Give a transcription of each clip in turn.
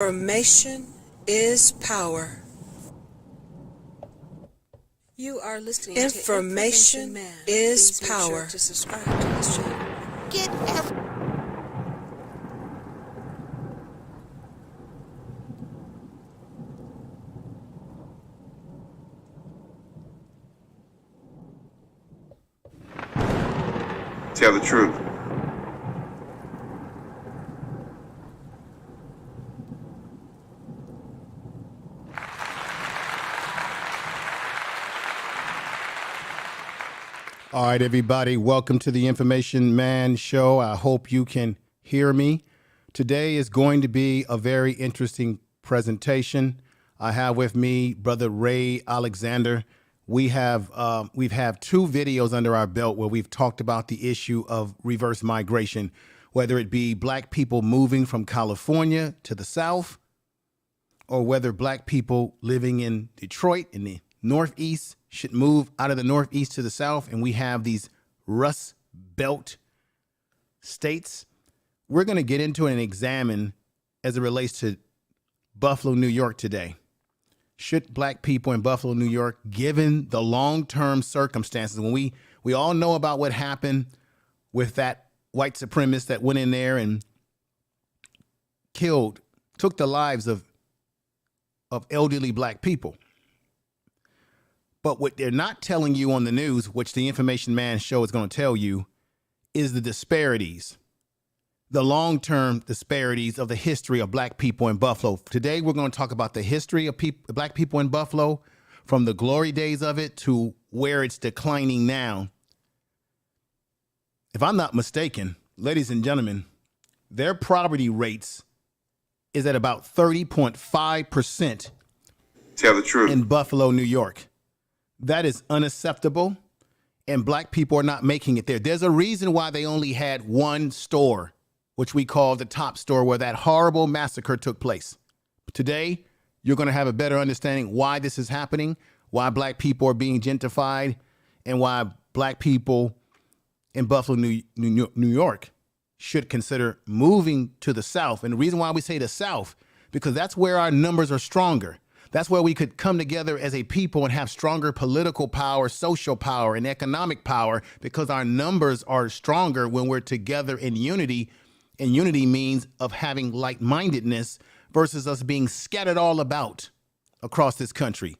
Information is power. You are listening Information to Information Man. is Please power. Make sure to subscribe to this channel. Get Tell the truth. All right, everybody, welcome to the Information Man Show. I hope you can hear me. Today is going to be a very interesting presentation. I have with me Brother Ray Alexander. We've had two videos under our belt where we've talked about the issue of reverse migration, whether it be black people moving from California to the South, or whether black people living in Detroit in the Northeast should move out of the Northeast to the South, and we have these Rust Belt states. We're going to get into it and examine as it relates to Buffalo, New York today. Should black people in Buffalo, New York, given the long-term circumstances, when we all know about what happened with that white supremacist that went in there and took the lives of elderly black people. But what they're not telling you on the news, which the Information Man Show is going to tell you, is the disparities, the long-term disparities of the history of black people in Buffalo. Today, we're going to talk about the history of black people in Buffalo, from the glory days of it to where it's declining now. If I'm not mistaken, ladies and gentlemen, their poverty rates is at about 30.5%. Tell the truth. In Buffalo, New York. That is unacceptable, and black people are not making it there. There's a reason why they only had one store, which we call the top store, where that horrible massacre took place. Today, you're going to have a better understanding why this is happening, why black people are being gentrified, and why black people in Buffalo, New York should consider moving to the South. And the reason why we say the South, because that's where our numbers are stronger. That's where we could come together as a people and have stronger political power, social power, and economic power, because our numbers are stronger when we're together in unity. And unity means of having like-mindedness versus us being scattered all about across this country.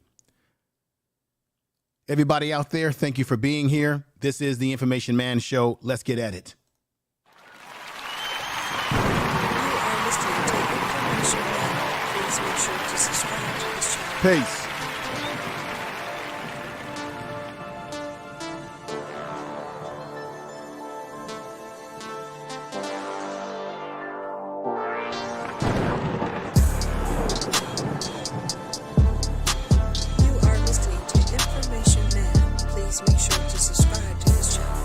Everybody out there, thank you for being here. This is the Information Man Show. Let's get at it. You are listening to Information Man. Please make sure to subscribe to this channel. Peace. You are listening to Information Man. Please make sure to subscribe to this channel.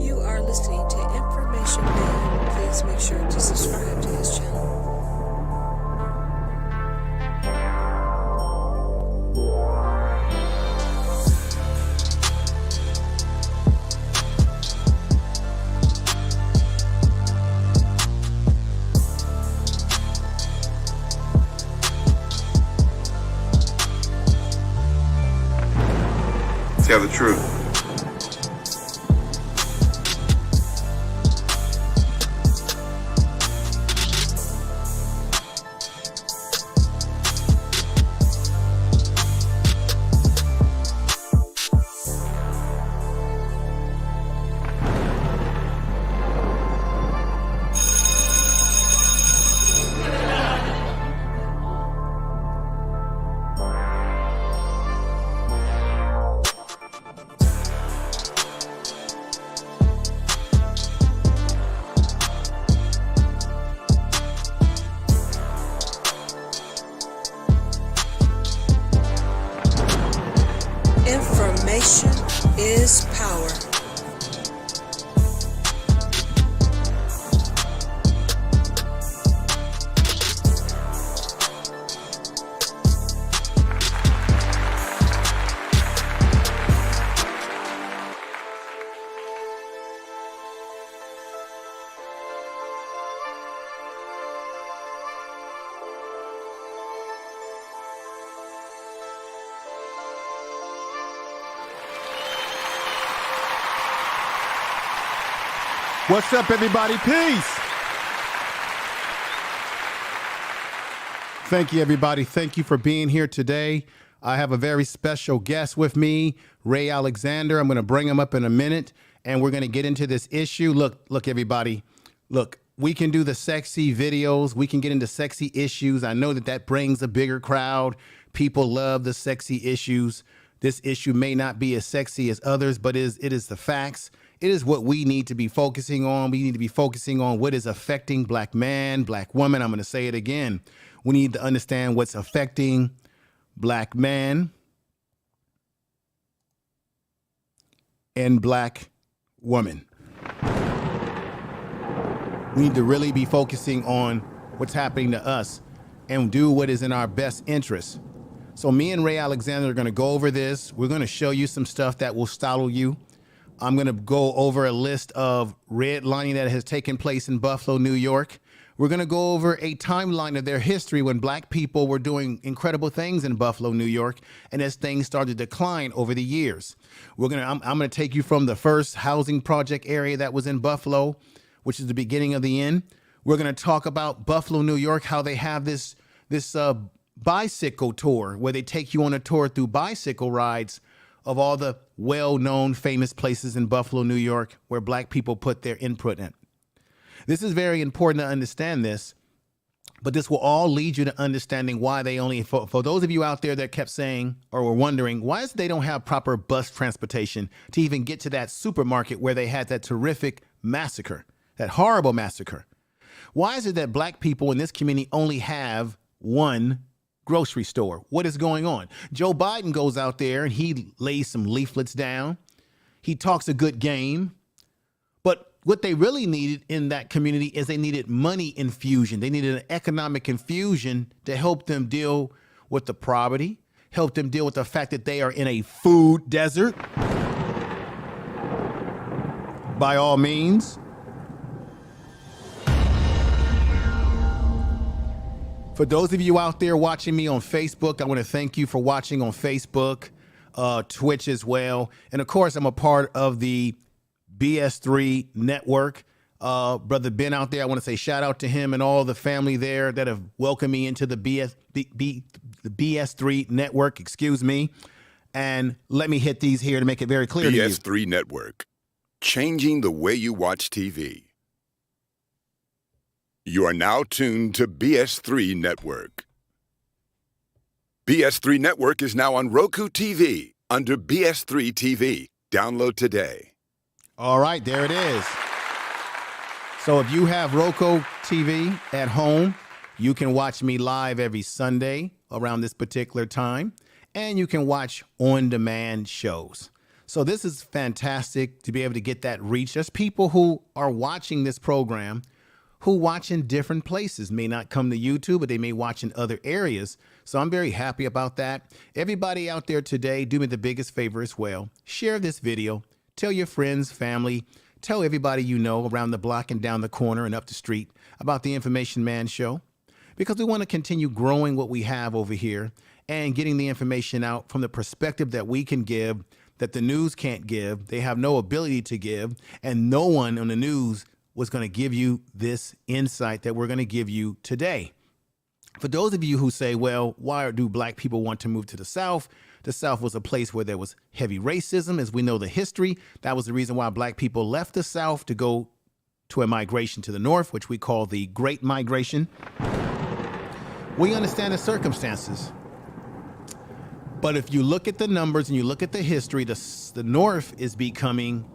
You are listening to Information Man. Please make sure to subscribe to his channel. Tell the truth. Information is power. What's up, everybody? Peace. Thank you, everybody. Thank you for being here today. I have a very special guest with me, Ray Alexander. I'm going to bring him up in a minute, and we're going to get into this issue. Look, everybody. Look, we can do the sexy videos. We can get into sexy issues. I know that brings a bigger crowd. People love the sexy issues. This issue may not be as sexy as others, but it is the facts. It is what we need to be focusing on. We need to be focusing on what is affecting black man, black woman. I'm going to say it again. We need to understand what's affecting black man and black woman. We need to really be focusing on what's happening to us and do what is in our best interest. So me and Ray Alexander are going to go over this. We're going to show you some stuff that will startle you. I'm going to go over a list of redlining that has taken place in Buffalo, New York. We're going to go over a timeline of their history when black people were doing incredible things in Buffalo, New York, and as things started to decline over the years. I'm going to take you from the first housing project area that was in Buffalo, which is the beginning of the end. We're going to talk about Buffalo, New York, how they have this bicycle tour where they take you on a tour through bicycle rides of all the well-known famous places in Buffalo, New York, where black people put their input in. This is very important to understand this, but this will all lead you to understanding why they only, for those of you out there that kept saying or were wondering, why is it they don't have proper bus transportation to even get to that supermarket where they had that terrific massacre, that horrible massacre? Why is it that black people in this community only have one grocery store? What is going on? Joe Biden goes out there and he lays some leaflets down. He talks a good game. But what they really needed in that community is they needed money infusion. They needed an economic infusion to help them deal with the poverty, help them deal with the fact that they are in a food desert. By all means. For those of you out there watching me on Facebook, I want to thank you for watching on Facebook, Twitch as well. And of course, I'm a part of the BS3 network. Brother Ben out there, I want to say shout out to him and all the family there that have welcomed me into the BS3 network, excuse me. And let me hit these here to make it very clear to you. BS3 Network, changing the way you watch TV. You are now tuned to BS3 Network. BS3 Network is now on Roku TV under BS3 TV. Download today. All right, there it is. So if you have Roku TV at home, you can watch me live every Sunday around this particular time, and you can watch on-demand shows. So this is fantastic to be able to get that reach. There's people who are watching this program who watch in different places, may not come to YouTube, but they may watch in other areas. So I'm very happy about that. Everybody out there today, do me the biggest favor as well. Share this video. Tell your friends, family, tell everybody you know around the block and down the corner and up the street about the Information Man Show, because we want to continue growing what we have over here and getting the information out from the perspective that we can give, that the news can't give. They have no ability to give, and no one on the news was going to give you this insight that we're going to give you today. For those of you who say, well, why do black people want to move to the South? The South was a place where there was heavy racism. As we know the history, that was the reason why black people left the South to go to a migration to the North, which we call the Great Migration. We understand the circumstances. But if you look at the numbers and you look at the history, the North is becoming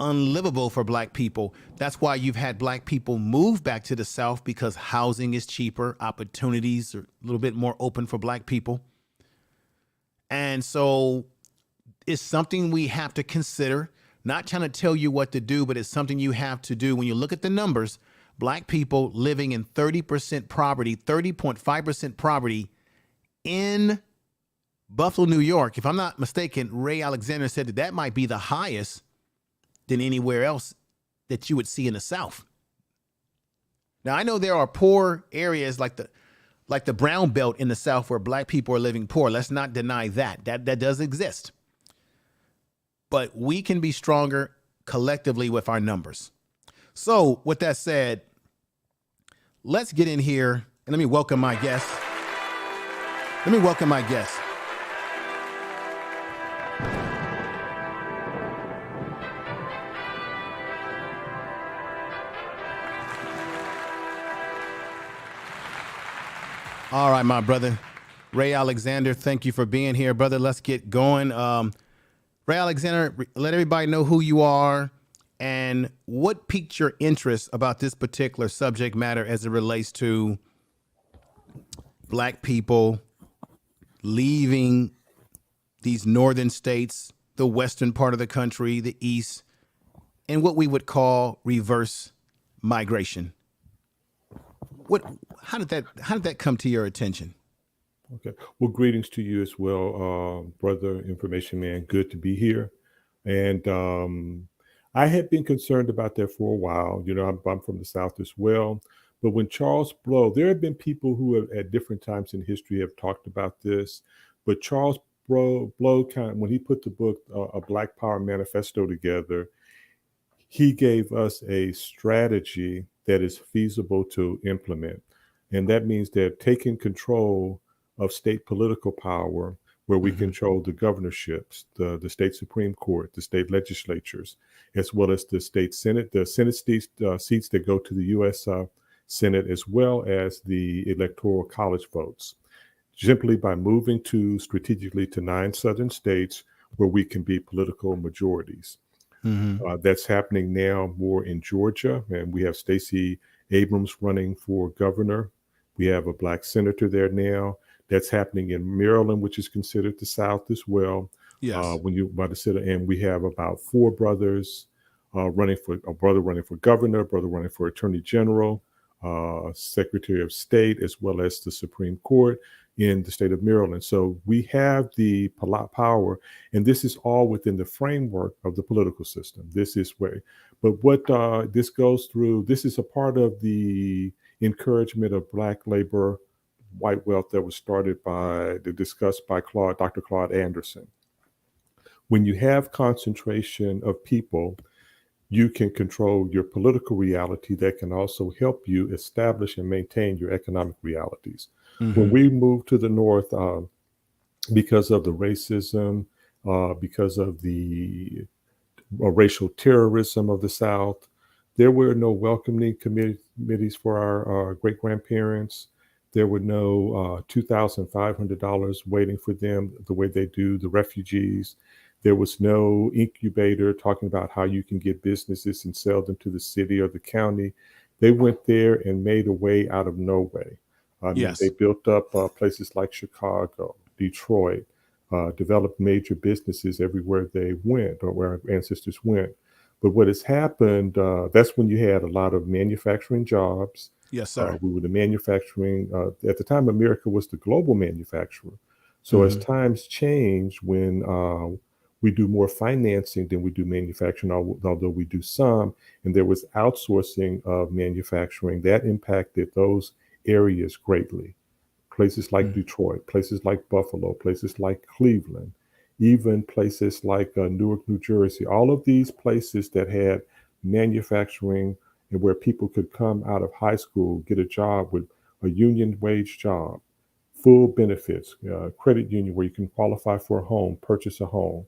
unlivable for black people. That's why you've had black people move back to the South, because housing is cheaper, opportunities are a little bit more open for black people. And And so it's something we have to consider, not trying to tell you what to do, but it's something you have to do. When you look at the numbers, Black people living in 30% poverty, 30.5% poverty in Buffalo, New York. If I'm not mistaken, Ray Alexander said that that might be the highest than anywhere else that you would see in the South. Now, I know there are poor areas like the Brown Belt in the South where Black people are living poor. Let's not deny that. That does exist. But we can be stronger collectively with our numbers. So with that said, let's get in here and let me welcome my guest. All right, my brother, Ray Alexander, thank you for being here, brother. Let's get going. Ray Alexander, let everybody know who you are and what piqued your interest about this particular subject matter as it relates to Black people leaving these northern states, the western part of the country, the east, and what we would call reverse migration. How did that come to your attention? Okay. Well, greetings to you as well, brother, information man. Good to be here. And I had been concerned about that for a while. You know, I'm from the South as well. But when Charles Blow, there have been people who have at different times in history have talked about this. But Charles Blow when he put the book, A Black Power Manifesto together, he gave us a strategy that is feasible to implement. And that means that taking control of state political power, where we control the governorships, the state Supreme Court, the state legislatures, as well as the state Senate, the Senate seats that go to the U.S. Senate, as well as the electoral college votes, simply by moving strategically to 9 southern states where we can be political majorities. That's happening now more in Georgia, and we have Stacey Abrams running for governor. We have a Black senator there now. That's happening in Maryland, which is considered the South as well. Yes. When you about to sit, and we have about 4 brothers running for a brother running for governor, brother running for attorney general, secretary of state, as well as the Supreme Court in the state of Maryland. So we have the power, and this is all within the framework of the political system. This is where, but what this goes through, this is a part of the encouragement of Black labor, white wealth that was discussed by Dr. Claude Anderson. When you have concentration of people, you can control your political reality that can also help you establish and maintain your economic realities. When we moved to the North, because of the racism, because of the racial terrorism of the South, there were no welcoming committees for our great-grandparents. There were no $2,500 waiting for them the way they do the refugees. There was no incubator talking about how you can get businesses and sell them to the city or the county. They went there and made a way out of no way. Yes. They built up places like Chicago, Detroit, developed major businesses everywhere they went or where our ancestors went. But what has happened, that's when you had a lot of manufacturing jobs. Yes, sir. We were the manufacturing, at the time, America was the global manufacturer. So as times change, when we do more financing than we do manufacturing, although we do some, and there was outsourcing of manufacturing, that impacted those areas greatly. Places like Detroit, places like Buffalo, places like Cleveland, even places like Newark, New Jersey, all of these places that had manufacturing and where people could come out of high school, get a job with a union wage job, full benefits, credit union where you can qualify for a home, purchase a home.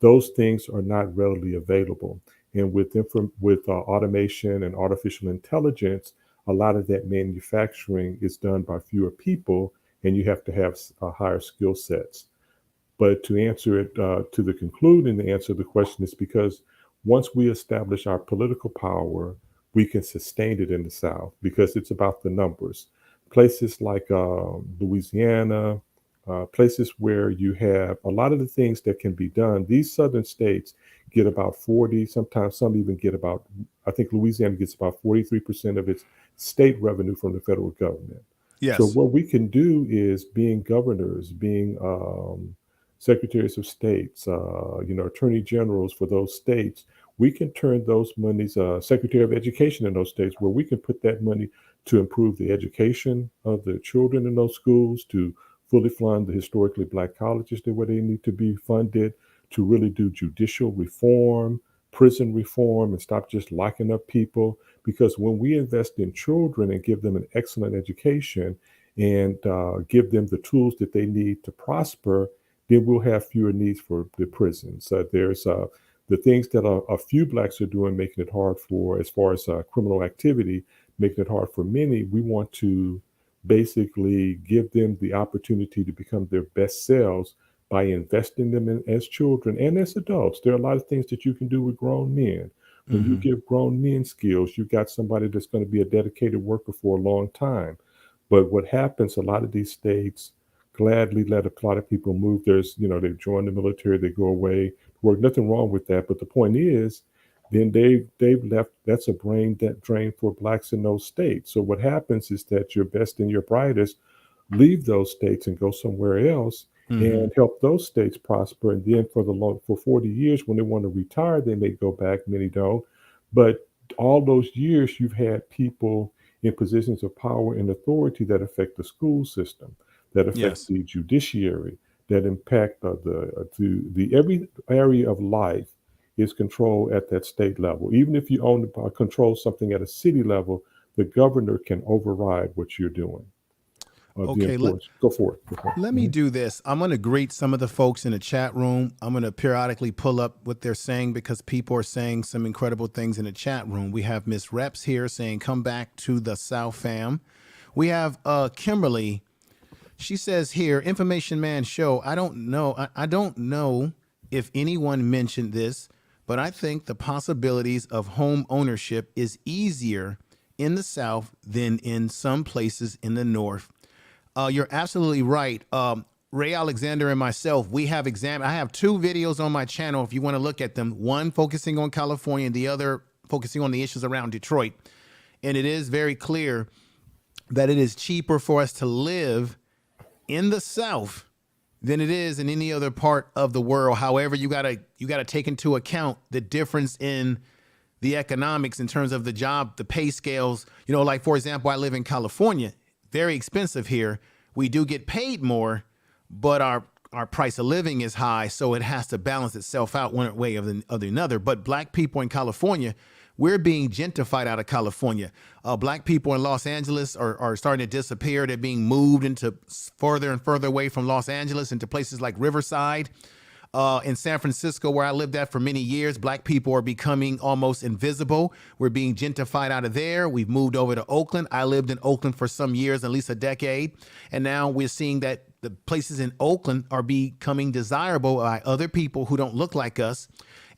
Those things are not readily available. And with automation and artificial intelligence, a lot of that manufacturing is done by fewer people, and you have to have higher skill sets. But to answer it to the conclusion, the answer to the question is because once we establish our political power, we can sustain it in the South because it's about the numbers. Places like Louisiana, places where you have a lot of the things that can be done. These southern states get about 40, sometimes some even get about, I think Louisiana gets about 43% of its state revenue from the federal government. So Yes. what we can do is, being governors, being secretaries of states, attorney generals for those states, we can turn those monies, secretary of education in those states, where we can put that money to improve the education of the children in those schools, to fully fund the historically black colleges where they need to be funded, to really do judicial reform, prison reform, and stop just locking up people. Because when we invest in children and give them an excellent education and give them the tools that they need to prosper, then we'll have fewer needs for the prisons. There's the things that a few blacks are doing, making it hard for, as far as criminal activity, making it hard for many. We want to basically give them the opportunity to become their best selves by investing them in as children and as adults. There are a lot of things that you can do with grown men. When you give grown men skills, you've got somebody that's going to be a dedicated worker for a long time. But what happens, a lot of these states gladly let a lot of people move. They join the military, they go away, work. Nothing wrong with that. But the point is, then they've left. That's a brain drain for blacks in those states. So what happens is that your best and your brightest leave those states and go somewhere else and help those states prosper. And then for 40 years, when they want to retire, they may go back. Many don't. But all those years, you've had people in positions of power and authority that affect the school system, that affect Yes. the judiciary, that impact every area of life is controlled at that state level. Even if you control something at a city level, the governor can override what you're doing. Okay, Go for it. let me do this. I'm going to greet some of the folks in the chat room. I'm going to periodically pull up what they're saying, because people are saying some incredible things in the chat room. We have Miss Reps here saying, come back to the South fam. We have Kimberly. She says here, Information Man Show. I don't know if anyone mentioned this, but I think the possibilities of home ownership is easier in the South than in some places in the North. You're absolutely right. Ray Alexander and myself, I have two videos on my channel if you want to look at them. One focusing on California and the other focusing on the issues around Detroit. And it is very clear that it is cheaper for us to live in the South than it is in any other part of the world. However, you gotta take into account the difference in the economics in terms of the pay scales. Like, for example, I live in California. Very expensive here. We do get paid more, but our price of living is high, so it has to balance itself out one way or another. But black people in California, we're being gentrified out of California. Black people in Los Angeles are starting to disappear. They're being moved into further and further away from Los Angeles into places like Riverside. In San Francisco, where I lived at for many years, black people are becoming almost invisible. We're being gentrified out of there. We've moved over to Oakland. I lived in Oakland for some years, at least a decade. And now we're seeing that the places in Oakland are becoming desirable by other people who don't look like us.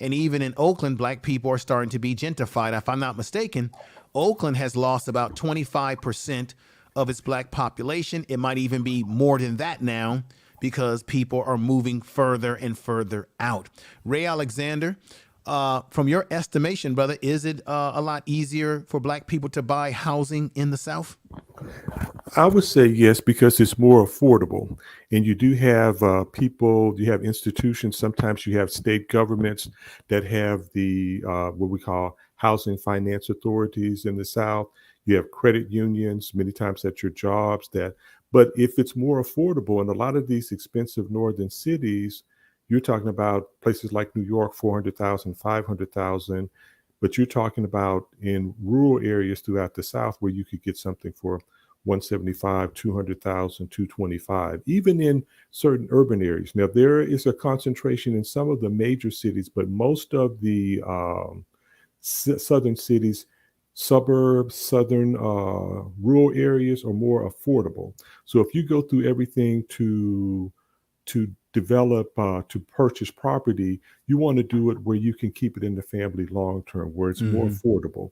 And even in Oakland, black people are starting to be gentrified. If I'm not mistaken, Oakland has lost about 25% of its black population. It might even be more than that now, because people are moving further and further out. Ray Alexander, from your estimation, brother, is it a lot easier for black people to buy housing in the South? I would say yes, because it's more affordable. And you do have you have institutions, sometimes you have state governments that have the what we call housing finance authorities in the South. You have credit unions, many times at your jobs but if it's more affordable, and a lot of these expensive northern cities, you're talking about places like New York, 400,000, 500,000, but you're talking about in rural areas throughout the South where you could get something for 175, 200,000, 225, even in certain urban areas. Now, there is a concentration in some of the major cities, but most of the southern cities, suburbs, southern rural areas are more affordable. So if you go through everything to develop, to purchase property, you want to do it where you can keep it in the family long term, where it's more affordable.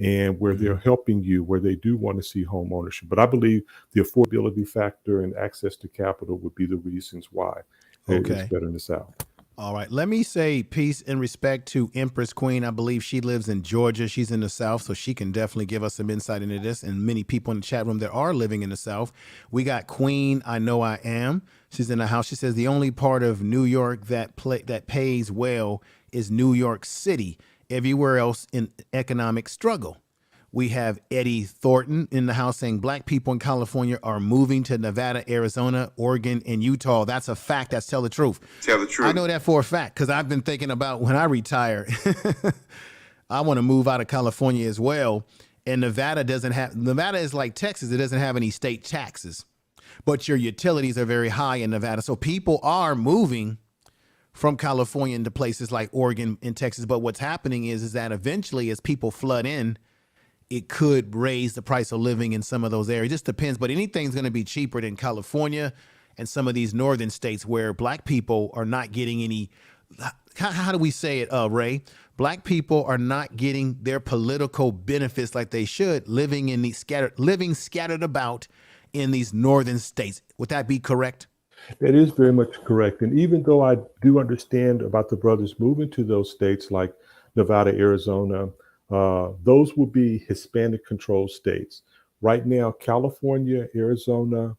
and where they're helping you, where they do want to see home ownership. But I believe the affordability factor and access to capital would be the reasons why it's better in the South. All right. Let me say peace and respect to Empress Queen. I believe she lives in Georgia. She's in the South, so she can definitely give us some insight into this. And many people in the chat room that are living in the South. We got Queen, I Know I Am. She's in the house. She says the only part of New York that pays well is New York City. Everywhere else in economic struggle. We have Eddie Thornton in the house saying black people in California are moving to Nevada, Arizona, Oregon, and Utah. That's a fact. That's tell the truth. Tell the truth. I know that for a fact because I've been thinking about when I retire. I want to move out of California as well. And Nevada is like Texas. It doesn't have any state taxes, but your utilities are very high in Nevada. So people are moving from California into places like Oregon and Texas. But what's happening is that eventually as people flood in, it could raise the price of living in some of those areas. It just depends. But anything's going to be cheaper than California and some of these northern states where black people are not getting any. How do we say it, Ray? Black people are not getting their political benefits like they should, living scattered about in these northern states. Would that be correct? That is very much correct. And even though I do understand about the brothers moving to those states like Nevada, Arizona, those will be Hispanic-controlled states. Right now, California, Arizona,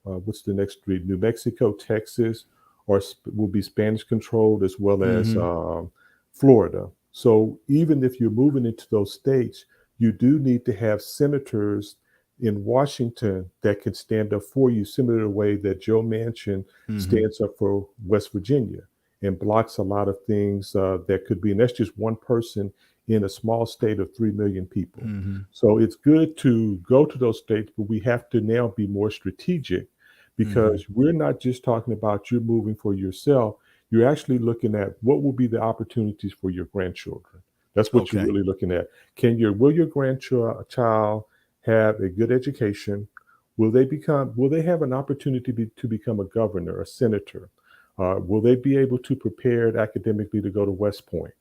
what's the next three? New Mexico, Texas, will be Spanish-controlled, as well as Florida. So even if you're moving into those states, you do need to have senators in Washington that can stand up for you, similar to the way that Joe Manchin stands up for West Virginia and blocks a lot of things that could be, and that's just one person in a small state of 3 million people. So it's good to go to those states, but we have to now be more strategic because we're not just talking about you moving for yourself. You're actually looking at what will be the opportunities for your grandchildren. That's what you're really looking at. Will your grandchild have a good education? Will they have an opportunity to become a governor, a senator? Will they be able to prepare academically to go to West Point,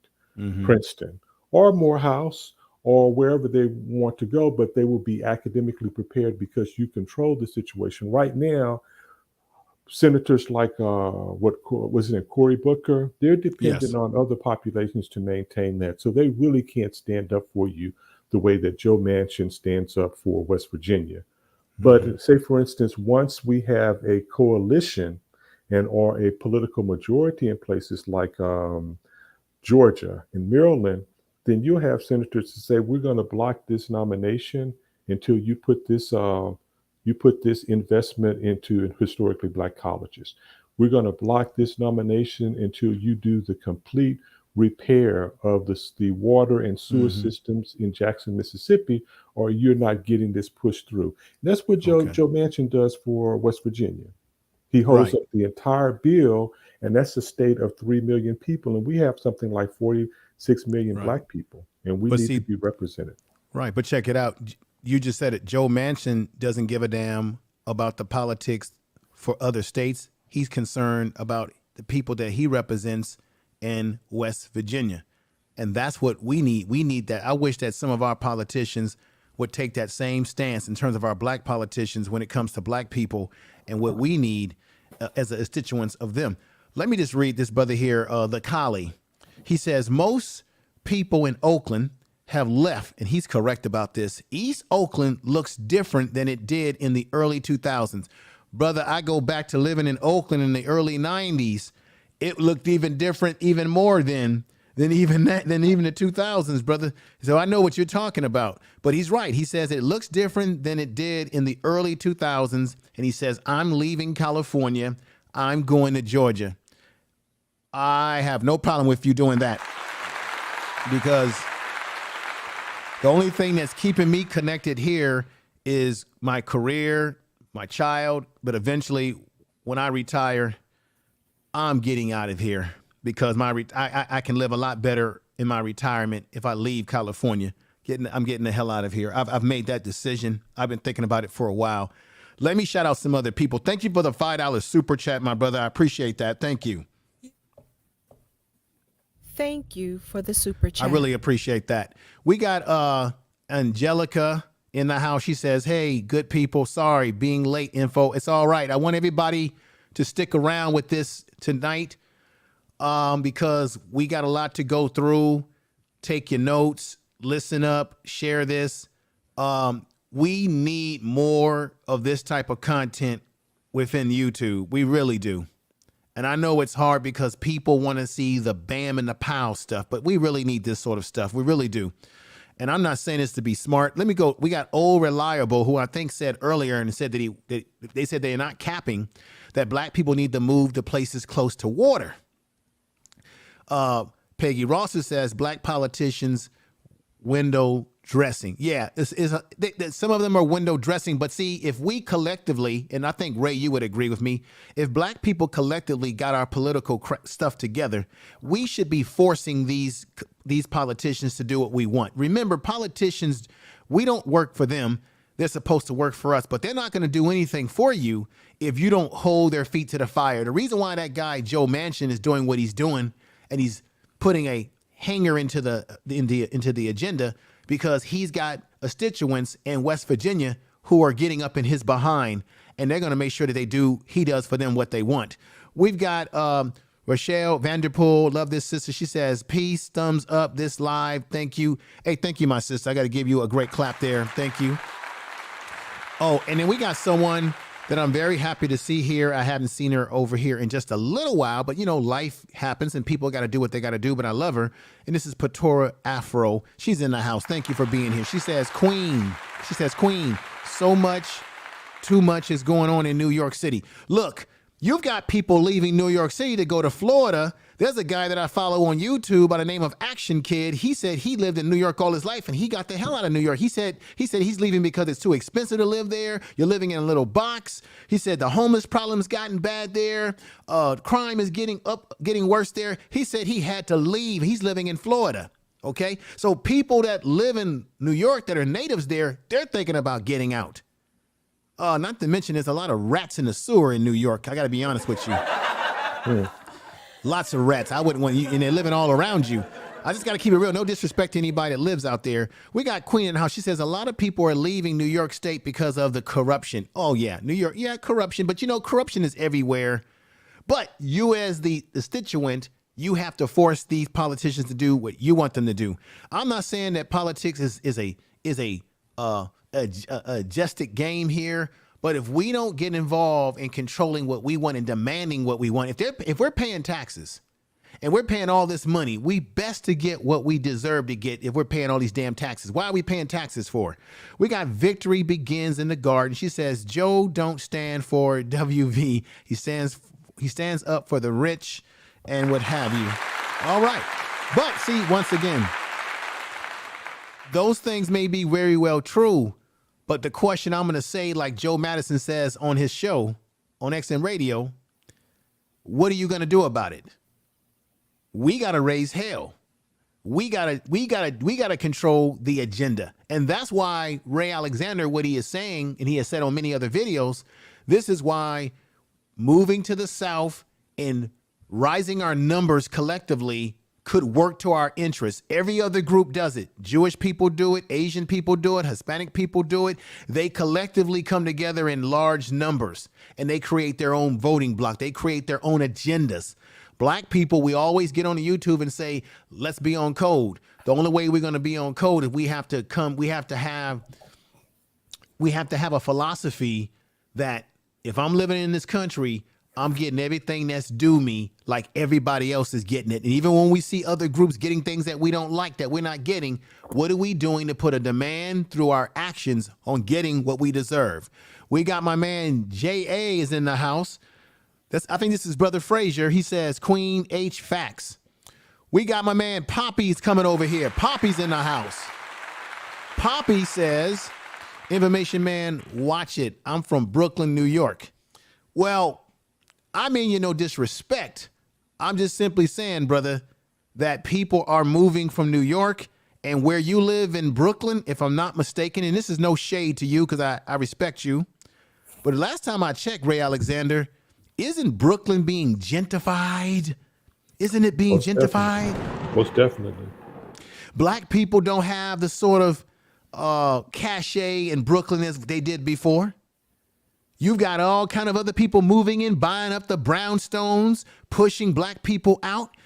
Princeton, or Morehouse, or wherever they want to go, but they will be academically prepared because you control the situation. Right now, senators like Cory Booker, they're dependent on other populations to maintain that. So they really can't stand up for you the way that Joe Manchin stands up for West Virginia. But say, for instance, once we have a coalition or a political majority in places like Georgia and Maryland, then you'll have senators to say, we're going to block this nomination until you put this investment into historically black colleges. We're going to block this nomination until you do the complete repair of the water and sewer systems in Jackson, Mississippi, or you're not getting this pushed through. And that's what Joe Manchin does for West Virginia. He holds up the entire bill, and that's a state of 3 million people, and we have something like 46 million black people, and we need to be represented. Right, but check it out. You just said it. Joe Manchin doesn't give a damn about the politics for other states. He's concerned about the people that he represents in West Virginia. And that's what we need. We need that. I wish that some of our politicians would take that same stance in terms of our black politicians when it comes to black people and what we need as a constituents of them. Let me just read this brother here, the Kali. He says, most people in Oakland have left, and he's correct about this. East Oakland looks different than it did in the early 2000s. Brother, I go back to living in Oakland in the early 90s. It looked even different, even more than even the 2000s, brother. So I know what you're talking about. But he's right. He says it looks different than it did in the early 2000s. And he says, I'm leaving California. I'm going to Georgia. I have no problem with you doing that, because the only thing that's keeping me connected here is my career, my child. But eventually, when I retire, I'm getting out of here, because I can live a lot better in my retirement if I leave California. I'm getting the hell out of here. I've made that decision. I've been thinking about it for a while. Let me shout out some other people. Thank you for the $5 super chat, my brother. I appreciate that. Thank you. Thank you for the super chat. I really appreciate that. We got Angelica in the house. She says, hey, good people, sorry, being late info. It's all right. I want everybody to stick around with this tonight because we got a lot to go through. Take your notes, listen up, share this. We need more of this type of content within YouTube. We really do. And I know it's hard because people want to see the bam and the pow stuff, but we really need this sort of stuff. We really do. And I'm not saying this to be smart. Let me go. We got Old Reliable, who I think said earlier and said that they said they're not capping that black people need to move to places close to water. Peggy Rosser says black politicians window dressing. Yeah, some of them are window dressing. But see, if we collectively, and I think, Ray, you would agree with me, if black people collectively got our political stuff together, we should be forcing these politicians to do what we want. Remember, politicians, we don't work for them. They're supposed to work for us, but they're not going to do anything for you if you don't hold their feet to the fire. The reason why that guy, Joe Manchin, is doing what he's doing, and he's putting a hanger into the agenda, because he's got constituents in West Virginia who are getting up in his behind, and they're going to make sure that he does for them what they want. We've got Rochelle Vanderpool. Love this, sister. She says, peace, thumbs up, this live. Thank you. Hey, thank you, my sister. I got to give you a great clap there. Thank you. Oh, and then we got someone that I'm very happy to see here. I haven't seen her over here in just a little while, but life happens and people got to do what they got to do, but I love her. And this is Patora Afro. She's in the house. Thank you for being here. She says, Queen, so much, too much is going on in New York City. Look, you've got people leaving New York City to go to Florida. There's a guy that I follow on YouTube by the name of Action Kid. He said he lived in New York all his life and he got the hell out of New York. He said he's leaving because it's too expensive to live there. You're living in a little box. He said the homeless problem's gotten bad there. Crime is getting worse there. He said he had to leave. He's living in Florida. Okay. So people that live in New York that are natives there, they're thinking about getting out. Not to mention there's a lot of rats in the sewer in New York. I got to be honest with you. Lots of rats. I wouldn't want you, and they're living all around you. I just got to keep it real. No disrespect to anybody that lives out there. We got Queen in the house. She says a lot of people are leaving New York State because of the corruption. Oh, yeah. New York. Yeah, corruption. But, corruption is everywhere. But you as the constituent, you have to force these politicians to do what you want them to do. I'm not saying that politics is a majestic game here. But if we don't get involved in controlling what we want and demanding what we want, if we're paying taxes and we're paying all this money, we best to get what we deserve to get if we're paying all these damn taxes. Why are we paying taxes for? We got Victory Begins in the Garden. She says, Joe don't stand for WV. He stands up for the rich and what have you. All right. But see, once again, those things may be very well true. But the question I'm going to say, like Joe Madison says on his show on XM Radio, what are you going to do about it? We got to raise hell. We got to control the agenda. And that's why Ray Alexander, what he is saying, and he has said on many other videos, this is why moving to the South and rising our numbers collectively could work to our interests. Every other group does it. Jewish people do it. Asian people do it. Hispanic people do it. They collectively come together in large numbers and they create their own voting bloc. They create their own agendas. Black people, we always get on the YouTube and say, let's be on code. The only way we're going to be on code is we have to have a philosophy that if I'm living in this country, I'm getting everything that's due me like everybody else is getting it. And even when we see other groups getting things that we don't like, that we're not getting, what are we doing to put a demand through our actions on getting what we deserve? We got my man J.A. is in the house. I think this is Brother Frazier. He says, Queen H facts. We got my man Poppy's coming over here. Poppy's in the house. Poppy says, Information Man, watch it. I'm from Brooklyn, New York. Well, I mean, no disrespect. I'm just simply saying, brother, that people are moving from New York, and where you live in Brooklyn, if I'm not mistaken, and this is no shade to you because I respect you, but last time I checked, Ray Alexander, isn't Brooklyn being gentrified? Isn't it being gentrified? Most definitely. Black people don't have the sort of cachet in Brooklyn as they did before. You've got all kind of other people moving in, buying up the brownstones, pushing black people out.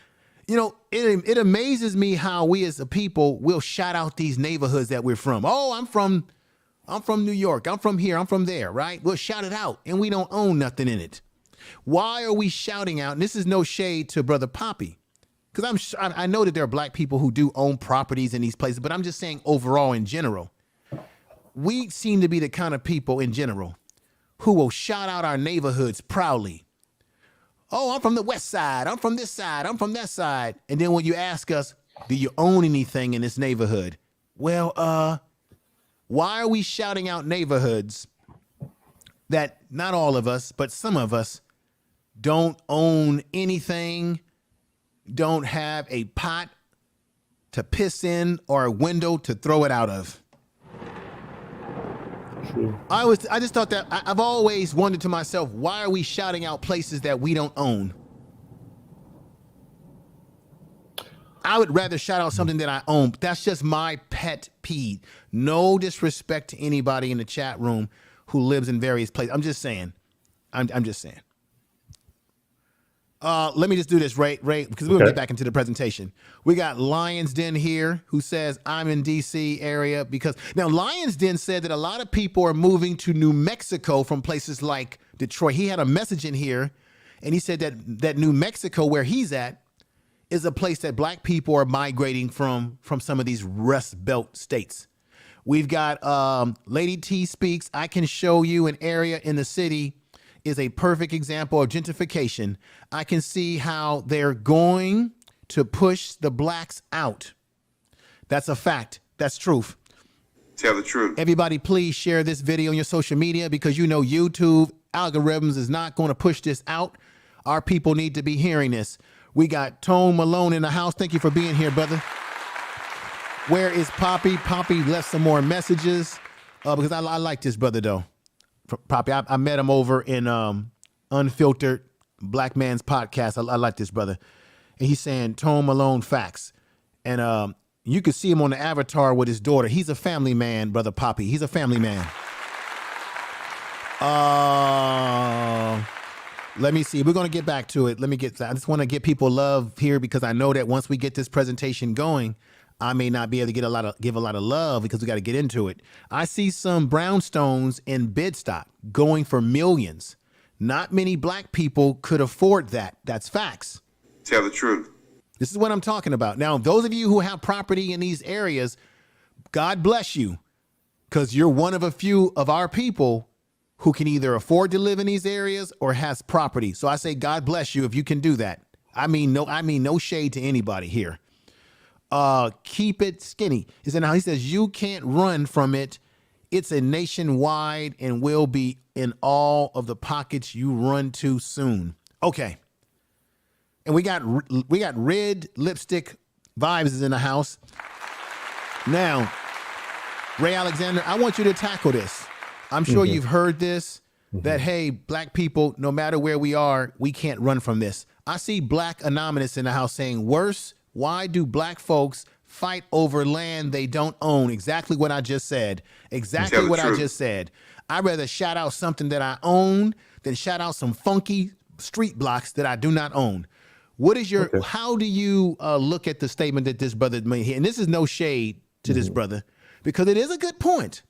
You know, it amazes me how we as a people will shout out these neighborhoods that we're from. Oh, I'm from New York. I'm from here. I'm from there, right? We'll shout it out and we don't own nothing in it. Why are we shouting out? And this is no shade to Brother Poppy, because I know that there are black people who do own properties in these places, but I'm just saying overall in general, we seem to be the kind of people in general who will shout out our neighborhoods proudly. Oh, I'm from the west side. I'm from this side. I'm from that side. And then when you ask us, do you own anything in this neighborhood? Well, why are we shouting out neighborhoods that not all of us, but some of us don't own anything, don't have a pot to piss in or a window to throw it out of? True. I just thought that I've always wondered to myself, why are we shouting out places that we don't own? I would rather shout out something that I own. That's just my pet peeve. No disrespect to anybody in the chat room who lives in various places. I'm just saying. I'm just saying. Let me just do this, Ray, because we're gonna get back into the presentation. We got Lions Den here who says, I'm in DC area because now Lions Den said that a lot of people are moving to New Mexico from places like Detroit. He had a message in here and he said that New Mexico, where he's at, is a place that black people are migrating from some of these Rust Belt states. We've got Lady T speaks. I can show you an area in the city is a perfect example of gentrification. I can see how they're going to push the blacks out. That's a fact. That's truth. Tell the truth. Everybody, please share this video on your social media because you know YouTube algorithms is not going to push this out. Our people need to be hearing this. We got Tone Malone in the house. Thank you for being here, brother. Where is Poppy? Poppy left some more messages because I like this brother, though. Poppy, I met him over in Unfiltered Black Man's Podcast. I like this brother. And he's saying Tone Malone facts. And you could see him on the avatar with his daughter. He's a family man, brother Poppy. He's a family man. Let me see. We're going to get back to it. I just want to get people love here because I know that once we get this presentation going, I may not be able to give a lot of love because we got to get into it. I see some brownstones in Bed-Stuy going for millions. Not many black people could afford that. That's facts. Tell the truth. This is what I'm talking about. Now, those of you who have property in these areas, God bless you, because you're one of a few of our people who can either afford to live in these areas or has property. So I say, God bless you if you can do that. I mean, no shade to anybody here. Keep it skinny. He says, you can't run from it. It's a nationwide and will be in all of the pockets you run to soon. Okay. And we got red lipstick vibes is in the house. Now, Ray Alexander, I want you to tackle this. I'm sure you've heard this, that, hey, black people, no matter where we are, we can't run from this. I see Black Anonymous in the house saying, worse, why do black folks fight over land they don't own? Exactly what I just said. Exactly what I just said. I'd rather shout out something that I own than shout out some funky street blocks that I do not own. What is your, how do you look at the statement that this brother made here? And this is no shade to this brother because it is a good point.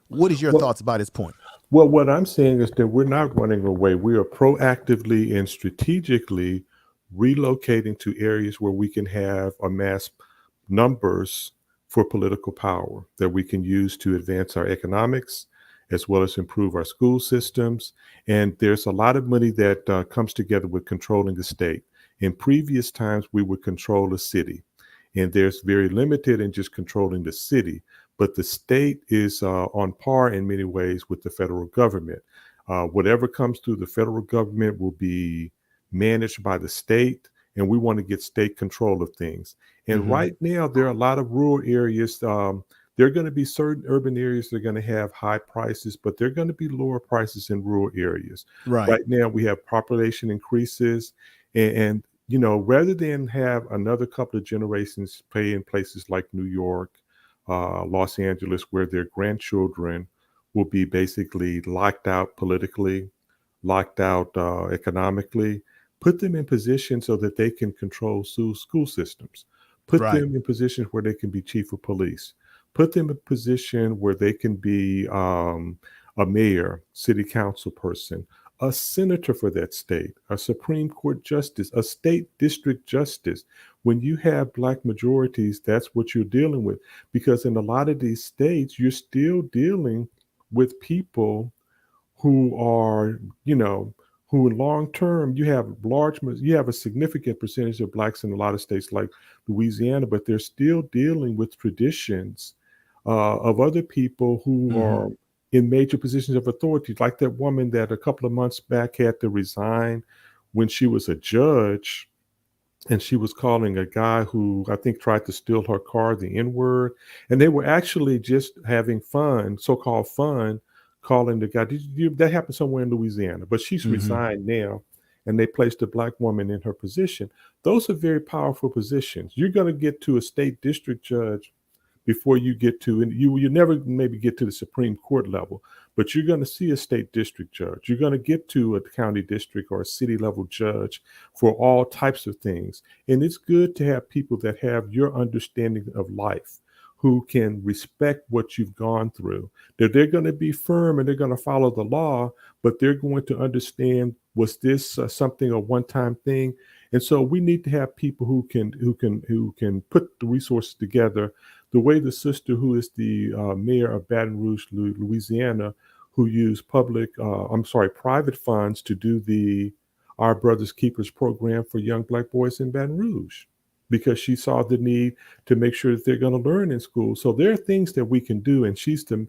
What is your thoughts about his point? Well, what I'm saying is that we're not running away. We are proactively and strategically relocating to areas where we can have amass numbers for political power that we can use to advance our economics as well as improve our school systems. And there's a lot of money that comes together with controlling the state. In previous times, we would control a city, and there's very limited in just controlling the city. But the state is on par in many ways with the federal government. Whatever comes through the federal government will be managed by the state, and we want to get state control of things. And right now, there are a lot of rural areas. There are going to be certain urban areas that are going to have high prices, but they're going to be lower prices in rural areas. Right now, we have population increases, and rather than have another couple of generations pay in places like New York, Los Angeles, where their grandchildren will be basically locked out politically, locked out economically, put them in positions so that they can control school systems, put Right. them in positions where they can be chief of police, put them in a position where they can be a mayor, city council person, a senator for that state, a Supreme Court justice, a state district justice. When you have Black majorities, that's what you're dealing with. Because in a lot of these states, you're still dealing with people who are, who long term, you have a significant percentage of Blacks in a lot of states like Louisiana, but they're still dealing with traditions of other people who are in major positions of authority, like that woman that a couple of months back had to resign when she was a judge, and she was calling a guy who I think tried to steal her car the N-word. And they were actually just having fun, so-called fun, calling the guy. That happened somewhere in Louisiana, but she's resigned now, and they placed a Black woman in her position. Those are very powerful positions. You're going to get to a state district judge before you get to, and you never maybe get to the Supreme Court level, but you're going to see a state district judge. You're going to get to a county district or a city level judge for all types of things. And it's good to have people that have your understanding of life, who can respect what you've gone through. They're going to be firm and they're going to follow the law, but they're going to understand, was this something, a one-time thing? And so we need to have people who can put the resources together. The way the sister who is the mayor of Baton Rouge, Louisiana, who used private funds to do the Our Brothers Keepers program for young Black boys in Baton Rouge, because she saw the need to make sure that they're going to learn in school. So there are things that we can do. And she's the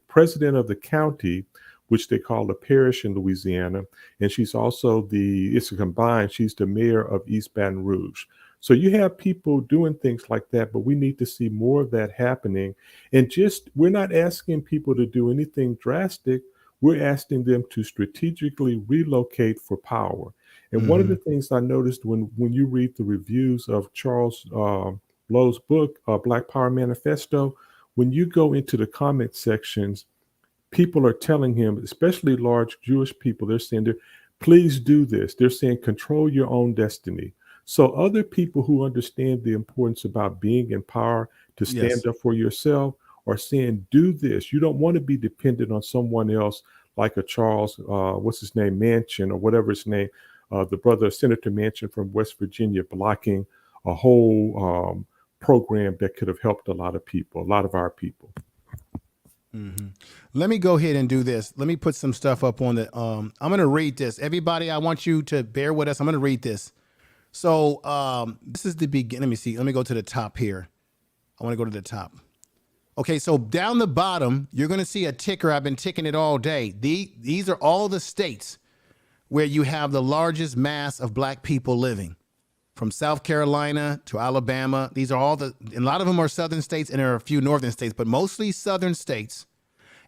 president of the county, which they call a parish in Louisiana. And she's also she's the mayor of East Baton Rouge. So you have people doing things like that, but we need to see more of that happening. And we're not asking people to do anything drastic. We're asking them to strategically relocate for power. And one of the things I noticed when you read the reviews of Charles Blow's book, Black Power Manifesto, when you go into the comment sections, people are telling him, especially large Jewish people, they're saying, please do this. They're saying, control your own destiny. So other people who understand the importance about being in power to stand up for yourself are saying, do this. You don't want to be dependent on someone else like a Charles, Manchin, or whatever his name, the brother of Senator Manchin from West Virginia, blocking a whole program that could have helped a lot of our people. Let me go ahead and do this. Let me put some stuff up on the, I'm going to read this. Everybody, I want you to bear with us. I'm going to read this. So this is the beginning. Let me see. Let me go to the top here. I want to go to the top. Okay, so down the bottom, you're going to see a ticker. I've been ticking it all day. These are all the states where you have the largest mass of Black people living, from South Carolina to Alabama. These are a lot of them are southern states, and there are a few northern states, but mostly southern states.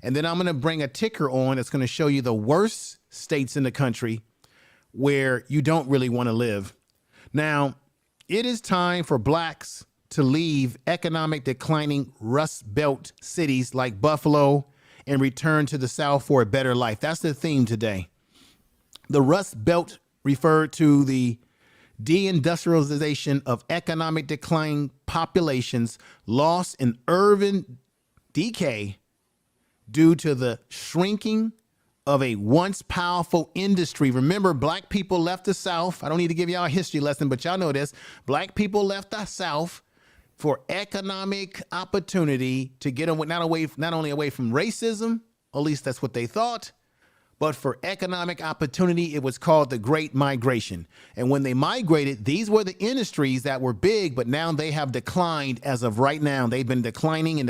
And then I'm going to bring a ticker on that's going to show you the worst states in the country where you don't really want to live. Now, it is time for Blacks to leave economic declining Rust Belt cities like Buffalo and return to the South for a better life. That's the theme today. The Rust Belt referred to the deindustrialization of economic declining populations, loss in urban decay due to the shrinking of a once powerful industry. Remember, Black people left the South. I don't need to give y'all a history lesson, but y'all know this. Black people left the South for economic opportunity to get them not only away from racism, at least that's what they thought, but for economic opportunity. It was called the Great Migration. And when they migrated, these were the industries that were big, but now they have declined as of right now. They've been declining, and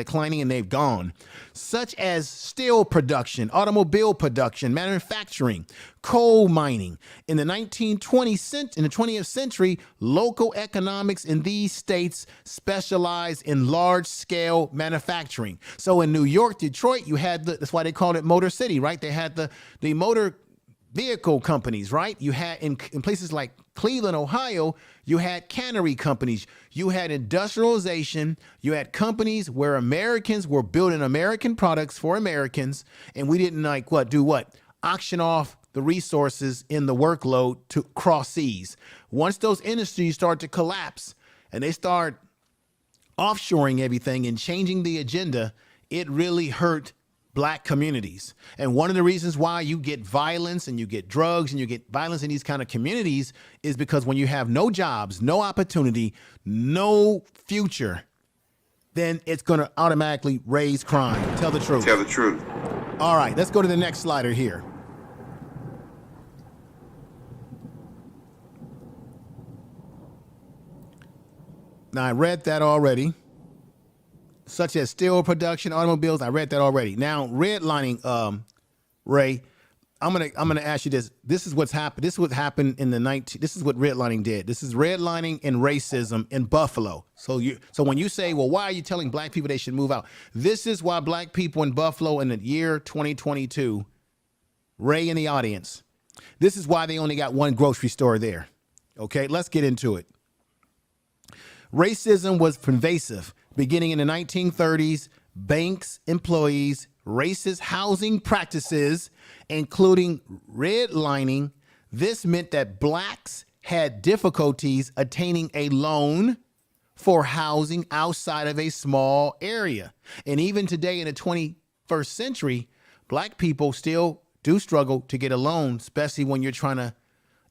they've gone. Such as steel production, automobile production, manufacturing, coal mining. In the 20th century, local economics in these states specialized in large-scale manufacturing. So in New York, Detroit, you had that's why they called it Motor City, right? They had the motor vehicle companies, right? You had in places like Cleveland, Ohio, you had cannery companies. You had industrialization. You had companies where Americans were building American products for Americans, and we didn't auction off the resources in the workload to cross seas. Once those industries start to collapse and they start offshoring everything and changing the agenda, it really hurt Black communities. And one of the reasons why you get violence and you get drugs and you get violence in these kind of communities is because when you have no jobs, no opportunity, no future, then it's going to automatically raise crime. Tell the truth. Tell the truth. All right, let's go to the next slider here. Now, I read that already. Such as steel production, automobiles, I read that already. Now, redlining, Ray, I'm gonna ask you this. This is what's happened. This is what happened in the this is what redlining did. This is redlining and racism in Buffalo. So when you say, well, why are you telling Black people they should move out? This is why Black people in Buffalo in the year 2022, Ray in the audience, this is why they only got one grocery store there. Okay, let's get into it. Racism was pervasive. Beginning in the 1930s, banks, employees, racist housing practices, including redlining. This meant that Blacks had difficulties attaining a loan for housing outside of a small area. And even today in the 21st century, Black people still do struggle to get a loan, especially when you're trying to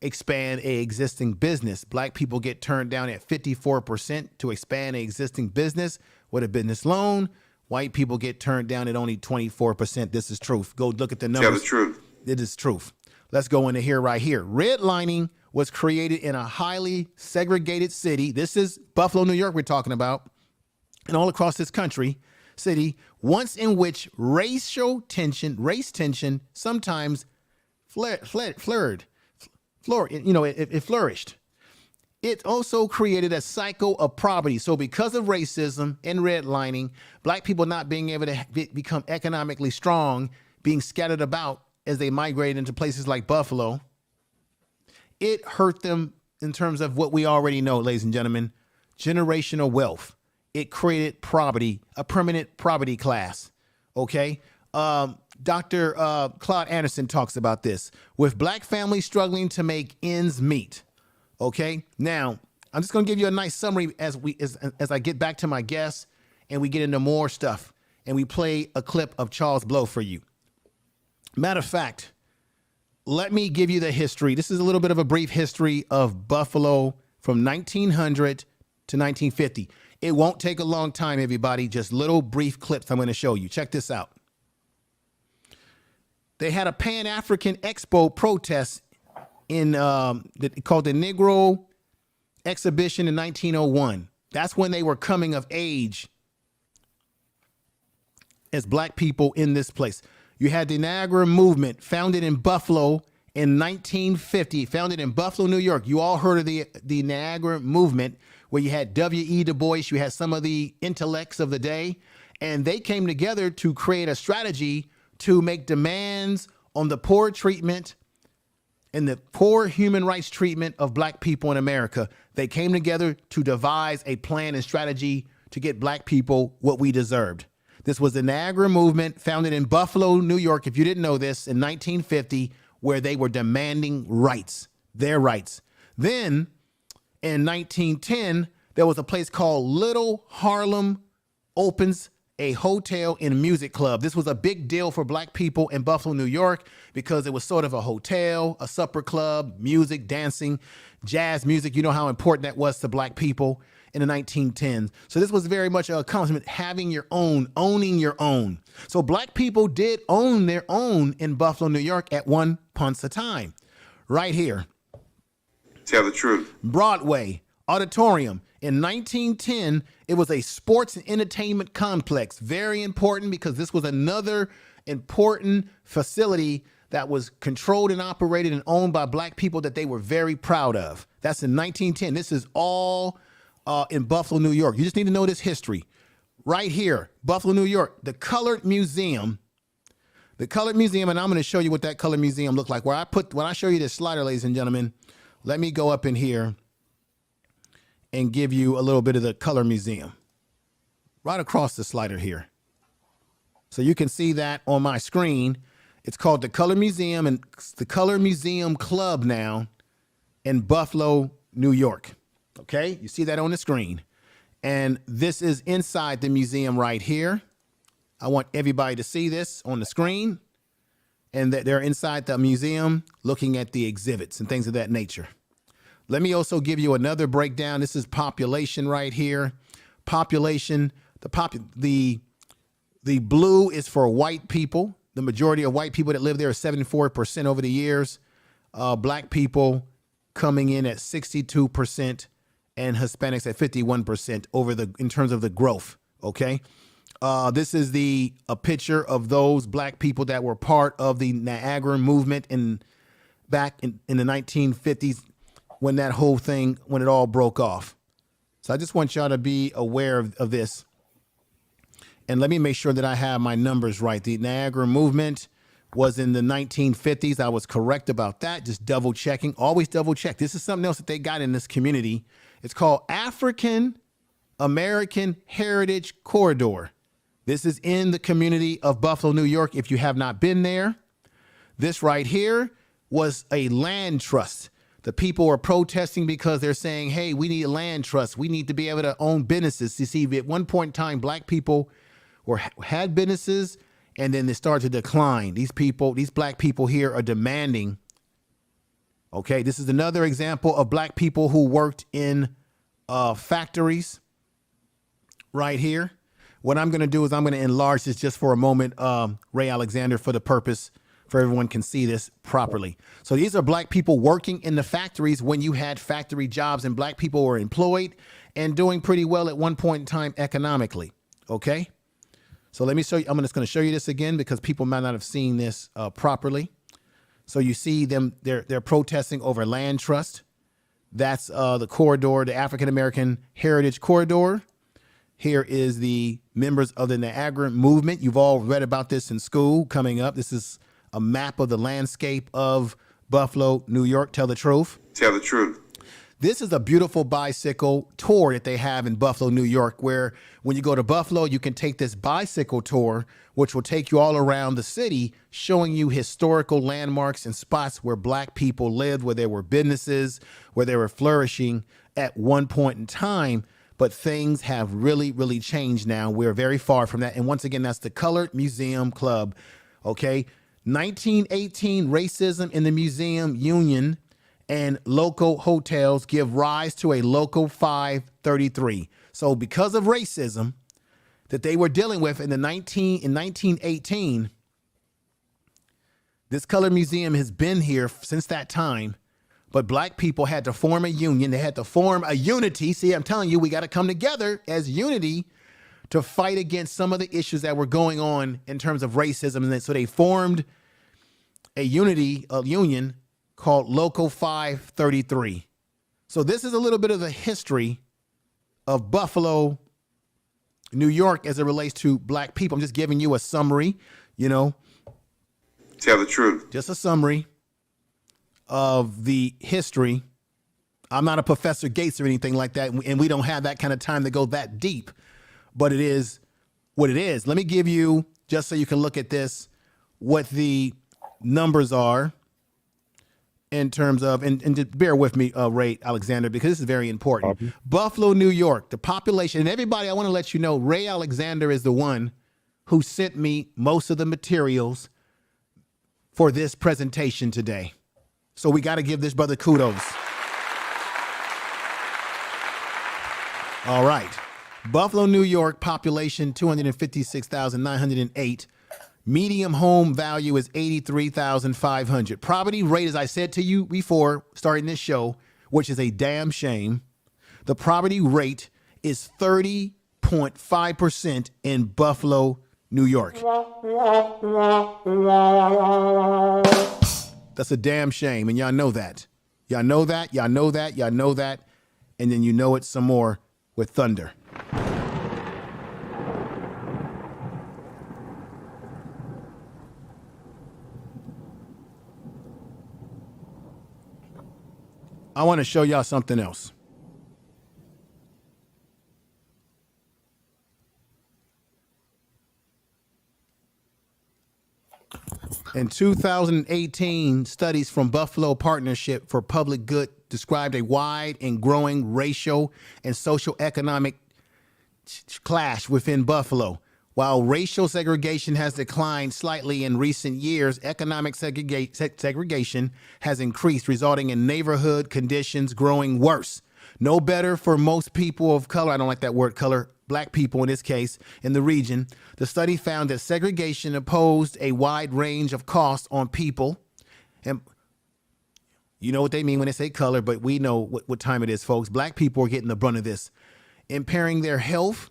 expand a existing business. Black people get turned down at 54% to expand an existing business with a business loan. White people get turned down at only 24%. This is truth. Go look at the numbers. Tell the truth. It is truth. Let's go into here right here. Redlining was created in a highly segregated city. This is Buffalo, New York we're talking about, and all across this city, once in which race tension sometimes it flourished. It also created a cycle of poverty. So because of racism and redlining, Black people not being able to become economically strong, being scattered about as they migrated into places like Buffalo, it hurt them in terms of what we already know, ladies and gentlemen, generational wealth. It created poverty, a permanent poverty class, okay? Dr. Claude Anderson talks about this, with Black families struggling to make ends meet. Okay, now I'm just going to give you a nice summary as I get back to my guests and we get into more stuff and we play a clip of Charles Blow for you. Matter of fact, let me give you the history. This is a little bit of a brief history of Buffalo from 1900 to 1950. It won't take a long time, everybody. Just little brief clips I'm going to show you. Check this out. They had a Pan-African Expo protest called the Negro Exhibition in 1901. That's when they were coming of age as Black people in this place. You had the Niagara movement founded in Buffalo in 1950, founded in Buffalo, New York. You all heard of the Niagara movement where you had W.E. Du Bois, you had some of the intellects of the day, and they came together to create a strategy to make demands on the poor treatment and the poor human rights treatment of Black people in America. They came together to devise a plan and strategy to get Black people what we deserved. This was the Niagara movement founded in Buffalo, New York, if you didn't know this, in 1950, where they were demanding rights, their rights. Then in 1910, there was a place called Little Harlem opens a hotel and music club. This was a big deal for Black people in Buffalo, New York, because it was sort of a hotel, a supper club, music, dancing, jazz music. You know how important that was to Black people in the 1910s. So this was very much an accomplishment, having your own, owning your own. So Black people did own their own in Buffalo, New York at one punch a time. Right here. Tell the truth. Broadway Auditorium. In 1910, it was a sports and entertainment complex. Very important because this was another important facility that was controlled and operated and owned by Black people that they were very proud of. That's in 1910. This is all in Buffalo, New York. You just need to know this history. Right here, Buffalo, New York, the Colored Museum. The Colored Museum, and I'm going to show you what that Colored Museum looked like. When I show you this slider, ladies and gentlemen, let me go up in here and give you a little bit of the Colored Museum. Right across the slider here. So you can see that on my screen. It's called the Colored Museum, and the Colored Museum Club now in Buffalo, New York. Okay, you see that on the screen. And this is inside the museum right here. I want everybody to see this on the screen, and that they're inside the museum looking at the exhibits and things of that nature. Let me also give you another breakdown. This is population right here. Population, the blue is for white people. The majority of white people that live there are 74% over the years. Black people coming in at 62% and Hispanics at 51% in terms of the growth. Okay. This is a picture of those black people that were part of the Niagara movement back in the 1950s when it all broke off. So I just want y'all to be aware of this. And let me make sure that I have my numbers right. The Niagara movement was in the 1950s. I was correct about that. Just double checking. Always double check. This is something else that they got in this community. It's called African American Heritage Corridor. This is in the community of Buffalo, New York. If you have not been there, this right here was a land trust. The people were protesting because they're saying, hey, we need a land trust. We need to be able to own businesses. You see, at one point in time, black people had businesses, and then they started to decline. These black people here are demanding. Okay, this is another example of black people who worked in factories right here. What I'm going to do is I'm going to enlarge this just for a moment, Ray Alexander, for the purpose for everyone can see this properly. So these are black people working in the factories when you had factory jobs, and black people were employed and doing pretty well at one point in time economically. Okay. So let me show you. I'm just going to show you this again because people might not have seen this properly. So you see them, they're protesting over land trust. That's the corridor, the African American Heritage Corridor. Here is the members of the Niagara movement. You've all read about this in school coming up. This is a map of the landscape of Buffalo, New York. Tell the truth. Tell the truth. This is a beautiful bicycle tour that they have in Buffalo, New York, where when you go to Buffalo, you can take this bicycle tour, which will take you all around the city, showing you historical landmarks and spots where black people lived, where there were businesses, where they were flourishing at one point in time. But things have really, really changed now. We're very far from that. And once again, that's the Colored Museum Club. Okay. 1918, racism in the museum union and local hotels give rise to a Local 533. So because of racism that they were dealing with in 1918, this Colored Museum has been here since that time. But black people had to form a union. They had to form a unity. See, I'm telling you, we got to come together as unity to fight against some of the issues that were going on in terms of racism. And so they formed a union called Local 533. So this is a little bit of the history of Buffalo, New York, as it relates to black people. I'm just giving you a summary, Tell the truth. Just a summary of the history. I'm not a Professor Gates or anything like that, and we don't have that kind of time to go that deep, but it is what it is. Let me give you, just so you can look at this, what the numbers are in terms of, and just bear with me, Ray Alexander, because this is very important. Buffalo, New York, the population, and everybody, I want to let you know, Ray Alexander is the one who sent me most of the materials for this presentation today. So we got to give this brother kudos. All right. Buffalo, New York, population 256,908. Medium home value is 83,500. Property rate, as I said to you before starting this show, which is a damn shame, the property rate is 30.5% in Buffalo, New York. That's a damn shame, and y'all know that. Y'all know that, y'all know that, y'all know that, and then you know it some more with thunder. I want to show y'all something else. In 2018, studies from Buffalo Partnership for Public Good described a wide and growing racial and socioeconomic clash within Buffalo. While racial segregation has declined slightly in recent years, economic segregation has increased, resulting in neighborhood conditions growing worse. No better for most people of color. I don't like that word color. Black people in this case, in the region. The study found that segregation imposed a wide range of costs on people. And you know what they mean when they say color, but we know what time it is, folks. Black people are getting the brunt of this, impairing their health.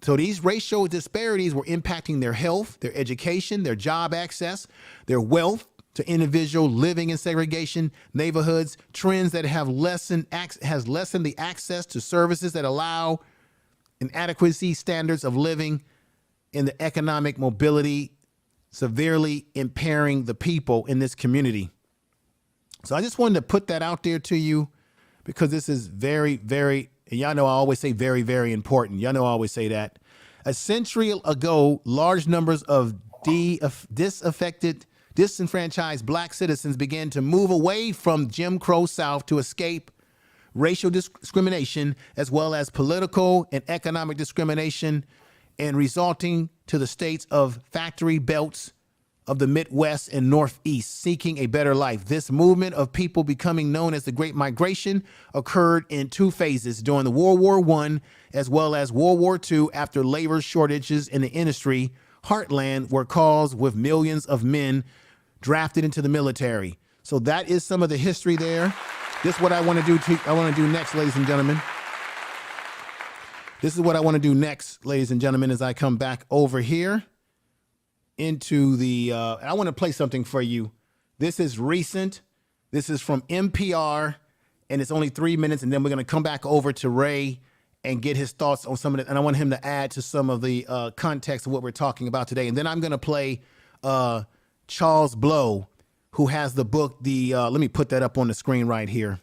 So these racial disparities were impacting their health, their education, their job access, their wealth to individual living in segregation neighborhoods, trends that have lessened the access to services that allow inadequacy standards of living in the economic mobility, severely impairing the people in this community. So I just wanted to put that out there to you because this is very, very, and y'all know I always say very, very important. Y'all know I always say that. A century ago, large numbers of disaffected, disenfranchised black citizens began to move away from Jim Crow South to escape racial discrimination, as well as political and economic discrimination, and resulting to the states of factory belts of the Midwest and Northeast, seeking a better life. This movement of people becoming known as the Great Migration occurred in two phases during the World War I, as well as World War II, after labor shortages in the industry. Heartland were caused with millions of men drafted into the military. So that is some of the history there. This is what I want to do next, ladies and gentlemen. This is what I want to do next, ladies and gentlemen, as I come back over here into the, I want to play something for you. This is recent. This is from NPR, and it's only 3 minutes, and then we're going to come back over to Ray and get his thoughts on some of it. And I want him to add to some of the context of what we're talking about today. And then I'm going to play Charles Blow, who has the book, let me put that up on the screen right here.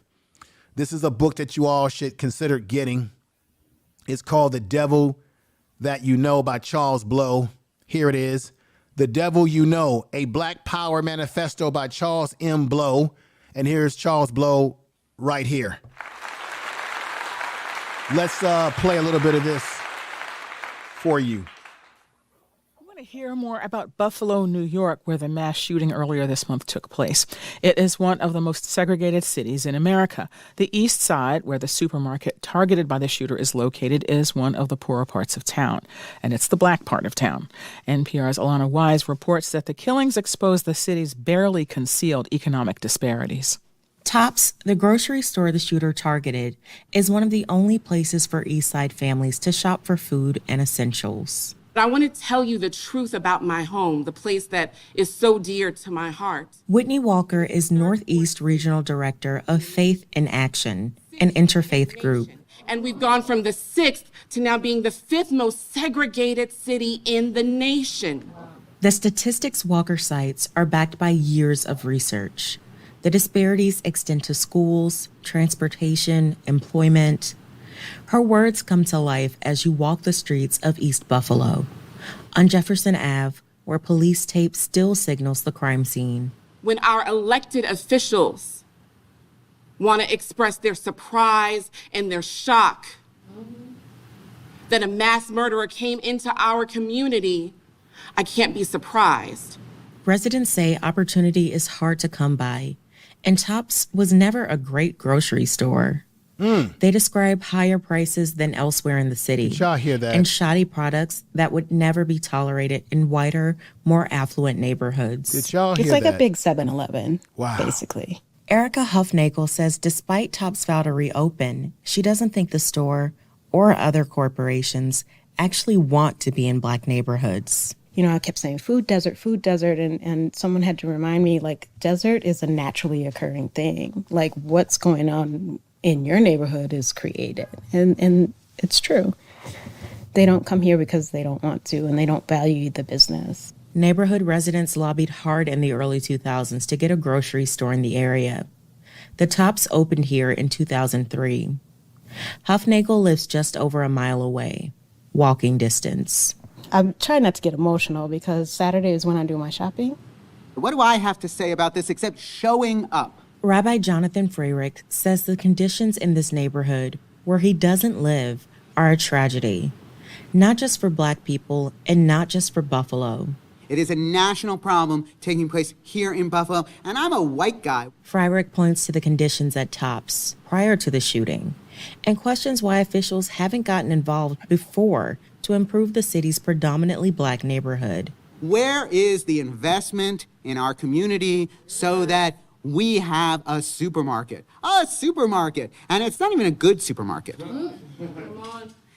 This is a book that you all should consider getting. It's called The Devil That You Know by Charles Blow. Here it is. The Devil You Know, a Black Power Manifesto by Charles M. Blow. And here's Charles Blow right here. Let's play a little bit of this for you. I want to hear more about Buffalo, New York, where the mass shooting earlier this month took place. It is one of the most segregated cities in America. The East Side, where the supermarket targeted by the shooter is located, is one of the poorer parts of town, and it's the black part of town. NPR's Alana Wise reports that the killings expose the city's barely concealed economic disparities. Tops, the grocery store the shooter targeted, is one of the only places for East Side families to shop for food and essentials. I want to tell you the truth about my home, the place that is so dear to my heart. Whitney Walker is Northeast Regional Director of Faith in Action, an interfaith group. And we've gone from the 6th to now being the 5th most segregated city in the nation. The statistics Walker cites are backed by years of research. The disparities extend to schools, transportation, employment. Her words come to life as you walk the streets of East Buffalo. On Jefferson Ave, where police tape still signals the crime scene. When our elected officials want to express their surprise and their shock that a mass murderer came into our community, I can't be surprised. Residents say opportunity is hard to come by, and Tops was never a great grocery store. They describe higher prices than elsewhere in the city. Did y'all hear that? And shoddy products that would never be tolerated in whiter, more affluent neighborhoods. Did y'all hear It's like that? a big 7-Eleven, Wow. basically. Erica Huffnagel says despite Tops vow to reopen, she doesn't think the store or other corporations actually want to be in Black neighborhoods. You know, I kept saying food desert, and someone had to remind me, like, desert is a naturally occurring thing. Like, what's going on in your neighborhood is created. And it's true. They don't come here because they don't want to, and they don't value the business. Neighborhood residents lobbied hard in the early 2000s to get a grocery store in the area. The Tops opened here in 2003. Hufnagel lives just over a mile away, walking distance. I'm trying not to get emotional because Saturday is when I do my shopping. What do I have to say about this except showing up? Rabbi Jonathan Frerick says the conditions in this neighborhood, where he doesn't live, are a tragedy, not just for Black people and not just for Buffalo. It is a national problem taking place here in Buffalo, and I'm a white guy. Frerick points to the conditions at Tops prior to the shooting and questions why officials haven't gotten involved before to improve the city's predominantly Black neighborhood. Where is the investment in our community so that we have a supermarket? A supermarket. And it's not even a good supermarket.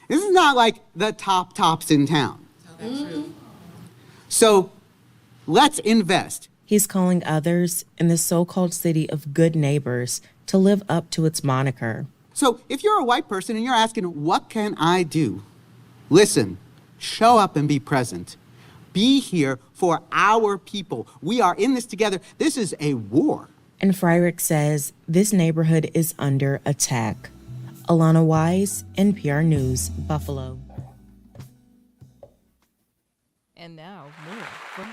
This is not like the top Tops in town. So let's invest. He's calling others in the so-called city of good neighbors to live up to its moniker. So if you're a white person and you're asking, what can I do? Listen, show up and be present. Be here for our people. We are in this together. This is a war. And Frerick says this neighborhood is under attack. Alana Wise, NPR News, Buffalo. And now more from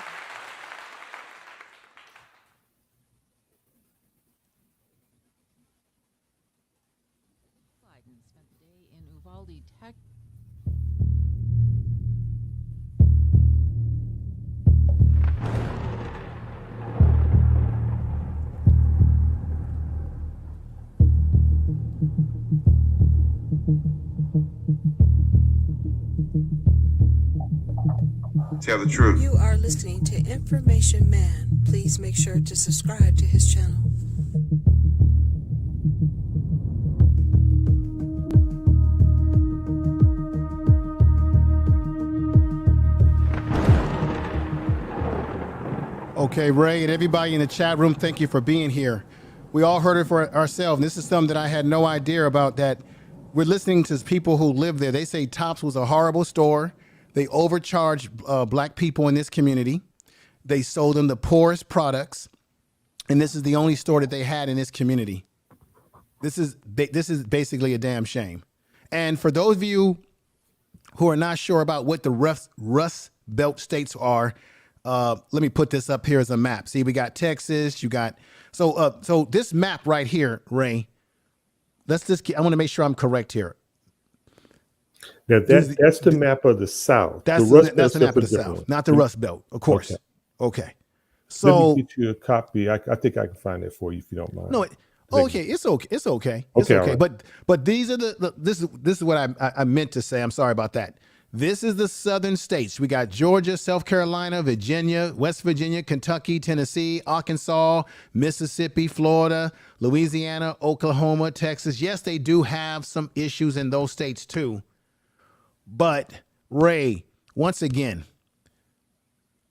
Biden spent the day in Uvalde, Texas. Tell the truth. You are listening to Information Man. Please make sure to subscribe to his channel. Okay, Ray, and everybody in the chat room, thank you for being here. We all heard it for ourselves. This is something that I had no idea about, that we're listening to people who live there. They say Tops was a horrible store. They overcharged Black people in this community. They sold them the poorest products. And this is the only store that they had in this community. This is basically a damn shame. And for those of you who are not sure about what the Rust Belt states are, let me put this up here as a map. See, we got Texas, you got, so this map right here, Ray, I want to make sure I'm correct here. Now that's the map of the South. That's the map of the South, not the Rust Belt, of course. Okay. So let me get you a copy. I think I can find that for you if you don't mind. No, okay, it's okay. It's okay. It's okay. Right. But these are this is what I meant to say. I'm sorry about that. This is the southern states. We got Georgia, South Carolina, Virginia, West Virginia, Kentucky, Tennessee, Arkansas, Mississippi, Florida, Louisiana, Oklahoma, Texas. Yes, they do have some issues in those states too. But Ray, once again,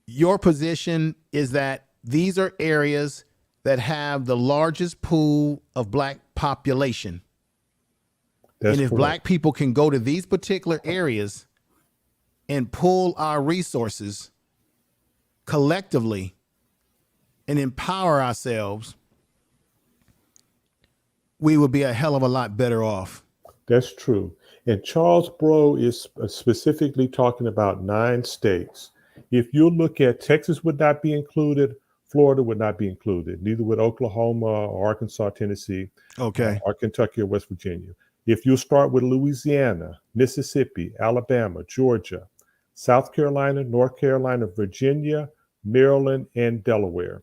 your position is that these are areas that have the largest pool of Black population. And if Black people can go to these particular areas and pull our resources collectively and empower ourselves, we would be a hell of a lot better off. That's true. And Charles Breaux is specifically talking about 9 states. If you look at Texas would not be included, Florida would not be included, neither would Oklahoma or Arkansas, Tennessee, or Kentucky or West Virginia. If you start with Louisiana, Mississippi, Alabama, Georgia, South Carolina, North Carolina, Virginia, Maryland, and Delaware.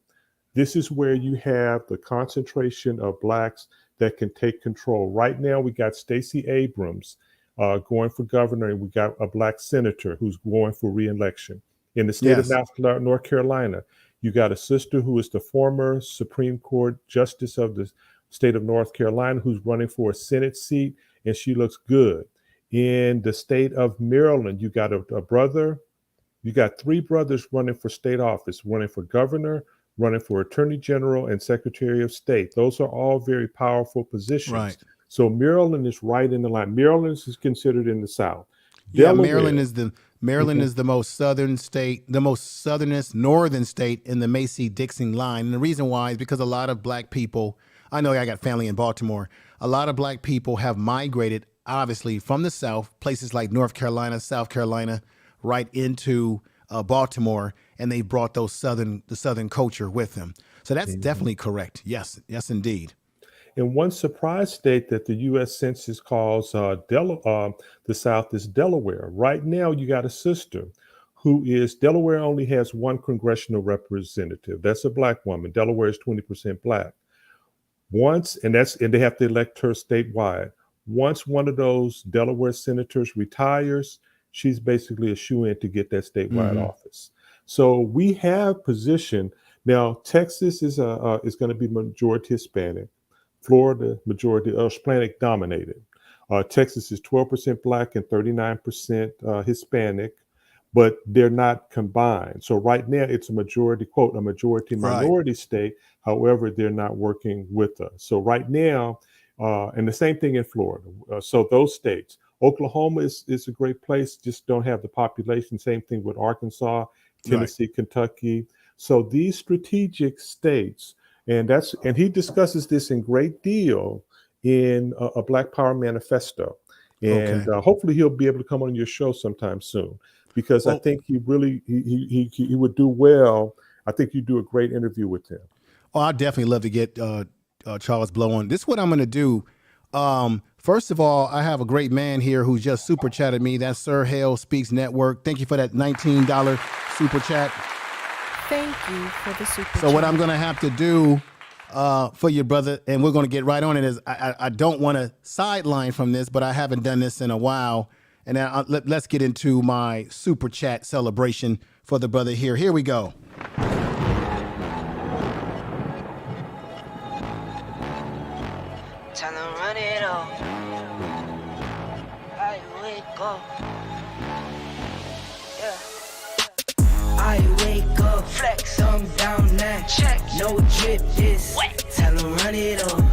This is where you have the concentration of Blacks that can take control. Right now, we got Stacey Abrams going for governor, and we got a Black senator who's going for re-election. In the state of North Carolina, you got a sister who is the former Supreme Court Justice of the state of North Carolina who's running for a Senate seat, and she looks good. In the state of Maryland, you got a brother, you got 3 brothers running for state office, running for governor, running for attorney general, and secretary of state. Those are all very powerful positions. Right. So Maryland is right in the line. Maryland is considered in the South. Yeah, Delaware, Maryland is the most southern state, the most southernest northern state in the Macy-Dixon line. And the reason why is because a lot of Black people, I know I got family in Baltimore. A lot of black people have migrated, obviously, from the South, places like North Carolina, South Carolina, right into Baltimore, and they brought the Southern culture with them. So that's definitely correct. Yes, indeed. And one surprise state that the U.S. Census calls the South is Delaware. Right now, you got a sister Delaware only has one congressional representative. That's a black woman. Delaware is 20% black. And they have to elect her statewide. Once one of those Delaware senators retires, she's basically a shoo-in to get that statewide office. So we have position. Now, Texas is going to be majority Hispanic. Florida, majority Hispanic dominated. Texas is 12% black and 39% Hispanic, but they're not combined. So right now it's a majority, quote, a majority minority state. However, they're not working with us. So right now, and the same thing in Florida. So those states, Oklahoma is a great place, just don't have the population. Same thing with Arkansas, Tennessee, Kentucky. So these strategic states, and he discusses this in great deal in a Black Power manifesto. And hopefully he'll be able to come on your show sometime soon, because I think he would do well. I think you do a great interview with him. Oh, I'd definitely love to get Charles Blow on. This is what I'm going to do. First of all, I have a great man here who's just super chatted me. That's Sir Hale Speaks Network. Thank you for that $19 super chat. Thank you for the super chat. So what I'm going to have to do for you, brother, and we're going to get right on it, is I don't want to sideline from this, but I haven't done this in a while. And now let's get into my super chat celebration for the brother here. Here we go. Tell them run it up. I wake up. Yeah. I wake up. Flex. Thumb down now. Check. No drip this. Wet. Tell them run it up.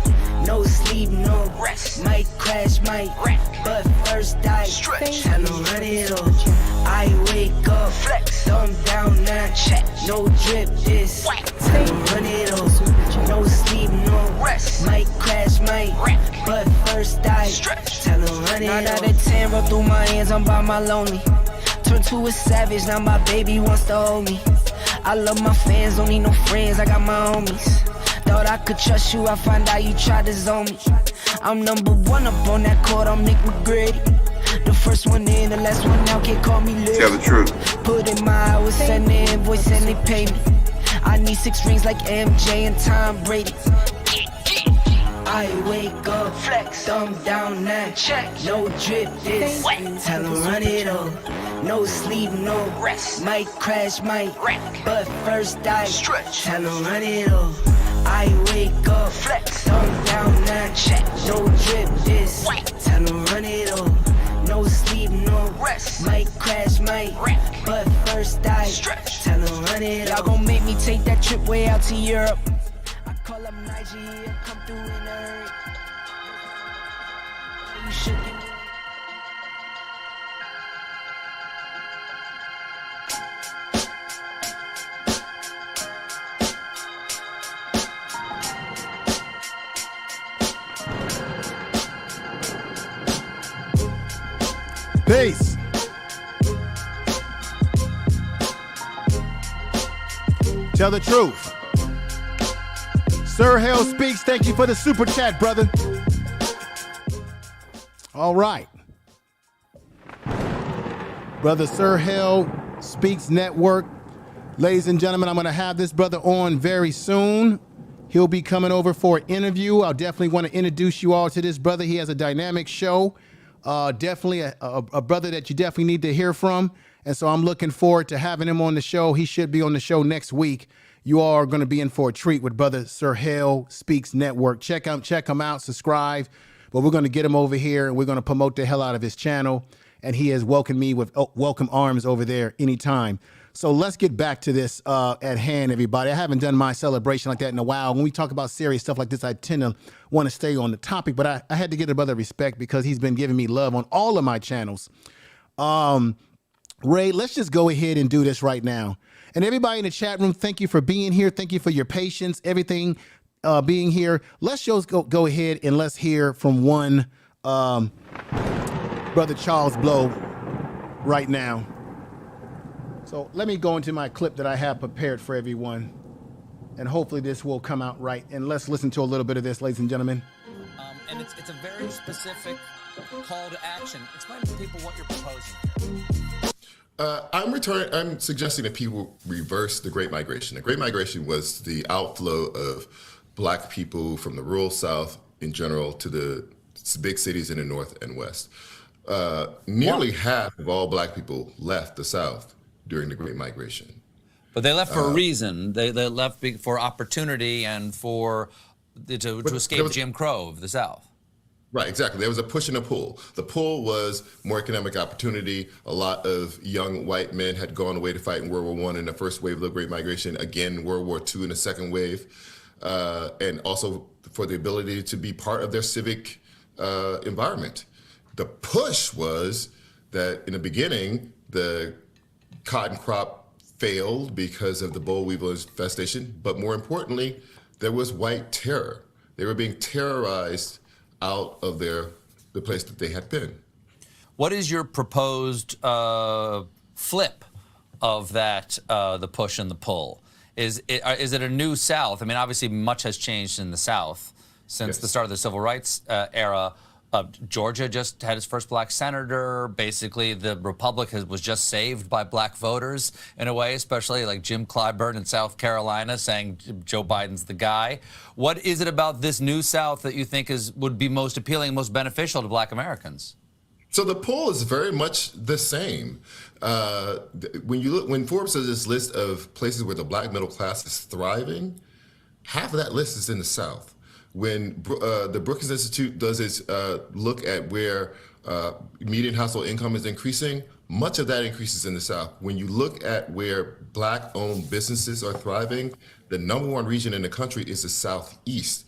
No sleep, no rest. Might crash, might wreck. But first I stretch. Tell them run it up. I wake up. Flex. Thumb down now. Check. No drip this. Wet. Tell them run it up. No sleep, no rest. Might crash, might wreck. But first I stretch. Tell them run it up. 9 out of 10 roll through my hands, I'm by my lonely. Turned to a savage, now my baby wants to hold me. I love my fans, don't need no friends, I got my homies. Thought I could trust you, I find out you tried to zone me. I'm number one up on that court, I'm Nick McGrady. The first one in, the last one out, can't call me Lil. Tell the truth. Put in my hours, send the invoice and they pay me. I need 6 rings like MJ and Tom Brady. I wake up, flex, thumb down now, check, no drip this, tell them run it up, no sleep, no rest, might crash, might wreck, but first I stretch, tell them run it up. I wake up, flex, thumb down now, check, no drip this, tell them run it up. No sleep, no rest, might crash, might wreck, but first I stretch, tell them run it up. Y'all gon' make me take that trip way out to Europe. I call up Nigeria, come through in a hurry. You should get Peace. Tell the truth. Sir Hale Speaks, thank you for the super chat, brother. All right. Brother Sir Hale Speaks Network. Ladies and gentlemen, I'm going to have this brother on very soon. He'll be coming over for an interview. I'll definitely want to introduce you all to this brother. He has a dynamic show. Definitely a brother that you definitely need to hear from. And so I'm looking forward to having him on the show. He should be on the show next week. You all are going to be in for a treat with brother Sir Hale Speaks Network. Check him out, subscribe. But we're going to get him over here and we're going to promote the hell out of his channel. And he has welcomed me with welcome arms over there anytime. So let's get back to this at hand, everybody. I haven't done my celebration like that in a while. When we talk about serious stuff like this, I tend to want to stay on the topic, but I had to give the brother respect because he's been giving me love on all of my channels. Ray, let's just go ahead and do this right now. And everybody in the chat room, thank you for being here. Thank you for your patience, everything. being here. Let's just go ahead and let's hear from one Brother Charles Blow right now. So let me go into my clip that I have prepared for everyone, and hopefully this will come out right. And let's listen to a little bit of this, ladies and gentlemen. And it's a very specific call to action. Explain to people what you're proposing. I'm suggesting that people reverse the Great Migration. The Great Migration was the outflow of Black people from the rural South in general to the big cities in the North and West. Nearly half of all Black people left the South during the Great Migration. But they left for a reason. They left for opportunity and to escape Jim Crow of the South. Right, exactly. There was a push and a pull. The pull was more economic opportunity. A lot of young white men had gone away to fight in World War I in the first wave of the Great Migration, again, World War II in the second wave, and also for the ability to be part of their civic environment. The push was that in the beginning, the cotton crop failed because of the boll weevil infestation, but more importantly, there was white terror. They were being terrorized out of the place that they had been. What is your proposed flip of that, the push and the pull? Is it a new South? I mean, obviously much has changed in the South since the start of the Civil Rights era. Georgia just had its first Black senator. Basically, the Republic was just saved by Black voters in a way, especially like Jim Clyburn in South Carolina saying Joe Biden's the guy. What is it about this new South that you think would be most appealing, most beneficial to Black Americans? So the poll is very much the same. When Forbes does this list of places where the Black middle class is thriving, half of that list is in the South. When the Brookings Institute does its look at where median household income is increasing, much of that increases in the South. When you look at where Black-owned businesses are thriving, the number one region in the country is the Southeast.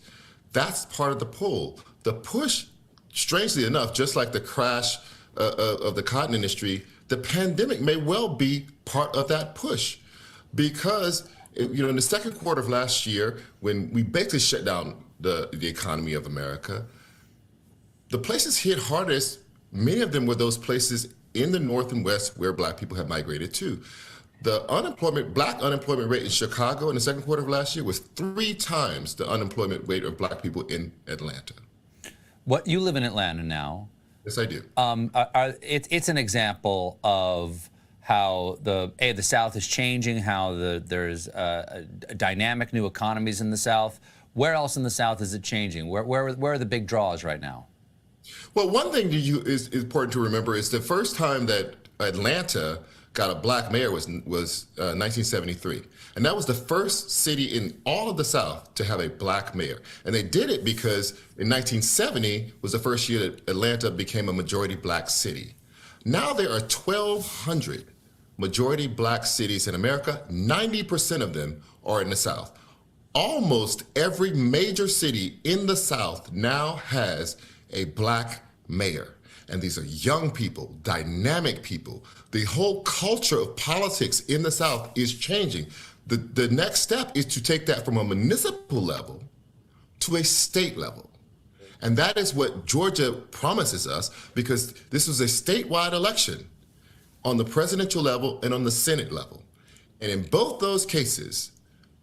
That's part of the pull. The push, strangely enough, just like the crash of the cotton industry, the pandemic may well be part of that push, because in the second quarter of last year, when we basically shut down the economy of America, the places hit hardest, many of them were those places in the North and West where Black people had migrated to. The Black unemployment rate in Chicago in the second quarter of last year was 3 times the unemployment rate of Black people in Atlanta. You live in Atlanta now. Yes, I do. It's an example of how the South is changing, how there's dynamic new economies in the South. Where else in the South is it changing? Where are the big draws right now? Well, one thing that is important to remember is the first time that Atlanta got a Black mayor was 1973. And that was the first city in all of the South to have a Black mayor. And they did it because in 1970 was the first year that Atlanta became a majority Black city. Now there are 1,200 majority Black cities in America. 90% of them are in the South. Almost every major city in the South now has a Black mayor. And these are young people, dynamic people. The whole culture of politics in the South is changing. The next step is to take that from a municipal level to a state level. And that is what Georgia promises us, because this was a statewide election on the presidential level and on the Senate level. And in both those cases,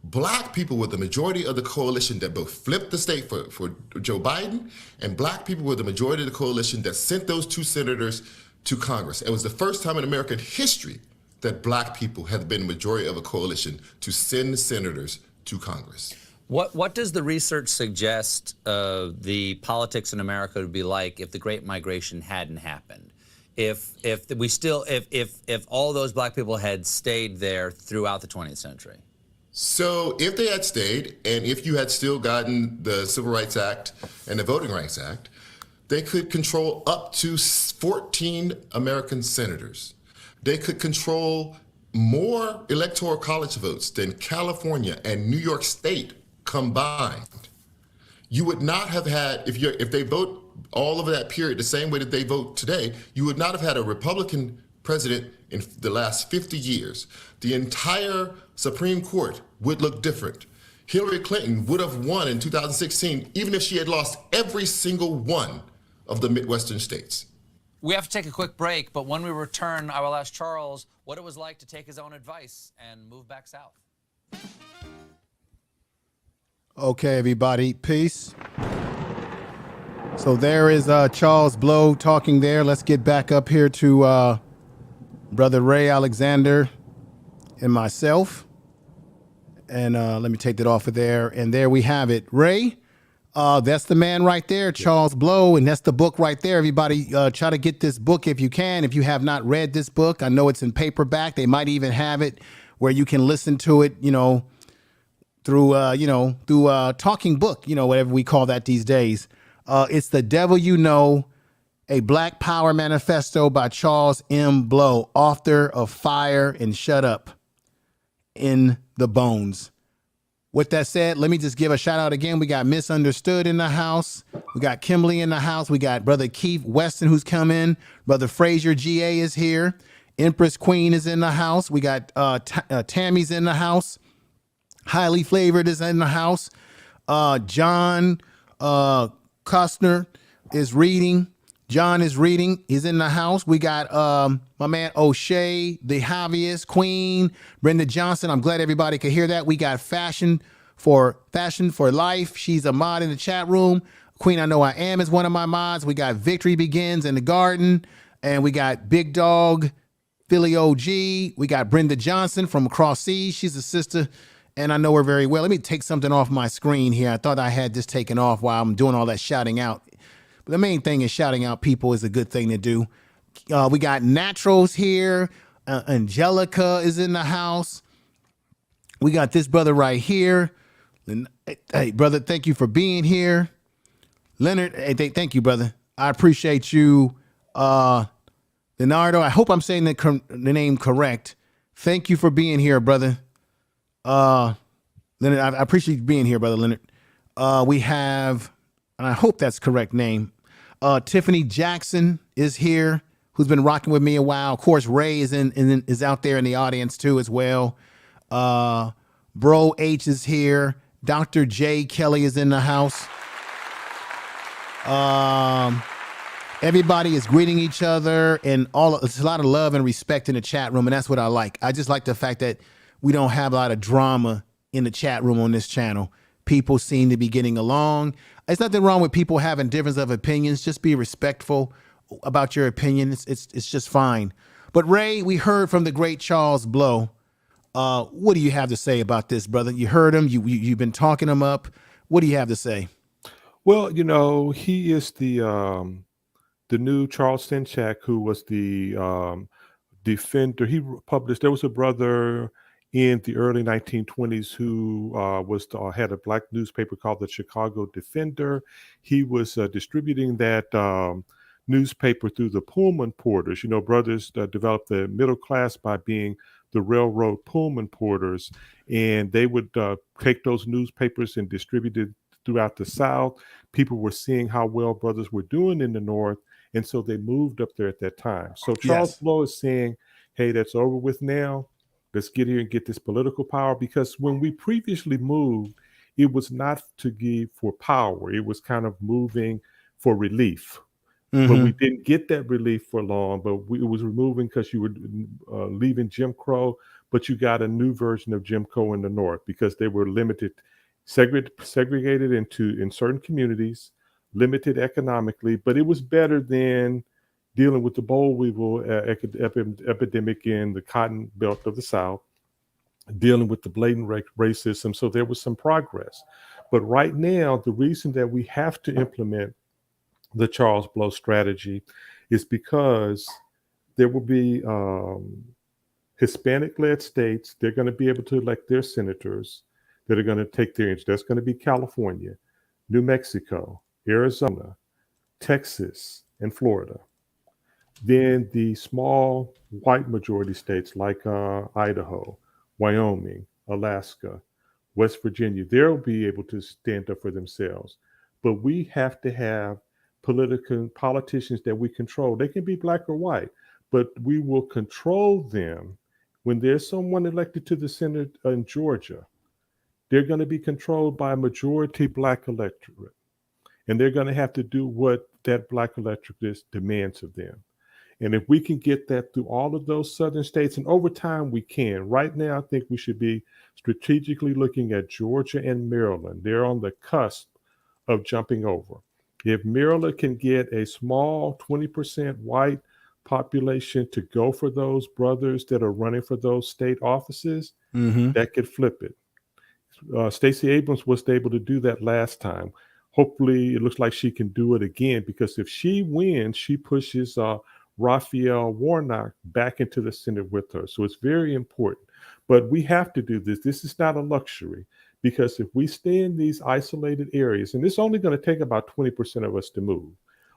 Black people were the majority of the coalition that both flipped the state for Joe Biden, and Black people were the majority of the coalition that sent those 2 senators to Congress. It was the first time in American history that Black people had been the majority of a coalition to send senators to Congress. What does the research suggest the politics in America would be like if the Great Migration hadn't happened? If all those Black people had stayed there throughout the 20th century? So if they had stayed, and if you had still gotten the Civil Rights Act and the Voting Rights Act, they could control up to 14 American senators. They could control more electoral college votes than California and New York State combined. You would not have had, if they vote all of that period the same way that they vote today, you would not have had a Republican president in the last 50 years. The entire Supreme Court would look different. Hillary Clinton would have won in 2016, even if she had lost every single one of the Midwestern states. We have to take a quick break, but when we return, I will ask Charles what it was like to take his own advice and move back south. Okay, everybody, peace. So there is Charles Blow talking there. Let's get back up here to Brother Ray Alexander and myself. And let me take that off of there. And there we have it. Ray, that's the man right there, Charles Blow. And that's the book right there. Everybody try to get this book if you can. If you have not read this book, I know it's in paperback. They might even have it where you can listen to it, through talking book, whatever we call that these days. It's The Devil You Know, a Black Power Manifesto by Charles M. Blow, author of Fire and Shut Up in the Bones. With that said, let me just give a shout out again. We got Misunderstood in the house. We got Kimberly in the house. We got Brother Keith Weston who's come in. Brother Frazier GA is here. Empress Queen is in the house. We got Tammy's in the house. Highly Flavored is in the house. John Costner is reading. John is reading. He's in the house. We got my man O'Shea, the hobbyist, Queen, Brenda Johnson. I'm glad everybody could hear that. We got Fashion for Life. She's a mod in the chat room. Queen I Know I Am is one of my mods. We got Victory Begins in the Garden. And we got Big Dog, Philly OG. We got Brenda Johnson from across seas. She's a sister, and I know her very well. Let me take something off my screen here. I thought I had this taken off while I'm doing all that shouting out. But the main thing is shouting out people is a good thing to do. We got Naturals here. Angelica is in the house. We got this brother right here. Hey, brother, thank you for being here. Leonard, hey, thank you, brother. I appreciate you. Leonardo, I hope I'm saying the name correct. Thank you for being here, brother. Leonard, I appreciate you being here, brother Leonard. We have, and I hope that's correct name. Tiffany Jackson is here, who's been rocking with me a while. Of course, Ray is out there in the audience too as well. Bro H is here. Dr. J Kelly is in the house. Everybody is greeting each other, and it's a lot of love and respect in the chat room, and that's what I like. I just like the fact that we don't have a lot of drama in the chat room on this channel. People seem to be getting along. There's nothing wrong with people having difference of opinions. Just be respectful about your opinion. It's just fine. But Ray, we heard from the great Charles Blow. What do you have to say about this, brother? You heard him. You've been talking him up. What do you have to say? Well, he is the new Charles Sinchak, who was the defender. He published. There was a brother in the early 1920s who had a black newspaper called the Chicago Defender. He was distributing that newspaper through the Pullman porters. Brothers developed the middle class by being the railroad Pullman porters, and they would take those newspapers and distribute it throughout the South. People were seeing how well brothers were doing in the North, and so they moved up there at that time. So Charles Blow is saying, hey, that's over with now. Let's get here and get this political power, because when we previously moved, it was not to give for power. It was kind of moving for relief. Mm-hmm. But we didn't get that relief for long, but it was removing because you were leaving Jim Crow, but you got a new version of Jim Crow in the North because they were limited, segregated in certain communities, limited economically, but it was better than dealing with the boll weevil epidemic in the cotton belt of the South, dealing with the blatant racism. So there was some progress. But right now, the reason that we have to implement the Charles Blow strategy is because there will be Hispanic-led states. They're going to be able to elect their senators that are going to take their interest. That's going to be California, New Mexico, Arizona, Texas, and Florida. Then the small white majority states like Idaho, Wyoming, Alaska, West Virginia, they'll be able to stand up for themselves. But we have to have politicians that we control. They can be black or white, but we will control them. When there's someone elected to the Senate in Georgia, they're going to be controlled by a majority black electorate. And they're going to have to do what that black electorate demands of them. And if we can get that through all of those southern states, and over time we can. Right now, I think we should be strategically looking at Georgia and Maryland. They're on the cusp of jumping over. If Maryland can get a small 20% white population to go for those brothers that are running for those state offices, that could flip it. Stacey Abrams was able to do that last time. Hopefully, it looks like she can do it again, because if she wins, she pushes Raphael Warnock back into the Senate with her. So it's very important. But we have to do this. This is not a luxury, because if we stay in these isolated areas, and it's only going to take about 20% of us to move,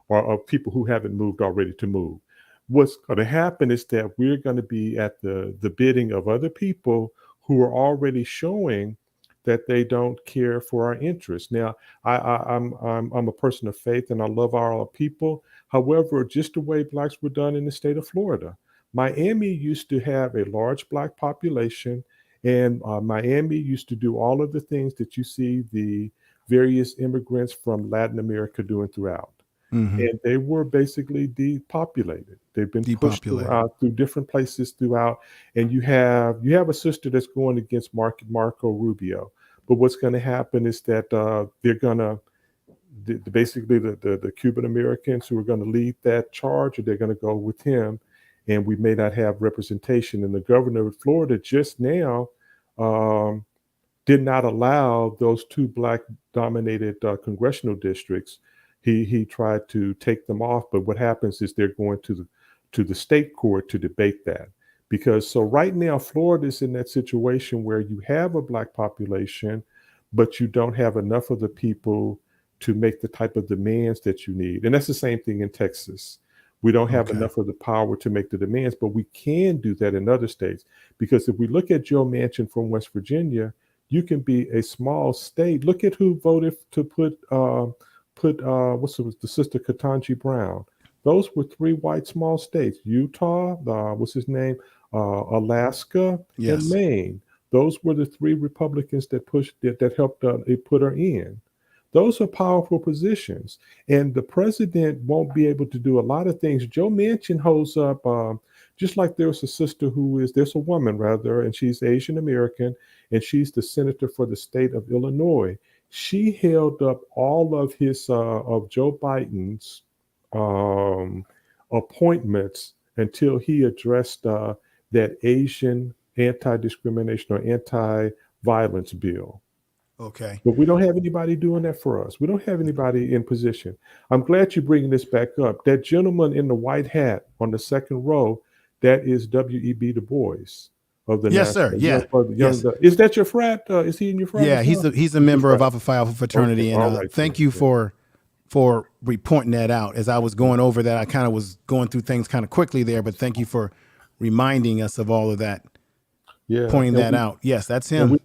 or of people who haven't moved already to move. What's going to happen is that we're going to be at the bidding of other people who are already showing that they don't care for our interests. Now, I'm a person of faith, and I love our people. However, just the way blacks were done in the state of Florida, Miami used to have a large black population, and Miami used to do all of the things that you see the various immigrants from Latin America doing throughout. And they were basically depopulated. They've been pushed through different places throughout. And you have a sister that's going against Marco Rubio. But what's going to happen is that they're going to basically the Cuban Americans who are going to lead that charge, or they're going to go with him, and we may not have representation. And the governor of Florida just now did not allow those two black-dominated congressional districts. He tried to take them off, but what happens is they're going to the state court to debate that. Because so right now, Florida is in that situation where you have a black population, but you don't have enough of the people to make the type of demands that you need. And that's the same thing in Texas. We don't have enough of the power to make the demands, but we can do that in other states. Because if we look at Joe Manchin from West Virginia, you can be a small state. Look at who voted to put the sister Ketanji Brown. Those were three white small states: Utah, Alaska, and Maine. Those were the three Republicans that helped put her in. Those are powerful positions, and the president won't be able to do a lot of things. Joe Manchin holds up, just like there's a woman rather, and she's Asian American, and she's the senator for the state of Illinois. She held up all of his of Joe Biden's appointments until he addressed that Asian anti-discrimination or anti-violence bill. Okay. But we don't have anybody doing that for us. We don't have anybody in position. I'm glad you're bringing this back up. That gentleman in the white hat on the second row, that is W.E.B. Du Bois. Of the yes, sir. Yeah. Yes. Is that your frat? Is he in your frat? Yeah, he's a member of Alpha Phi Alpha fraternity. Okay. And thank you for pointing that out. As I was going over that, I kind of was going through things kind of quickly there, but thank you for reminding us of all of that. Yeah, pointing that out. Yes, that's him.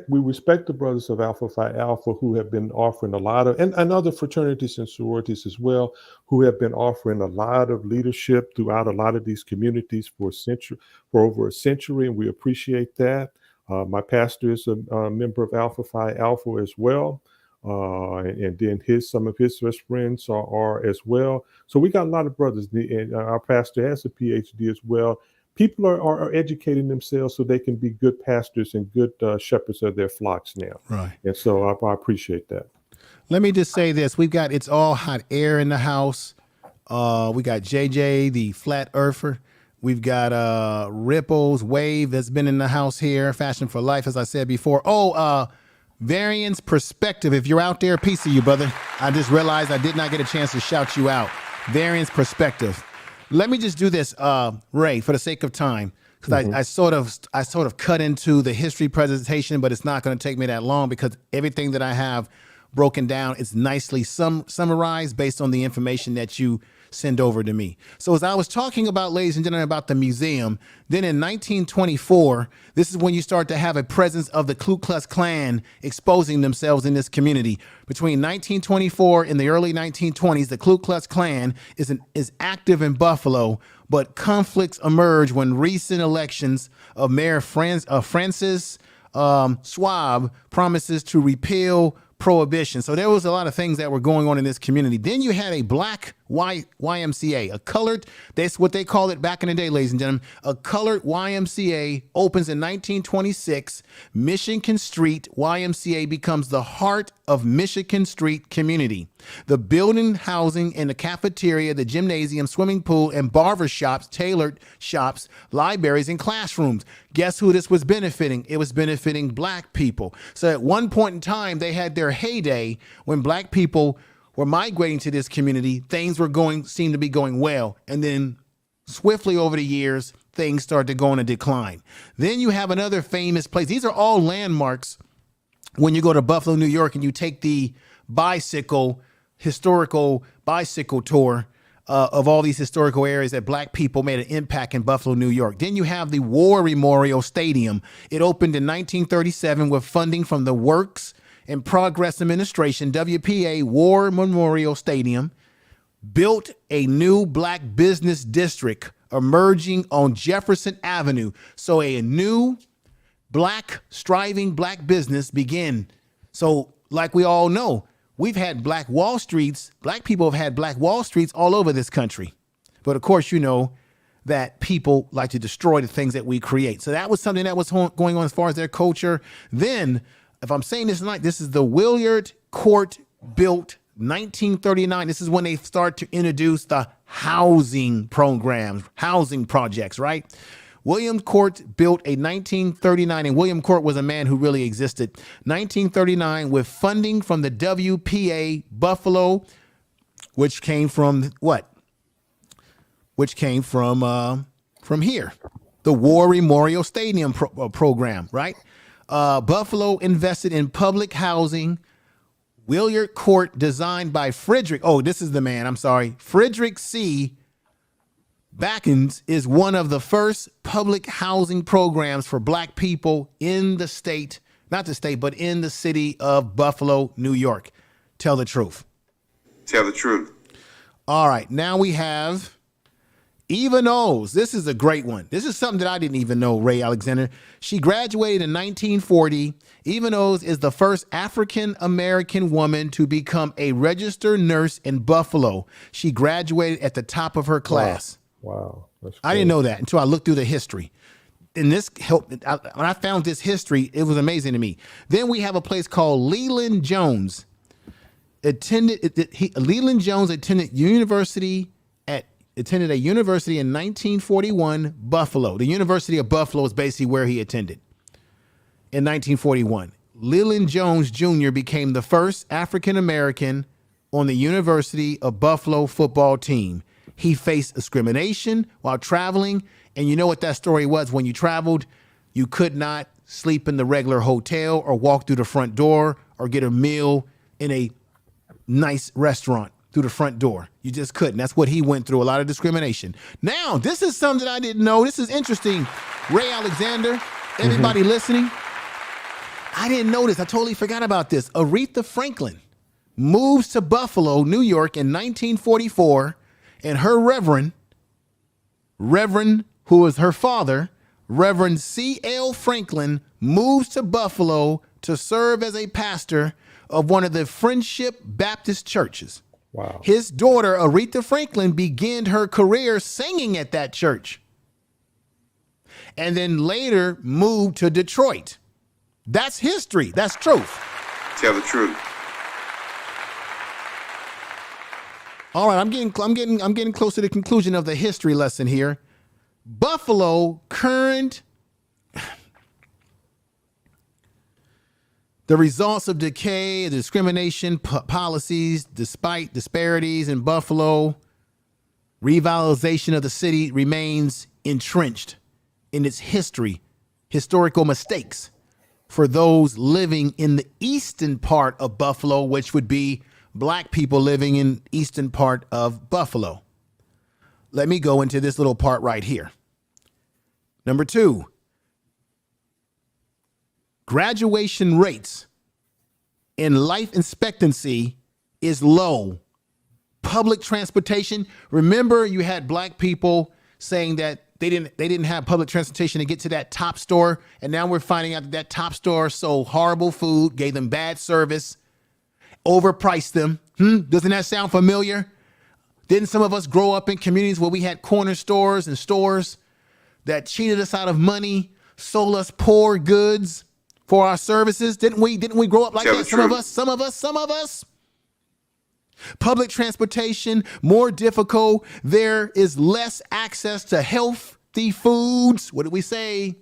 We respect the brothers of Alpha Phi Alpha who have been offering a lot of, and other fraternities and sororities as well, who have been offering a lot of leadership throughout a lot of these communities for over a century, and we appreciate that. My pastor is a member of Alpha Phi Alpha as well, and then some of his best friends are as well. So we got a lot of brothers, and our pastor has a PhD as well. People are educating themselves so they can be good pastors and good shepherds of their flocks now. Right. And so I appreciate that. Let me just say this. We've got It's All Hot Air in the house. We got JJ, the flat earther. We've got Ripples, Wave that's been in the house here. Fashion for Life, as I said before. Variance Perspective. If you're out there, peace to you, brother. I just realized I did not get a chance to shout you out. Variance Perspective. Let me just do this, Ray, for the sake of time, because I sort of cut into the history presentation, but it's not going to take me that long because everything that I have broken down is nicely summarized based on the information that you send over to me. So as I was talking about, ladies and gentlemen, about the museum, then in 1924, this is when you start to have a presence of the Ku Klux Klan exposing themselves in this community. Between 1924 and the early 1920s, the Ku Klux Klan is active in Buffalo, but conflicts emerge when recent elections of Mayor Francis Schwab promises to repeal prohibition. So there was a lot of things that were going on in this community. Then you had a black YMCA, a colored, that's what they call it back in the day, ladies and gentlemen. A colored YMCA opens in 1926. Michigan Street YMCA becomes the heart of Michigan Street community. The building, housing, and the cafeteria, the gymnasium, swimming pool, and barber shops, tailored shops, libraries, and classrooms. Guess who this was benefiting? It was benefiting black people. So at one point in time, they had their heyday when black people were migrating to this community. Things seemed to be going well. And then swiftly over the years, things started to go on a decline. Then you have another famous place. These are all landmarks when you go to Buffalo, New York, and you take the historical bicycle tour of all these historical areas that black people made an impact in Buffalo, New York. Then you have the War Memorial Stadium. It opened in 1937 with funding from the Works and Progress Administration. WPA War Memorial Stadium built a new black business district emerging on Jefferson Avenue. So a new striving black business began. So like we all know, we've had black Wall Streets. Black people have had black Wall Streets all over this country. But of course, you know that people like to destroy the things that we create. So that was something that was going on as far as their culture. Then, if I'm saying this tonight, this is the Williard Court built 1939. This is when they start to introduce the housing programs, housing projects, right? William Court built a 1939, and William Court was a man who really existed. 1939 with funding from the WPA Buffalo, which came from what? Which came from here, the War Memorial Stadium program, right? Buffalo invested in public housing. Williard Court, designed by Frederick. Oh, this is the man. I'm sorry. Frederick C. Backens is one of the first public housing programs for black people in the state, not the state, but in the city of Buffalo, New York. Tell the truth. Tell the truth. All right. Now we have Eva Knowles. This is a great one. This is something that I didn't even know, Ray Alexander. She graduated in 1940. Eva Knowles is the first African-American woman to become a registered nurse in Buffalo. She graduated at the top of her class. Wow. That's I didn't know that until I looked through the history. And this helped. When I found this history, it was amazing to me. Then we have a place called Leland Jones. Leland Jones attended a university in 1941, Buffalo. The University of Buffalo is basically where he attended in 1941. Leland Jones Jr. became the first African-American on the University of Buffalo football team. He faced discrimination while traveling. And you know what that story was? When you traveled, you could not sleep in the regular hotel or walk through the front door or get a meal in a nice restaurant through the front door. You just couldn't. That's what he went through, a lot of discrimination. Now, this is something I didn't know. This is interesting. Ray Alexander, everybody listening, I didn't know this. I totally forgot about this. Aretha Franklin moves to Buffalo, New York in 1944, and her Reverend, who was her father, Reverend C.L. Franklin, moves to Buffalo to serve as a pastor of one of the Friendship Baptist churches. Wow. His daughter, Aretha Franklin, began her career singing at that church and then later moved to Detroit. That's history. That's truth. Tell the truth. All right, I'm getting close to the conclusion of the history lesson here. Buffalo current. The results of decay, the discrimination policies, despite disparities in Buffalo, revitalization of the city remains entrenched in its historical mistakes for those living in the eastern part of Buffalo, which would be black people living in eastern part of Buffalo. Let me go into this little part right here. Number 2, graduation rates in life expectancy is low. Public transportation. Remember, you had black people saying that They didn't have public transportation to get to that top store. And now we're finding out that top store sold horrible food, gave them bad service, overpriced them. Doesn't that sound familiar? Didn't some of us grow up in communities where we had corner stores and stores that cheated us out of money, sold us poor goods for our services? Didn't we grow up like that? Some of us. Public transportation, more difficult. There is less access to healthy foods. What did we say?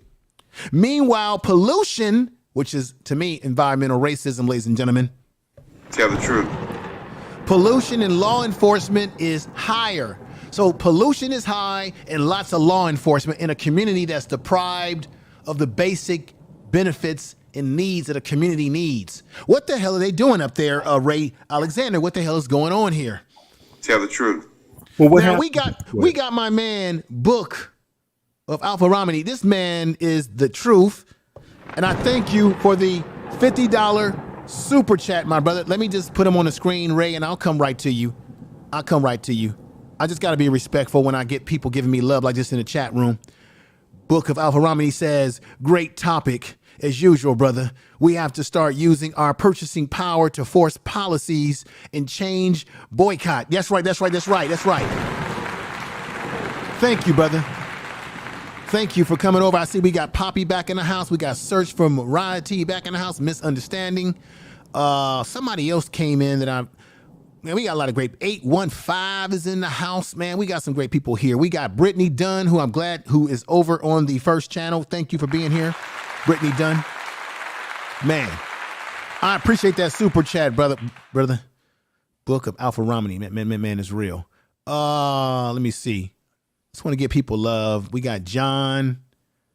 Meanwhile, pollution, which is, to me, environmental racism, ladies and gentlemen. Tell the truth. Pollution in law enforcement is higher. So pollution is high and lots of law enforcement in a community that's deprived of the basic benefits and needs that a community needs. What the hell are they doing up there, Ray Alexander? What the hell is going on here? Tell the truth. Well, now we got my man Book of Alpha Romney. This man is the truth, and I thank you for the $50 super chat, my brother. Let me just put him on the screen, Ray, and I'll come right to you. I just got to be respectful when I get people giving me love like this in the chat room. Book of Alpha Romney says, great topic. As usual, brother, we have to start using our purchasing power to force policies and change boycott. That's right. Thank you, brother. Thank you for coming over. I see we got Poppy back in the house. We got Search from Mariah T back in the house. Misunderstanding. Somebody else came in that man, we got a lot of great. 815 is in the house, man. We got some great people here. We got Brittany Dunn, who I'm glad who is over on the first channel. Thank you for being here. Brittany Dunn. Man, I appreciate that super chat, brother. Book of Alpha Romney. Man is real. Let me see. Just want to give people love. We got John,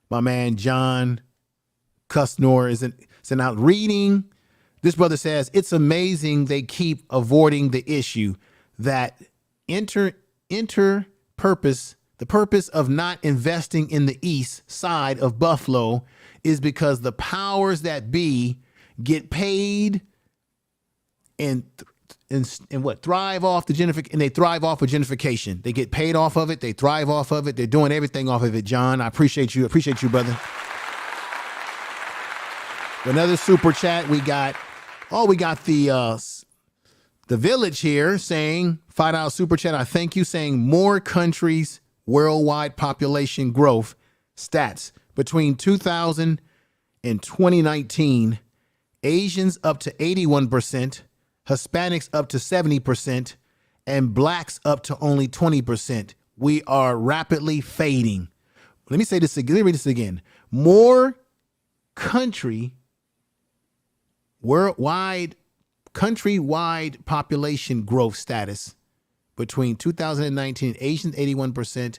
my man John Custnor is out reading. This brother says, it's amazing they keep avoiding the issue that the purpose of not investing in the east side of Buffalo is because the powers that be get paid and thrive off the gentrification, and they thrive off of gentrification. They get paid off of it. They thrive off of it. They're doing everything off of it, John. I appreciate you. Brother. Another super chat. We got the village here saying, $5 super chat. I thank you, saying more countries worldwide population growth stats. Between 2000 and 2019, Asians up to 81%, Hispanics up to 70%, and blacks up to only 20%. We are rapidly fading. Let me say this again. Let me read this again. More countrywide population growth status between 2019, Asians 81%.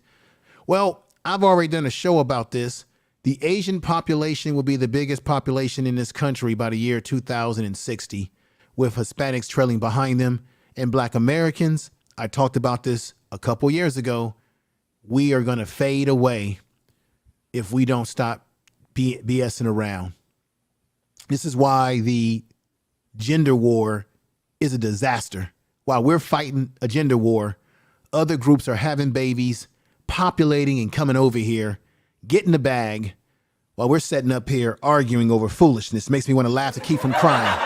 Well, I've already done a show about this. The Asian population will be the biggest population in this country by the year 2060, with Hispanics trailing behind them and Black Americans. I talked about this a couple years ago. We are going to fade away if we don't stop BSing around. This is why the gender war is a disaster. While we're fighting a gender war, other groups are having babies, populating and coming over here, getting the bag, while we're sitting up here arguing over foolishness. Makes me want to laugh to keep from crying.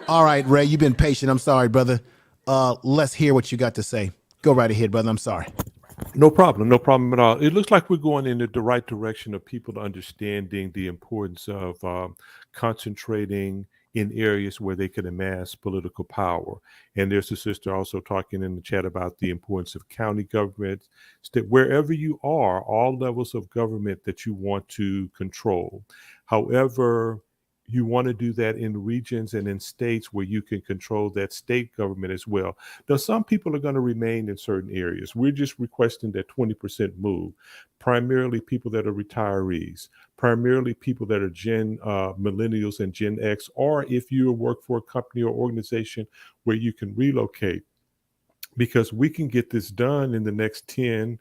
All right, Ray, you've been patient. I'm sorry, brother. Let's hear what you got to say. Go right ahead, brother. I'm sorry. No problem at all. It looks like we're going in the right direction of people understanding the importance of concentrating in areas where they can amass political power. And there's a sister also talking in the chat about the importance of county governments, wherever you are, all levels of government that you want to control. However, you want to do that in regions and in states where you can control that state government as well. Now, some people are going to remain in certain areas. We're just requesting that 20% move, primarily people that are retirees, primarily people that are millennials and Gen X, or if you work for a company or organization where you can relocate, because we can get this done in the next 10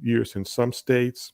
years in some states.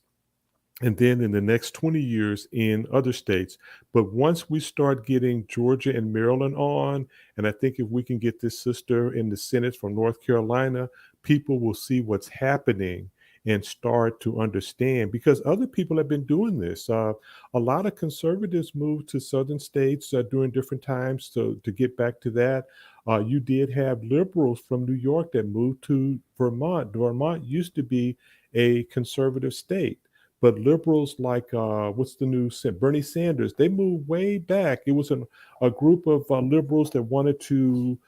and then in the next 20 years in other states. But once we start getting Georgia and Maryland on, and I think if we can get this sister in the Senate from North Carolina, people will see what's happening and start to understand, because other people have been doing this. A lot of conservatives moved to southern states during different times to get back to that. You did have liberals from New York that moved to Vermont. Vermont used to be a conservative state. But liberals like what's the new Bernie Sanders, they moved way back. It was a group of liberals that wanted to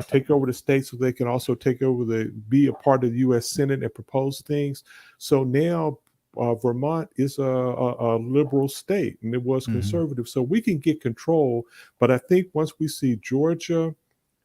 take over the state so they can also take over be a part of the U.S. Senate and propose things. So now Vermont is a liberal state, and it was conservative. So we can get control. But I think once we see Georgia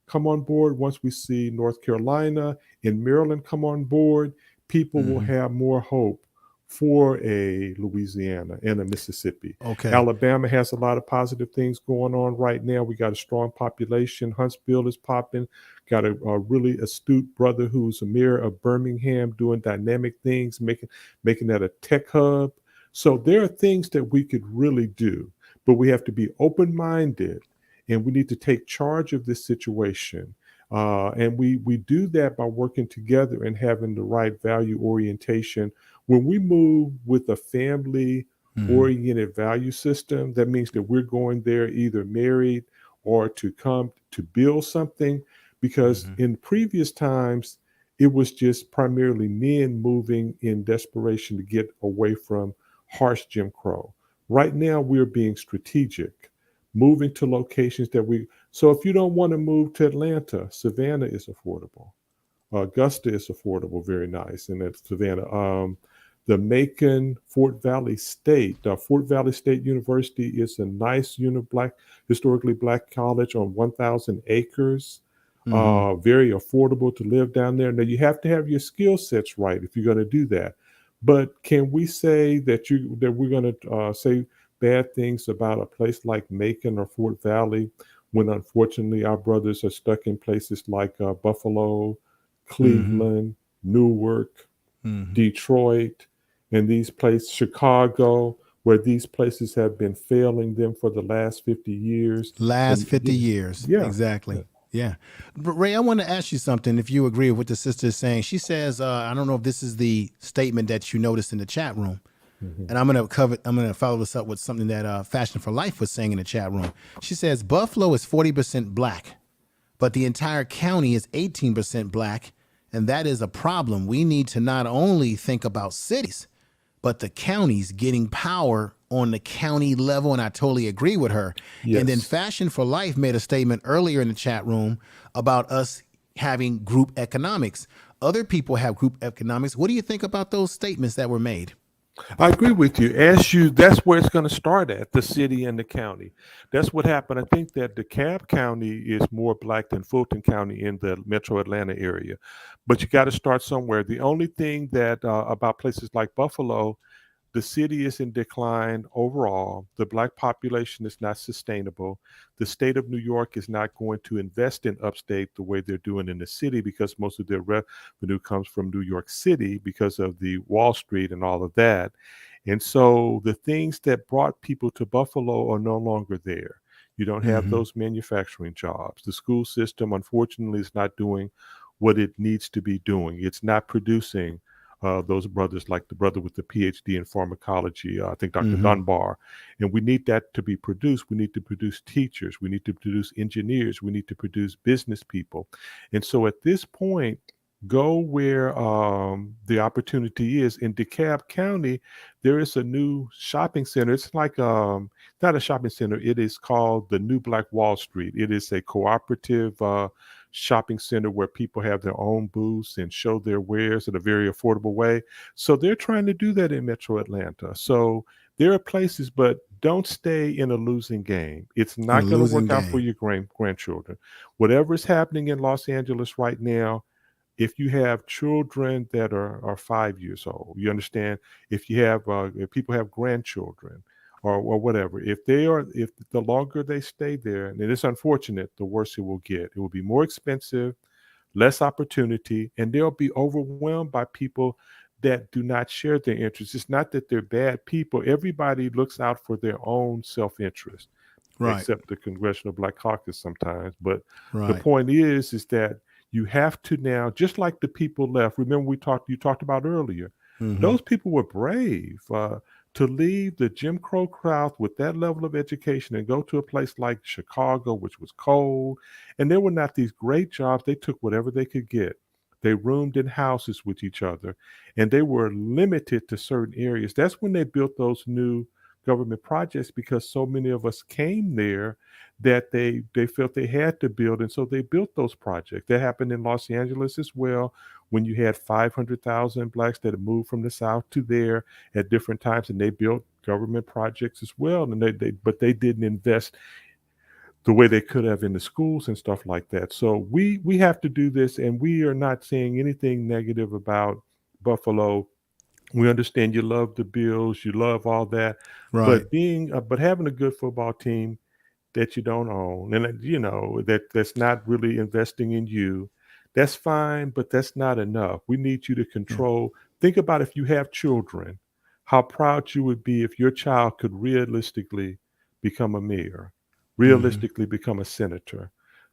come on board, once we see North Carolina and Maryland come on board, people will have more hope for a Louisiana and a Mississippi. Okay. Alabama has a lot of positive things going on right now. We got a strong population. Huntsville is popping. Got a really astute brother who's a mayor of Birmingham doing dynamic things, making that a tech hub. So there are things that we could really do, but we have to be open-minded, and we need to take charge of this situation. And we do that by working together and having the right value orientation. When we move with a family-oriented value system, that means that we're going there either married or to come to build something. Because in previous times, it was just primarily men moving in desperation to get away from harsh Jim Crow. Right now, we're being strategic, moving to locations that so if you don't want to move to Atlanta, Savannah is affordable. Augusta is affordable, very nice, and that's Savannah. The Macon Fort Valley State University is a nice historically black college on 1,000 acres. Very affordable to live down there. Now you have to have your skill sets right if you're going to do that. But can we say that we're going to say bad things about a place like Macon or Fort Valley when unfortunately our brothers are stuck in places like Buffalo, Cleveland, Newark, Detroit, and these places, Chicago, where these places have been failing them for the last 50 years. Last 50 years. Yeah. Exactly. Yeah. But Ray, I want to ask you something, if you agree with what the sister is saying. She says, I don't know if this is the statement that you noticed in the chat room. And I'm going to follow this up with something that Fashion for Life was saying in the chat room. She says, Buffalo is 40% black, but the entire county is 18% black. And that is a problem. We need to not only think about cities, but the counties getting power on the county level. And I totally agree with her. Yes. And then Fashion for Life made a statement earlier in the chat room about us having group economics. Other people have group economics. What do you think about those statements that were made? I agree with you. That's where it's going to start at, the city and the county. That's what happened. I think that DeKalb County is more black than Fulton County in the metro Atlanta area. But you got to start somewhere. The only thing that about places like Buffalo, the city is in decline overall. The black population is not sustainable. The state of New York is not going to invest in upstate the way they're doing in the city, because most of their revenue comes from New York City because of the Wall Street and all of that. And so the things that brought people to Buffalo are no longer there. You don't have those manufacturing jobs. The school system, unfortunately, is not doing what it needs to be doing. It's not producing those brothers, like the brother with the PhD in pharmacology, I think Dr. Dunbar. And we need that to be produced. We need to produce teachers. We need to produce engineers. We need to produce business people. And so at this point, go where the opportunity is. In DeKalb County, there is a new shopping center. It's like not a shopping center. It is called the New Black Wall Street. It is a cooperative shopping center where people have their own booths and show their wares in a very affordable way. So they're trying to do that in Metro Atlanta. So there are places, but don't stay in a losing game. It's not going to work out for your grandchildren. Whatever is happening in Los Angeles right now, if you have children that are 5 years old, you understand, if people have grandchildren, or whatever, if the longer they stay there, and it's unfortunate, the worse it will get. It will be more expensive, less opportunity, and they'll be overwhelmed by people that do not share their interests. It's not that they're bad people. Everybody looks out for their own self-interest, Right. except the Congressional Black Caucus sometimes. But the Right. point is that you have to now, just like the people left. Remember, you talked about earlier. Mhm. Those people were brave to leave the Jim Crow South with that level of education and go to a place like Chicago, which was cold, and there were not these great jobs. They took whatever they could get. They roomed in houses with each other, and they were limited to certain areas. That's when they built those new government projects, because so many of us came there that they felt they had to build, and so they built those projects. That happened in Los Angeles as well, when you had 500,000 blacks that had moved from the South to there at different times, and they built government projects as well. And but they didn't invest the way they could have in the schools and stuff like that. So we have to do this, and we are not saying anything negative about Buffalo. We understand you love the Bills, you love all that, Right. but having a good football team that you don't own, and that's not really investing in you, that's fine, but that's not enough. We need you to control. Think about, if you have children, how proud you would be if your child could realistically become a mayor, realistically become a senator,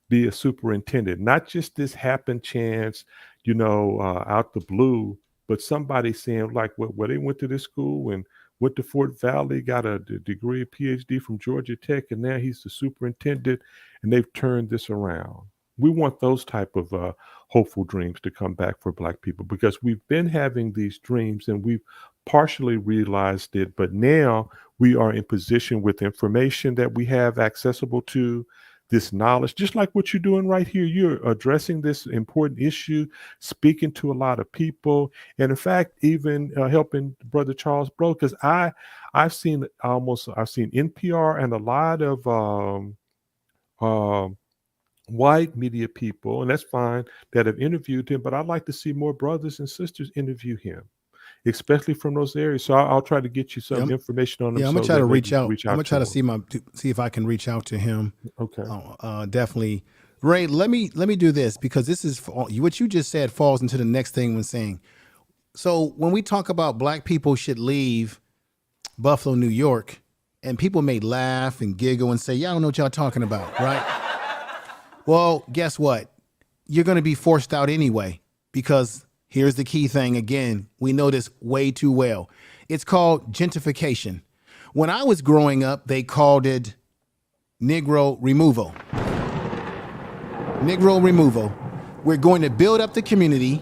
be a superintendent, not just this happen chance, out the blue, but somebody saying, like, where they went to this school and went to Fort Valley, got a degree, PhD from Georgia Tech, and now he's the superintendent, and they've turned this around. We want those type of hopeful dreams to come back for Black people, because we've been having these dreams and we've partially realized it, but now we are in position with information that we have accessible to, this knowledge, just like what you're doing right here. You're addressing this important issue, speaking to a lot of people, and in fact, even helping Brother Charles Blow, because I've seen NPR and a lot of white media people, and that's fine, that have interviewed him, but I'd like to see more brothers and sisters interview him, especially from those areas. So I'll try to get you some information on him. Yeah, I'm gonna try to reach out. I'm gonna try to see if I can reach out to him. Okay. Definitely. Ray, let me do this, because this is what you just said falls into the next thing when saying. So when we talk about Black people should leave Buffalo, New York, and people may laugh and giggle and say, "Yeah, I don't know what y'all talking about," right? Well, guess what? You're going to be forced out anyway, because here's the key thing. Again, we know this way too well. It's called gentrification. When I was growing up, they called it Negro removal. Negro removal. We're going to build up the community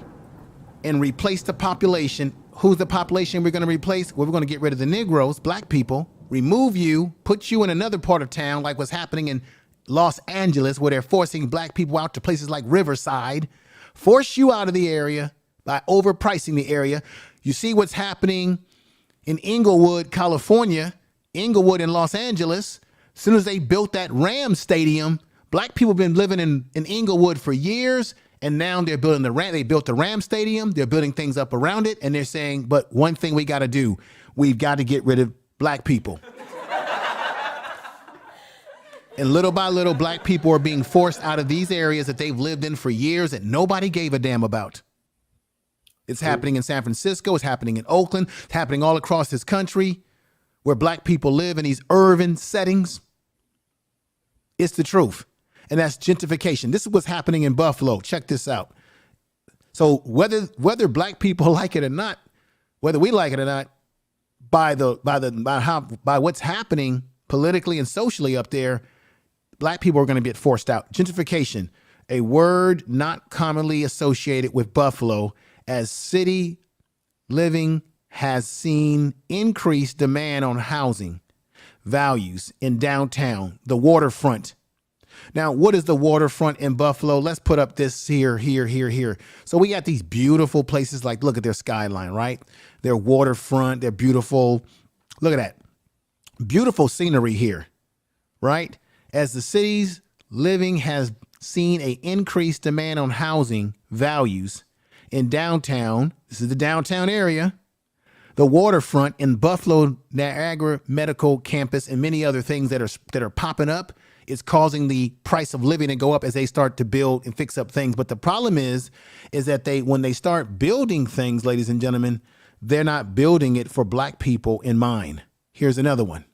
and replace the population. Who's the population we're going to replace? Well, we're going to get rid of the Negroes, Black people, remove you, put you in another part of town, like what's happening in Los Angeles, where they're forcing Black people out to places like Riverside, force you out of the area by overpricing the area. You see what's happening in Inglewood, California, Inglewood in Los Angeles. As soon as they built that Rams stadium, Black people have been living in Inglewood for years, and now they're building they built the Rams stadium, they're building things up around it, and they're saying, but one thing we got to do, we've got to get rid of Black people. And little by little, Black people are being forced out of these areas that they've lived in for years that nobody gave a damn about. It's happening in San Francisco. It's happening in Oakland. It's happening all across this country where Black people live in these urban settings. It's the truth. And that's gentrification. This is what's happening in Buffalo. Check this out. So whether Black people like it or not, whether we like it or not, by what's happening politically and socially up there, Black people are going to get forced out. Gentrification, a word not commonly associated with Buffalo, as city living has seen increased demand on housing values in downtown, the waterfront. Now, what is the waterfront in Buffalo? Let's put up this here. So we got these beautiful places, like, look at their skyline, right? Their waterfront, they're beautiful. Look at that. Beautiful scenery here, right? As the city's living has seen an increased demand on housing values in downtown, this is the downtown area, the waterfront in Buffalo, Niagara Medical Campus, and many other things that are popping up, is causing the price of living to go up as they start to build and fix up things. But the problem is that when they start building things, ladies and gentlemen, they're not building it for black people in mind. Here's another one.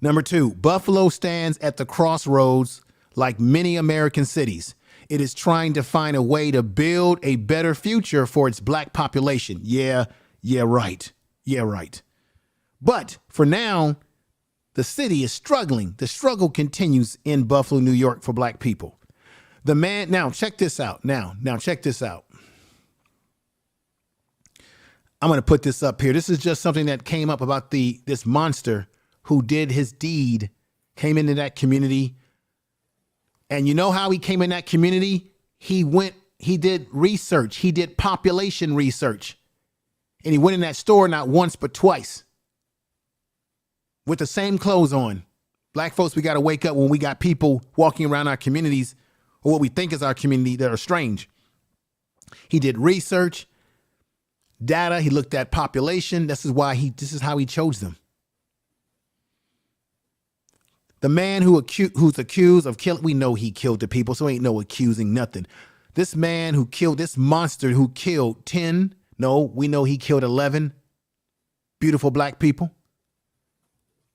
Number 2, Buffalo stands at the crossroads like many American cities. It is trying to find a way to build a better future for its black population. Yeah, right. But for now, the city is struggling. The struggle continues in Buffalo, New York for black people. Now check this out. Now check this out. I'm going to put this up here. This is just something that came up about this monster who did his deed, came into that community. And you know how he came in that community? He did research. He did population research. And he went in that store not once, but twice with the same clothes on. Black folks, we got to wake up when we got people walking around our communities, or what we think is our community, that are strange. He did research, data. He looked at population. This is how he chose them. The man who's accused of killing, we know he killed the people, so ain't no accusing nothing. This man who killed, this monster who killed 10, no, we know he killed 11 beautiful black people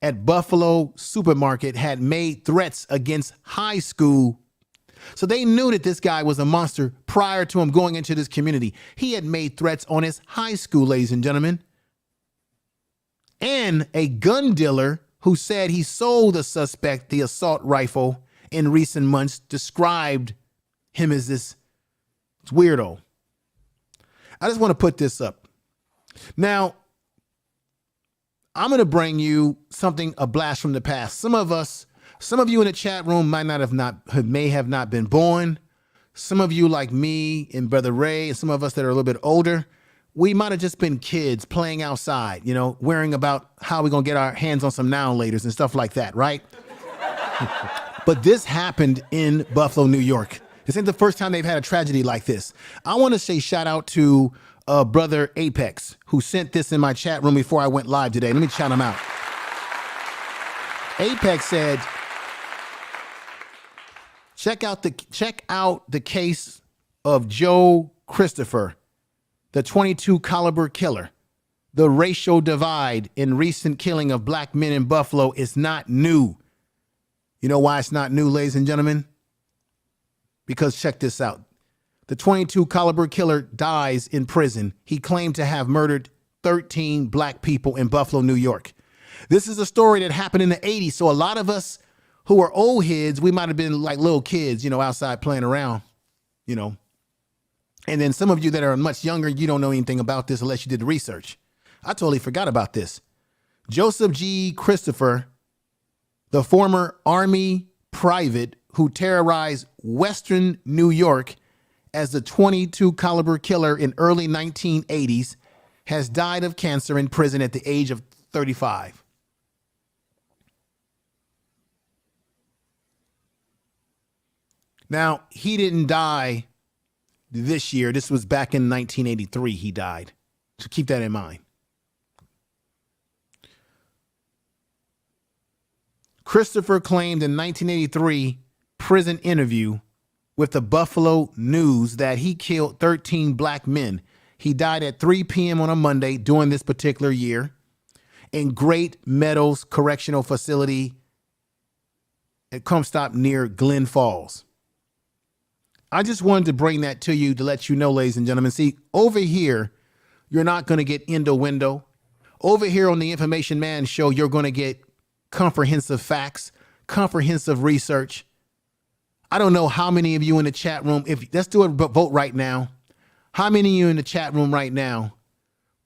at Buffalo supermarket, had made threats against high school. So they knew that this guy was a monster prior to him going into this community. He had made threats on his high school, ladies and gentlemen. And a gun dealer who said he sold the suspect the assault rifle in recent months described him as this weirdo. I just want to put this up. Now, I'm going to bring you a blast from the past. Some of you in the chat room may have not been born. Some of you, like me and Brother Ray, and some of us that are a little bit older, we might have just been kids playing outside, worrying about how we're going to get our hands on some now-and-laters and stuff like that, right? But this happened in Buffalo, New York. This ain't the first time they've had a tragedy like this. I want to say shout out to Brother Apex, who sent this in my chat room before I went live today. Let me shout him out. Apex said, check out the case of Joe Christopher, the .22 caliber killer. The racial divide in recent killing of black men in Buffalo is not new. You know why it's not new, ladies and gentlemen? Because check this out. The .22 caliber killer dies in prison. He claimed to have murdered 13 black people in Buffalo, New York. This is a story that happened in the 80s. So a lot of us who are old heads, we might have been like little kids, outside playing around, And then some of you that are much younger, you don't know anything about this unless you did the research. I totally forgot about this. Joseph G. Christopher, the former Army private who terrorized Western New York as the .22 caliber killer in early 1980s, has died of cancer in prison at the age of 35. Now, he didn't die this year. This was back in 1983 he died. So keep that in mind. Christopher claimed in 1983 prison interview with the Buffalo News that he killed 13 black men. He died at 3 p.m. on a Monday during this particular year in Great Meadows Correctional Facility at Comstock near Glen Falls. I just wanted to bring that to you to let you know, ladies and gentlemen. See, over here, you're not going to get innuendo. Over here on the Information Man Show, you're going to get comprehensive facts, comprehensive research. I don't know how many of you in the chat room, let's do a vote right now. How many of you in the chat room right now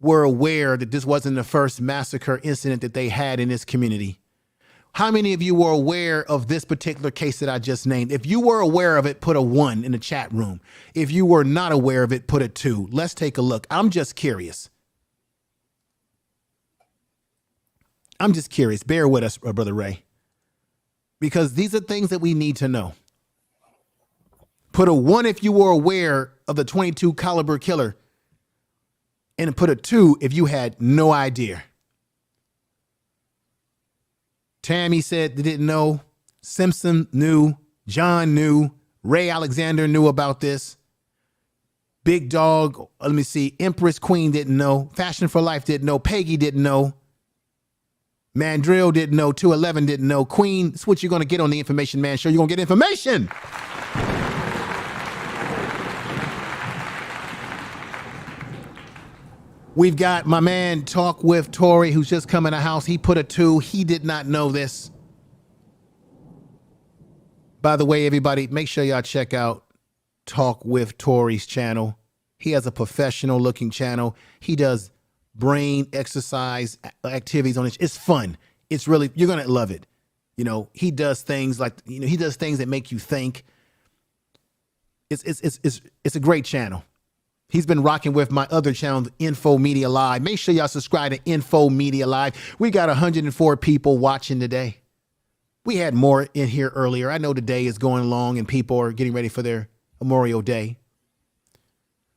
were aware that this wasn't the first massacre incident that they had in this community? How many of you were aware of this particular case that I just named? If you were aware of it, put a 1 in the chat room. If you were not aware of it, put a 2. Let's take a look. I'm just curious. Bear with us, Brother Ray, because these are things that we need to know. Put a 1 if you were aware of the .22 caliber killer, and put a 2 if you had no idea. Tammy said they didn't know. Simpson knew. John knew. Ray Alexander knew about this. Big Dog, let me see, Empress Queen didn't know. Fashion for Life didn't know. Peggy didn't know. Mandrill didn't know. 211 didn't know. Queen, it's what you're going to get on the Information Man Show. You're going to get information. We've got my man Talk with Tory, who's just come in the house. He put a 2. He did not know this. By the way, everybody, make sure y'all check out Talk with Tory's channel. He has a professional looking channel. He does brain exercise activities on it. It's fun. It's really, you're going to love it. You know, he does things like, you know, he does things that make you think. It's a great channel. He's been rocking with my other channel, Info Media Live. Make sure y'all subscribe to Info Media Live. We got 104 people watching today. We had more in here earlier. I know the day is going long and people are getting ready for their Memorial Day.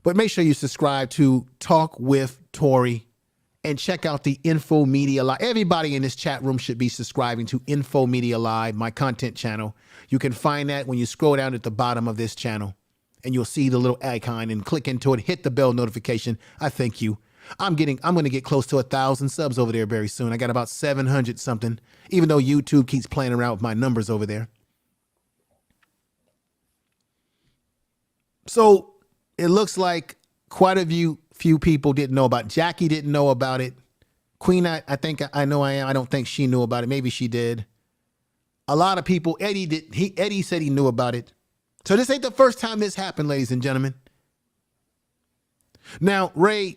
But make sure you subscribe to Talk with Tory and check out the Info Media Live. Everybody in this chat room should be subscribing to Info Media Live, my content channel. You can find that when you scroll down at the bottom of this channel and you'll see the little icon and click into it, hit the bell notification. I thank you. I'm going to get close to 1,000 subs over there very soon. I got about 700 something, even though YouTube keeps playing around with my numbers over there. So it looks like quite a few people didn't know about it. Jackie didn't know about it. Queen, I think I know I am. I don't think she knew about it. Maybe she did. A lot of people, Eddie said he knew about it. So this ain't the first time this happened, ladies and gentlemen. Now, Ray,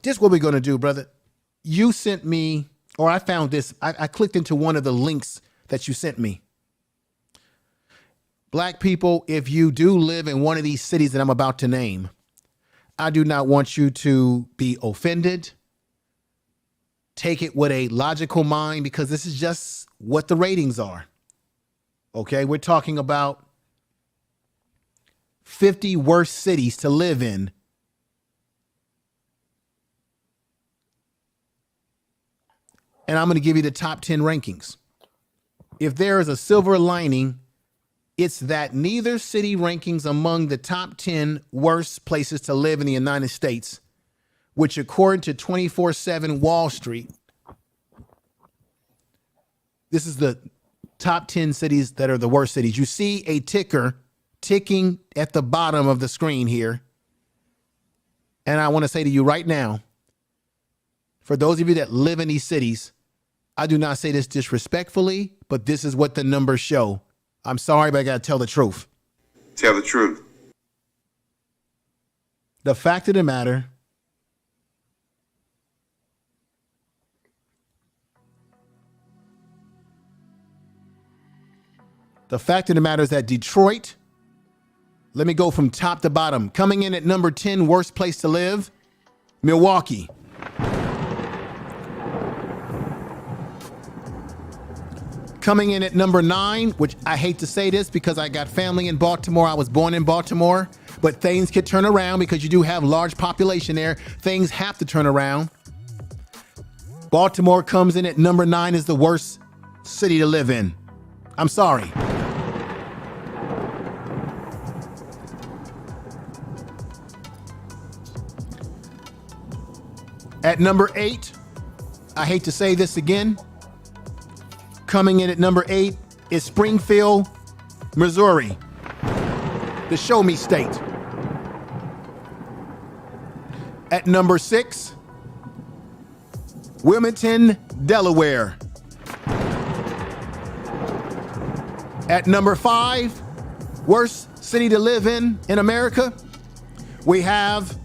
this is what we're going to do, brother. You sent me, or I found this. I clicked into one of the links that you sent me. Black people, if you do live in one of these cities that I'm about to name, I do not want you to be offended. Take it with a logical mind because this is just what the ratings are. Okay, we're talking about 50 worst cities to live in. And I'm going to give you the top 10 rankings. If there is a silver lining, it's that neither city rankings among the top 10 worst places to live in the United States, which according to 24/7 Wall Street, this is the top 10 cities that are the worst cities. You see a ticker ticking at the bottom of the screen here. And I want to say to you right now, for those of you that live in these cities, I do not say this disrespectfully, but this is what the numbers show. I'm sorry, but I got to tell the truth. Tell the truth. The fact of the matter, is that Detroit, let me go from top to bottom. Coming in at number 10, worst place to live, Milwaukee. Coming in at number 9, which I hate to say this because I got family in Baltimore. I was born in Baltimore, but things could turn around because you do have large population there. Things have to turn around. Baltimore comes in at number 9 as the worst city to live in. I'm sorry. At number 8, I hate to say this again, coming in at number 8 is Springfield, Missouri, the show me state. At number 6, Wilmington, Delaware. At number 5, worst city to live in America, we have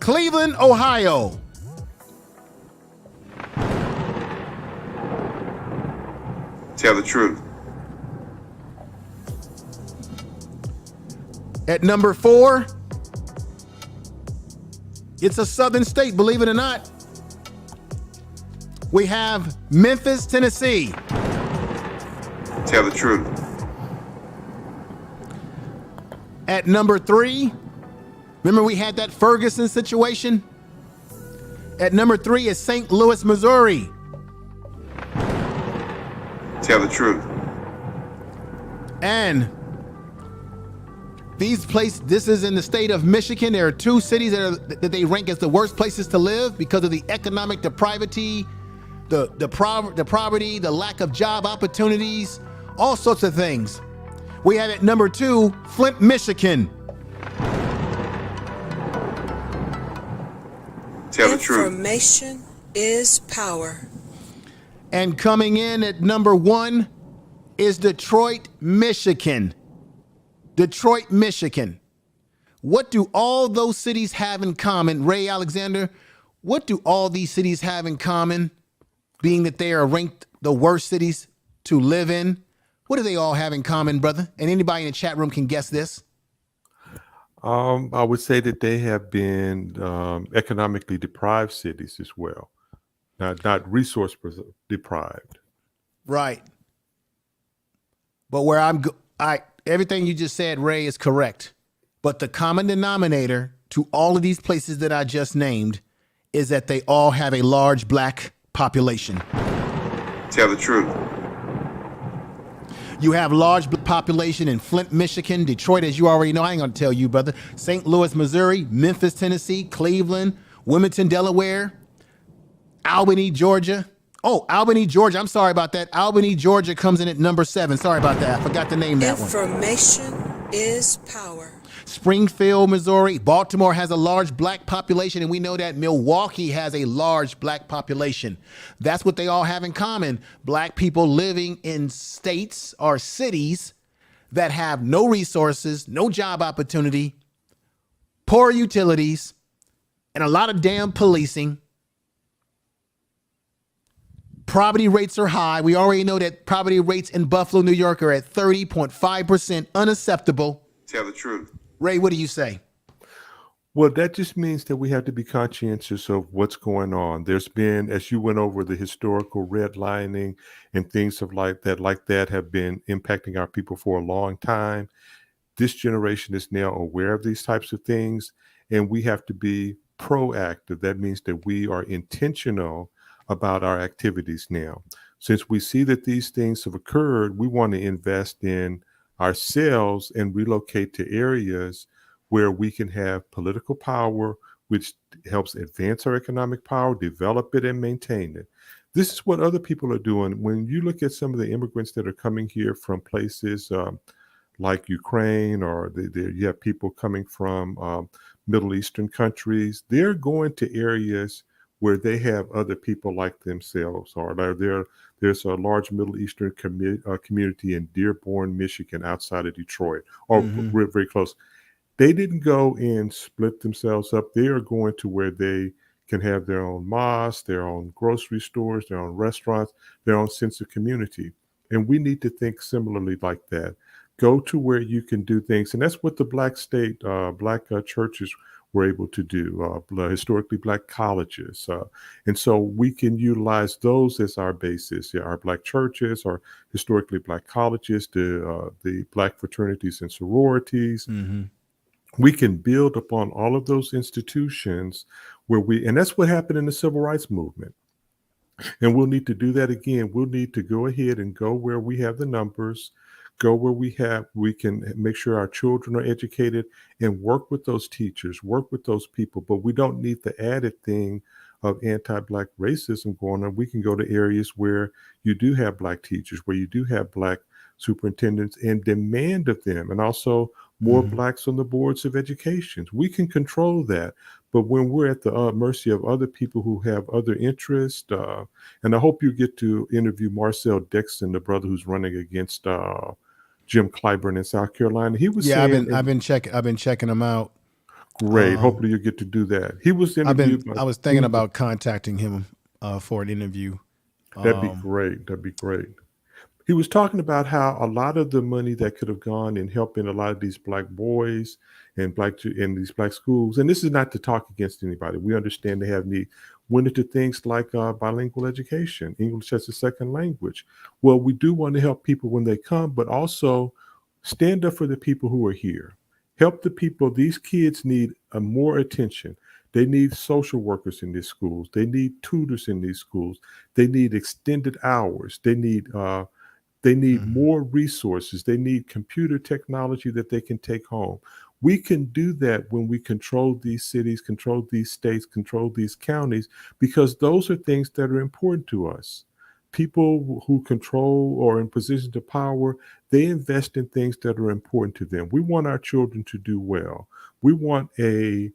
Cleveland, Ohio. Tell the truth. At number 4, it's a southern state, believe it or not. We have Memphis, Tennessee. Tell the truth. At number 3, remember we had that Ferguson situation? At number 3 is St. Louis, Missouri. Tell the truth. And This is in the state of Michigan. There are 2 cities that they rank as the worst places to live because of the economic depravity, the poverty, the lack of job opportunities, all sorts of things. We have at number 2, Flint, Michigan. Tell the truth. Information is power. And coming in at number 1 is Detroit, Michigan. Detroit, Michigan. What do all those cities have in common, Ray Alexander? What do all these cities have in common, being that they are ranked the worst cities to live in? What do they all have in common, brother? And anybody in the chat room can guess this. I would say that they have been economically deprived cities as well, not resource deprived. Right. But where everything you just said, Ray, is correct. But the common denominator to all of these places that I just named is that they all have a large black population. Tell the truth. You have large population in Flint, Michigan, Detroit, as you already know. I ain't gonna tell you, brother. St. Louis, Missouri, Memphis, Tennessee, Cleveland, Wilmington, Delaware, Albany, Georgia. Oh, Albany, Georgia. I'm sorry about that. Albany, Georgia comes in at number 7. Sorry about that. I forgot to name that one. Information is power. Springfield, Missouri. Baltimore has a large black population, and we know that Milwaukee has a large black population. That's what they all have in common. Black people living in states or cities that have no resources, no job opportunity, poor utilities, and a lot of damn policing. Poverty rates are high. We already know that poverty rates in Buffalo, New York are at 30.5%, unacceptable. Tell the truth. Ray, what do you say? Well, that just means that we have to be conscientious of what's going on. There's been, as you went over, the historical redlining and things like that have been impacting our people for a long time. This generation is now aware of these types of things, and we have to be proactive. That means that we are intentional about our activities now. Since we see that these things have occurred, we want to invest in ourselves and relocate to areas where we can have political power, which helps advance our economic power, develop it, and maintain it. This is what other people are doing. When you look at some of the immigrants that are coming here from places like Ukraine, or you have people coming from Middle Eastern countries, they're going to areas where they have other people like themselves, or there's a large Middle Eastern community in Dearborn, Michigan, outside of Detroit, or we're very close. They didn't go and split themselves up. They are going to where they can have their own mosques, their own grocery stores, their own restaurants, their own sense of community. And we need to think similarly like that. Go to where you can do things. And that's what the Black churches were able to do, historically Black colleges. And so we can utilize those as our basis. Our Black churches, our historically Black colleges, the Black fraternities and sororities. Mm-hmm. We can build upon all of those institutions and that's what happened in the Civil Rights Movement. And we'll need to do that again. We'll need to go ahead and go where we have the numbers, go where we can make sure our children are educated, and work with those teachers, work with those people. But we don't need the added thing of anti-Black racism going on. We can go to areas where you do have Black teachers, where you do have Black superintendents, and demand of them, and also more Blacks on the boards of education. We can control that. But when we're at the mercy of other people who have other interests, and I hope you get to interview Marcel Dixon, the brother who's running against Jim Clyburn in South Carolina. He was saying, I've been checking him out. Great. Hopefully you get to do that. He was interviewed. I was thinking about contacting him for an interview. That'd be great. That'd be great. He was talking about how a lot of the money that could have gone in helping a lot of these Black boys and in these Black schools, and this is not to talk against anybody. We understand they have need. Went into things like bilingual education, English as a second language. Well, we do want to help people when they come, but also stand up for the people who are here. Help the people. These kids need more attention. They need social workers in these schools. They need tutors in these schools. They need extended hours. They need They need more resources. They need computer technology that they can take home. We can do that when we control these cities, control these states, control these counties, because those are things that are important to us. People who control or in positions of power, they invest in things that are important to them. We want our children to do well. We want a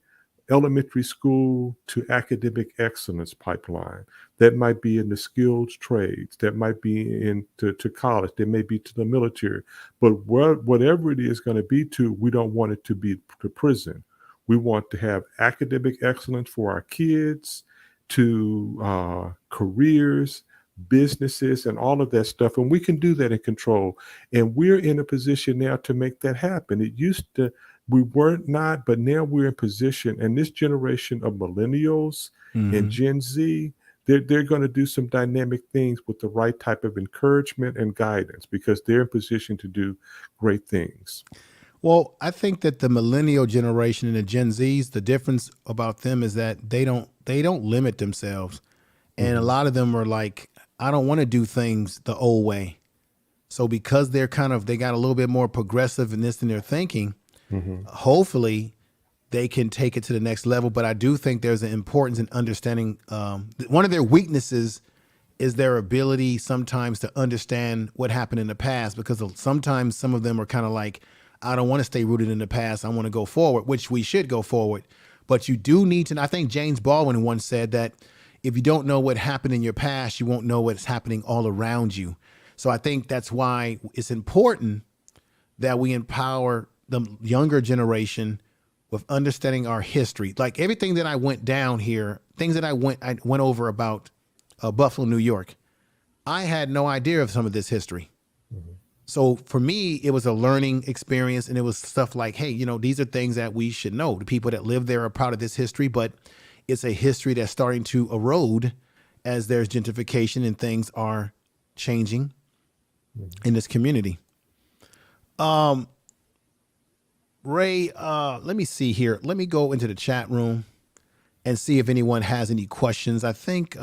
elementary school to academic excellence pipeline. That might be in the skilled trades, that might be into to college, that may be to the military. But whatever it is going to be to, we don't want it to be to prison. We want to have academic excellence for our kids, to careers, businesses, and all of that stuff. And we can do that in control. And we're in a position now to make that happen. It used to, we weren't not, but now we're in position. And this generation of millennials and Gen Z, they're going to do some dynamic things with the right type of encouragement and guidance, because they're in position to do great things. Well, I think that the millennial generation and the Gen Zs, the difference about them is that they don't limit themselves. And a lot of them are like, I don't want to do things the old way. So because they got a little bit more progressiveness in their thinking, hopefully they can take it to the next level. But I do think there's an importance in understanding. One of their weaknesses is their ability sometimes to understand what happened in the past, because sometimes some of them are kind of like, I don't want to stay rooted in the past. I want to go forward, which we should go forward. But you do need to, I think James Baldwin once said that if you don't know what happened in your past, you won't know what's happening all around you. So I think that's why it's important that we empower the younger generation with understanding our history. Like everything that I went down here, things that I went over about Buffalo, New York, I had no idea of some of this history. So for me, it was a learning experience, and it was stuff like, hey, these are things that we should know. The people that live there are proud of this history, but it's a history that's starting to erode as there's gentrification and things are changing in this community. Ray, let me see here. Let me go into the chat room and see if anyone has any questions. I think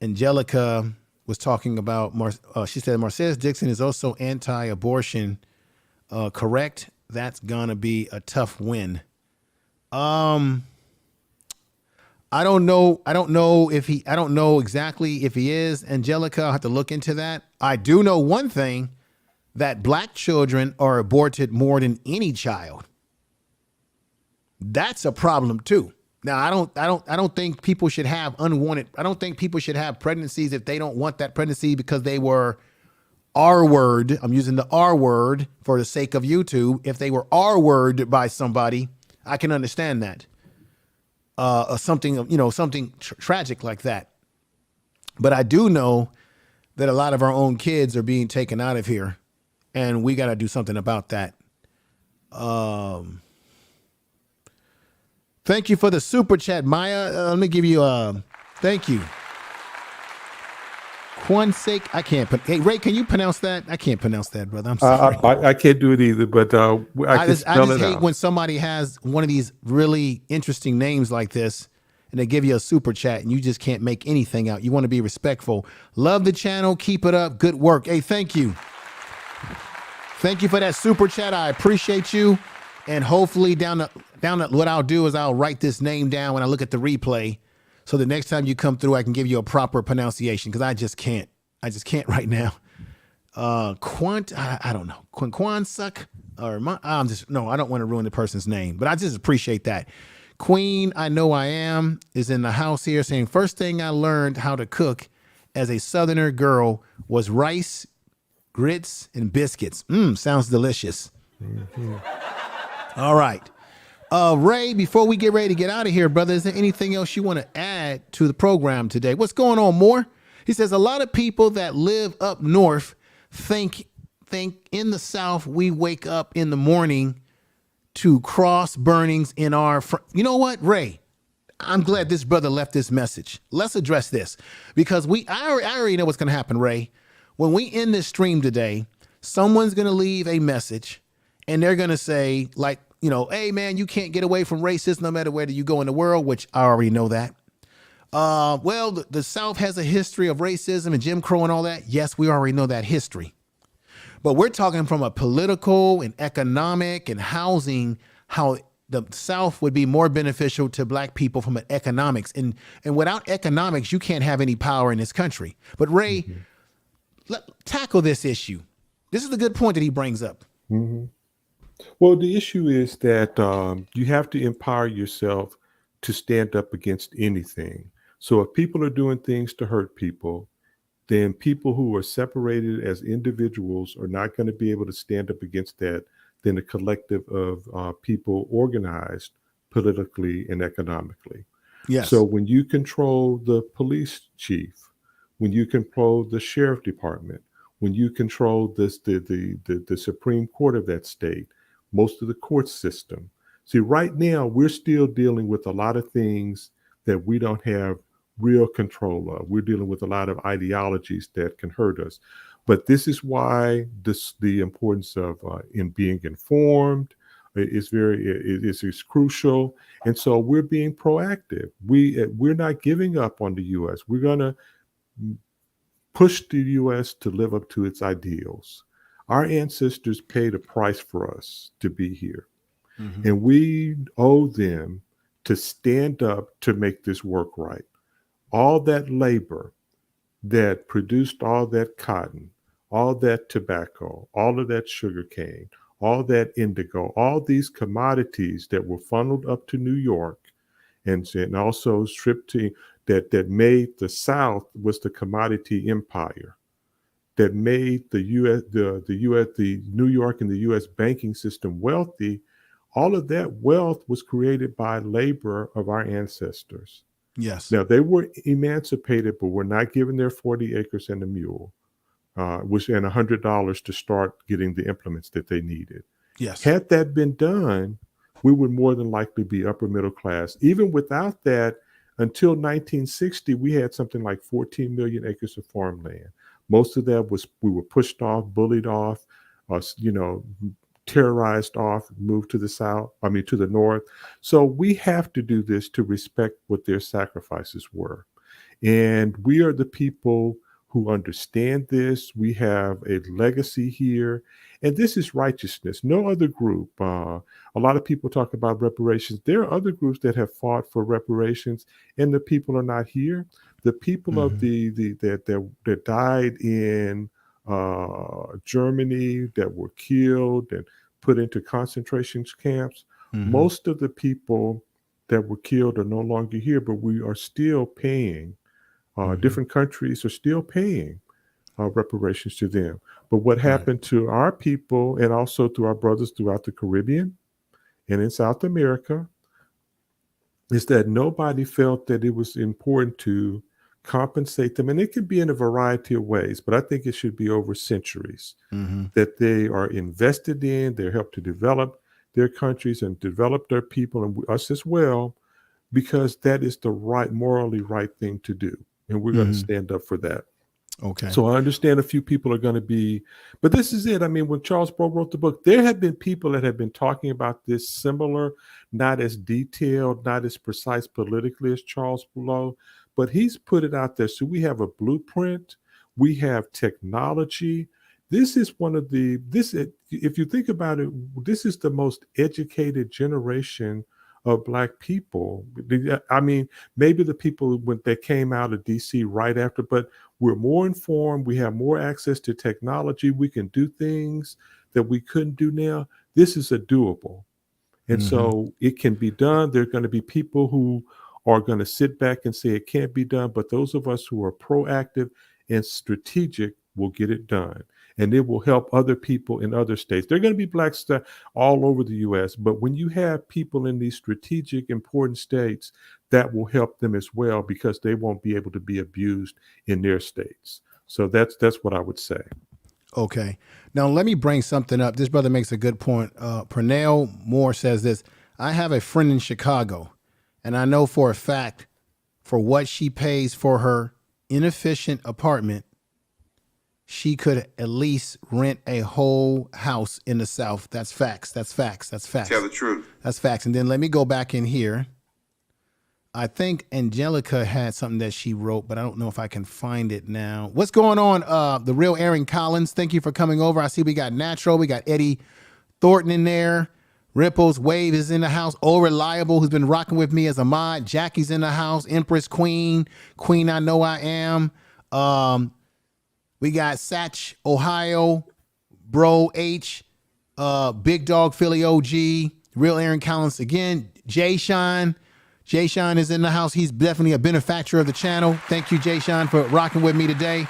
Angelica was talking about, she said, Marcellus Dixon is also anti-abortion, correct? That's gonna be a tough win. I don't know exactly if he is, Angelica. I'll have to look into that. I do know one thing, that black children are aborted more than any child. That's a problem too. Now, I don't think people should have I don't think people should have pregnancies if they don't want that pregnancy because they were R-word. I'm using the R-word for the sake of YouTube. If they were R-word by somebody, I can understand that. Something tragic like that. But I do know that a lot of our own kids are being taken out of here, and we got to do something about that. Thank you for the super chat, Maya. Let me give you thank you. Quansake, I can't. Hey, Ray, can you pronounce that? I can't pronounce that, brother. I'm sorry. I can't do it either, but I just hate when somebody has one of these really interesting names like this, and they give you a super chat, and you just can't make anything out. You want to be respectful. Love the channel. Keep it up. Good work. Hey, thank you. Thank you for that super chat. I appreciate you. And hopefully what I'll do is I'll write this name down when I look at the replay, so the next time you come through, I can give you a proper pronunciation, because I just can't right now. I don't know. Quansuck I don't want to ruin the person's name, but I just appreciate that. Queen, I Know I Am is in the house here saying, first thing I learned how to cook as a Southerner girl was rice, grits, and biscuits. Sounds delicious. All right. Ray, before we get ready to get out of here, brother, is there anything else you want to add to the program today? What's going on, Moore? He says, a lot of people that live up north think in the South we wake up in the morning to cross burnings in our you know what, Ray? I'm glad this brother left this message. Let's address this, because I already know what's going to happen, Ray. When we end this stream today, someone's going to leave a message, and they're going to say, like, hey, man, you can't get away from racism no matter where you go in the world, which I already know that. Well, the South has a history of racism and Jim Crow and all that. Yes, we already know that history. But we're talking from a political and economic and housing, how the South would be more beneficial to black people from an economics. And without economics, you can't have any power in this country. But Ray, tackle this issue. This is a good point that he brings up. Well, the issue is that you have to empower yourself to stand up against anything. So if people are doing things to hurt people, then people who are separated as individuals are not going to be able to stand up against that than a collective of people organized politically and economically. Yes. So when you control the police chief, when you control the sheriff department, when you control the Supreme Court of that state, most of the court system. See, right now, we're still dealing with a lot of things that we don't have real control of. We're dealing with a lot of ideologies that can hurt us. But this is why the importance of in being informed is crucial. And so we're being proactive. We're not giving up on the U.S. We're going to push the U.S. to live up to its ideals. Our ancestors paid a price for us to be here. And we owe them to stand up to make this work right. All that labor that produced all that cotton, all that tobacco, all of that sugar cane, all that indigo, all these commodities that were funneled up to New York and also stripped to that made the South was the commodity empire that made the New York and the U.S. banking system wealthy. All of that wealth was created by labor of our ancestors. Yes. Now, they were emancipated, but were not given their 40 acres and a mule, and $100 to start getting the implements that they needed. Yes. Had that been done, we would more than likely be upper middle class. Even without that, until 1960, we had something like 14 million acres of farmland. Most of that we were pushed off, bullied off, terrorized off, moved to the north. So we have to do this to respect what their sacrifices were. And we are the people who understand this. We have a legacy here. And this is righteousness. No other group. A lot of people talk about reparations. There are other groups that have fought for reparations, and the people are not here. The people of that died in Germany, that were killed and put into concentration camps. Most of the people that were killed are no longer here, but we are still paying. Different countries are still paying reparations to them. But what happened to our people and also to our brothers throughout the Caribbean and in South America is that nobody felt that it was important to compensate them. And it can be in a variety of ways, but I think it should be over centuries that they are invested in, they're helped to develop their countries and develop their people and us as well, because that is the morally right thing to do. And we're going to stand up for that. Okay. So I understand a few people are going to be, but this is it. I mean, when Charles Blow wrote the book, there have been people that have been talking about this similar, not as detailed, not as precise politically as Charles Blow, but he's put it out there. So we have a blueprint, we have technology. This is if you think about it, this is the most educated generation of Black people. I mean, maybe the people when they came out of DC right after, but we're more informed. We have more access to technology. We can do things that we couldn't do now. This is a doable. And so it can be done. There are going to be people who are going to sit back and say it can't be done. But those of us who are proactive and strategic will get it done. And it will help other people in other states. There are going to be Blacks all over the U.S., but when you have people in these strategic, important states, that will help them as well because they won't be able to be abused in their states. So that's what I would say. Okay. Now, let me bring something up. This brother makes a good point. Pernell Moore says this: I have a friend in Chicago, and I know for a fact for what she pays for her inefficient apartment, she could at least rent a whole house in the South. That's facts. That's facts. That's facts. Tell the truth. That's facts. And then let me go back in here. I think Angelica had something that she wrote, but I don't know if I can find it now. What's going on? The real Aaron Collins. Thank you for coming over. I see we got Natural. We got Eddie Thornton in there. Ripples Wave is in the house. Oh Reliable, who's been rocking with me as a mod. Jackie's in the house. Empress Queen. Queen I Know I Am. We got Satch Ohio. Bro H. Big Dog Philly OG. Real Aaron Collins again. Jay Shine. Jay Shine is in the house. He's definitely a benefactor of the channel. Thank you, Jay Shine, for rocking with me today.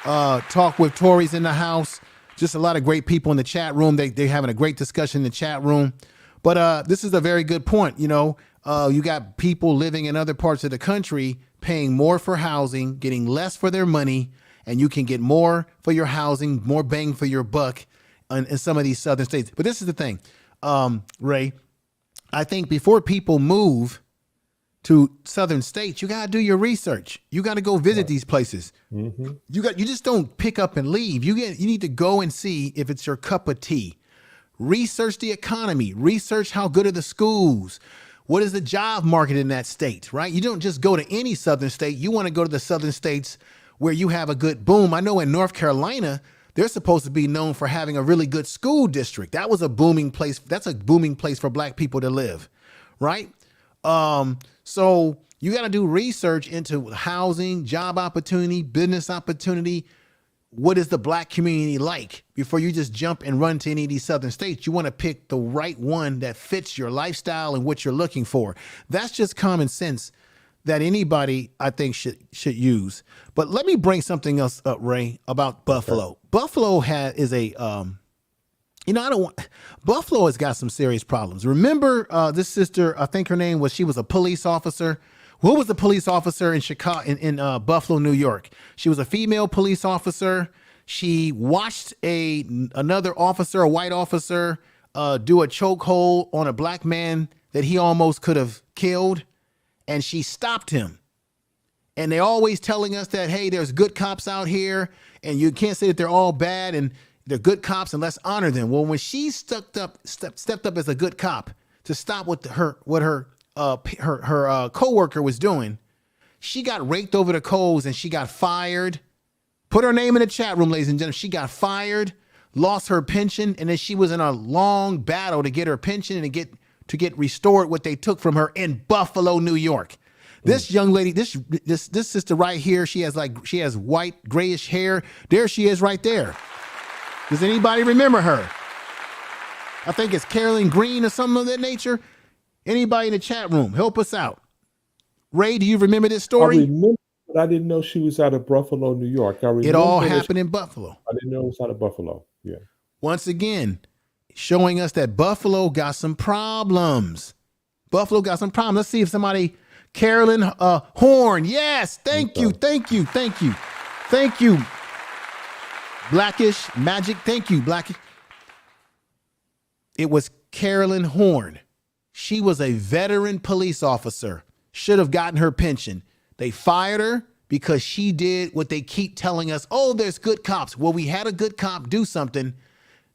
Talk with Tori's in the house. Just a lot of great people in the chat room. They're having a great discussion in the chat room. But this is a very good point. You know, you got people living in other parts of the country paying more for housing, getting less for their money, and you can get more for your housing, more bang for your buck in some of these southern states. But this is the thing, Ray. I think before people move to southern states, you got to do your research. You got to go visit these places. Mm-hmm. You just don't pick up and leave. You need to go and see if it's your cup of tea. Research the economy. Research how good are the schools. What is the job market in that state, right? You don't just go to any southern state. You want to go to the southern states where you have a good boom. I know in North Carolina, they're supposed to be known for having a really good school district. That was a booming place. That's a booming place for black people to live, right? So you got to do research into housing, job opportunity, business opportunity. What is the black community like before you just jump and run to any of these southern states? You want to pick the right one that fits your lifestyle and what you're looking for. That's just common sense that anybody, I think, should use. But let me bring something else up, Ray, about Buffalo. Okay. Buffalo is a Buffalo has got some serious problems. Remember this sister, I think her name was, she was a police officer. Who was the police officer in Chicago, in Buffalo, New York? She was a female police officer. She watched another officer, a white officer, do a chokehold on a black man that he almost could have killed. And she stopped him. And they're always telling us that, hey, there's good cops out here and you can't say that they're all bad and they're good cops and let's honor them. Well, when she stepped up as a good cop to stop what her coworker was doing, she got raked over the coals and she got fired. Put her name in the chat room, ladies and gentlemen. She got fired, lost her pension, and then she was in a long battle to get her pension and to get restored what they took from her in Buffalo, New York. This young lady, this sister right here, she has white grayish hair. There she is right there. Does anybody remember her? I think it's Carolyn Green or something of that nature. Anybody in the chat room, help us out. Ray, do you remember this story? I remember, but I didn't know she was out of Buffalo, New York. It all happened in Buffalo. I didn't know it was out of Buffalo. Yeah. Once again, showing us that Buffalo got some problems. Buffalo got some problems. Let's see if somebody, Carolyn Horn. Yes, thank you. Blackish Magic, thank you, Blackish. It was Carolyn Horn. She was a veteran police officer, should have gotten her pension. They fired her because she did what they keep telling us, oh, there's good cops. Well, we had a good cop do something.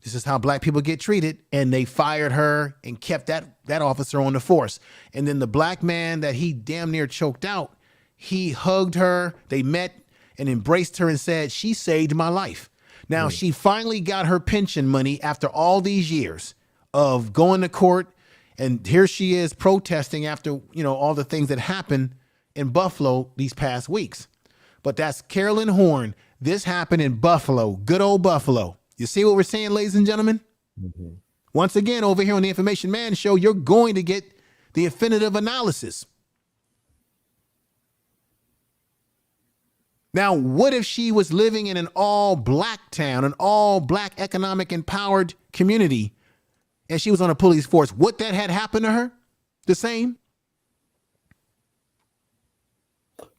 This is how black people get treated. And they fired her and kept that officer on the force. And then the black man that he damn near choked out, he hugged her. They met and embraced her and said, she saved my life. Now, she finally got her pension money after all these years of going to court. And here she is protesting after, all the things that happened in Buffalo these past weeks. But that's Carolyn Horn. This happened in Buffalo, good old Buffalo. You see what we're saying, ladies and gentlemen? Mm-hmm. Once again, over here on the Information Man Show, you're going to get the definitive analysis. Now, what if she was living in an all-black town, an all-black economic empowered community, and she was on a police force? Would that had happened to her the same?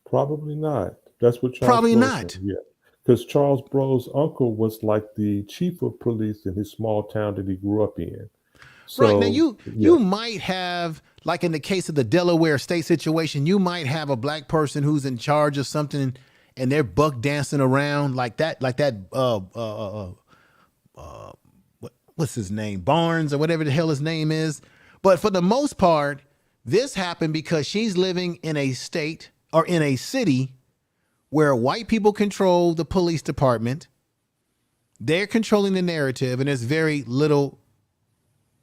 Probably not. That's what Charles Probably Bro not. said, yeah. Because Charles Bro's uncle was like the chief of police in his small town that he grew up in. So, right. Now, you might have, like in the case of the Delaware state situation, you might have a black person who's in charge of something and they're buck dancing around like that, what's his name? Barnes or whatever the hell his name is. But for the most part, This happened because she's living in a state or in a city where white people control the police department. They're controlling the narrative, and there's very little.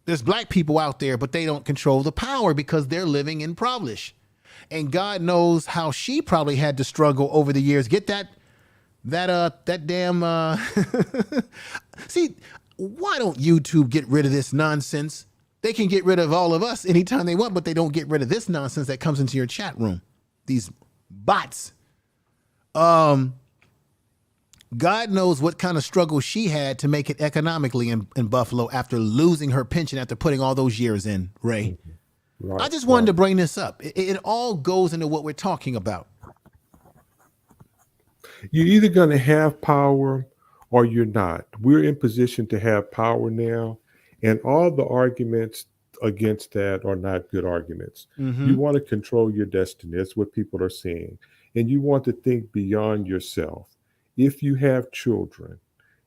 There's black people out there, but they don't control the power because they're living in privilege. And God knows how she probably had to struggle over the years. Get that damn. See, why don't YouTube get rid of this nonsense? They can get rid of all of us anytime they want, but they don't get rid of this nonsense that comes into your chat room. These bots. God knows what kind of struggle she had to make it economically in Buffalo after losing her pension after putting all those years in, Ray. Right, I just wanted to bring this up. It all goes into what we're talking about. You're either going to have power or you're not. We're in position to have power now, and all the arguments against that are not good arguments. Mm-hmm. You want to control your destiny. That's what people are saying. And you want to think beyond yourself. If you have children,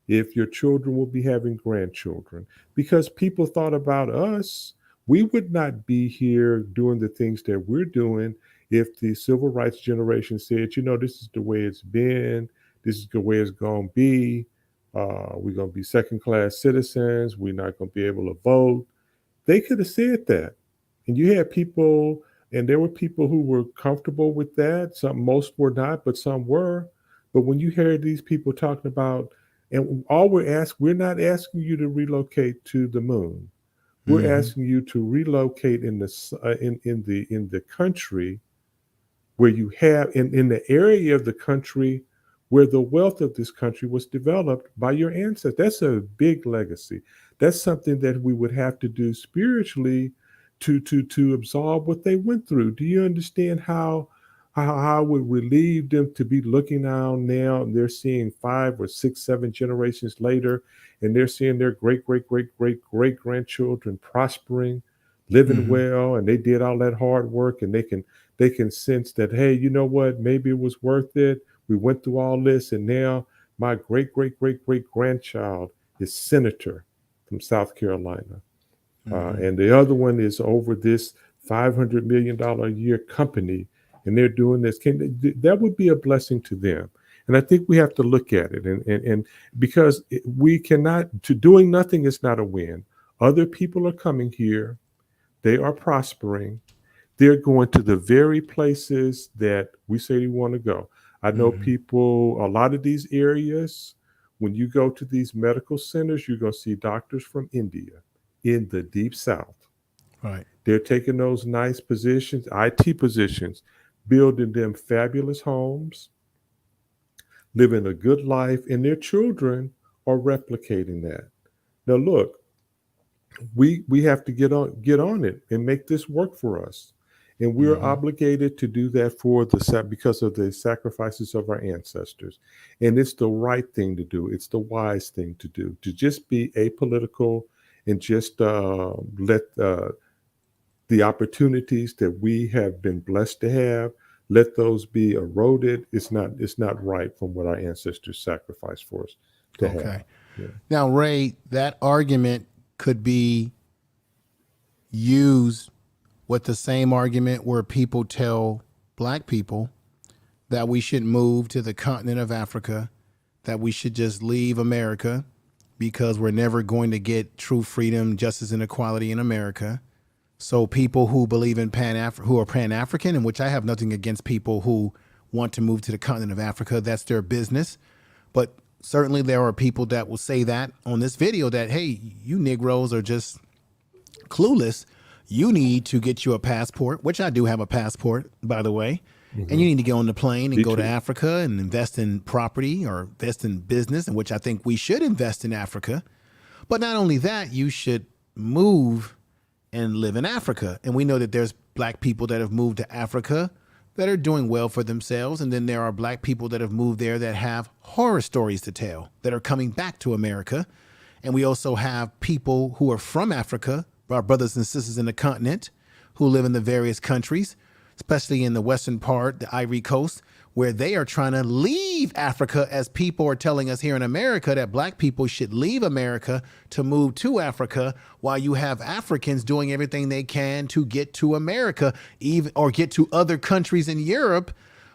if your children will be having grandchildren, because people thought about us, we would not be here doing the things that we're doing if the civil rights generation said, you know, this is the way it's been, this is the way it's going to be. We're going to be second-class citizens. We're not going to be able to vote. They could have said that. And you had people, and there were people who were comfortable with that. Most were not, but some were. But when you hear these people talking about, and we're not asking you to relocate to the moon. We're asking you to relocate in the country where you have in the area of the country where the wealth of this country was developed by your ancestors. That's a big legacy. That's something that we would have to do spiritually to absorb what they went through. Do you understand how it would relieve them to be looking down now and they're seeing 5 or 6, 7 generations later, and they're seeing their great grandchildren prospering, living well, and they did all that hard work, and they can sense that, hey, you know what, maybe it was worth it. We went through all this, and now my great grandchild is senator from South Carolina. And the other one is over this $500 million a year company, and they're doing this. That would be a blessing to them. And I think we have to look at it, and because we cannot, doing nothing is not a win. Other people are coming here. They are prospering. They're going to the very places that we say we want to go. I know people, a lot of these areas, when you go to these medical centers, you're going to see doctors from India in the deep South. Right. They're taking those nice positions, IT positions, building them fabulous homes, living a good life, and their children are replicating that. Now, look, we have to get on it and make this work for us. And we're obligated to do that because of the sacrifices of our ancestors. And it's the right thing to do. It's the wise thing to do, to just be apolitical and just let the opportunities that we have been blessed to have, let those be eroded. It's not right from what our ancestors sacrificed for us to have. Yeah. Now, Ray, that argument could be used with the same argument where people tell black people that we should move to the continent of Africa, that we should just leave America because we're never going to get true freedom, justice, and equality in America. So people who believe in who are Pan-African, and which I have nothing against people who want to move to the continent of Africa, that's their business. But certainly there are people that will say that on this video that, hey, you Negroes are just clueless. You need to get you a passport, which I do have a passport, by the way. And you need to get on the plane and go to Africa and invest in property or invest in business, in which I think we should invest in Africa. But not only that, you should move and live in Africa. And we know that there's black people that have moved to Africa that are doing well for themselves. And then there are black people that have moved there that have horror stories to tell, that are coming back to America. And we also have people who are from Africa, our brothers and sisters in the continent, who live in the various countries, especially in the western part, the Ivory Coast, where they are trying to leave Africa, as people are telling us here in America that black people should leave America to move to Africa, while you have Africans doing everything they can to get to America, even or get to other countries in Europe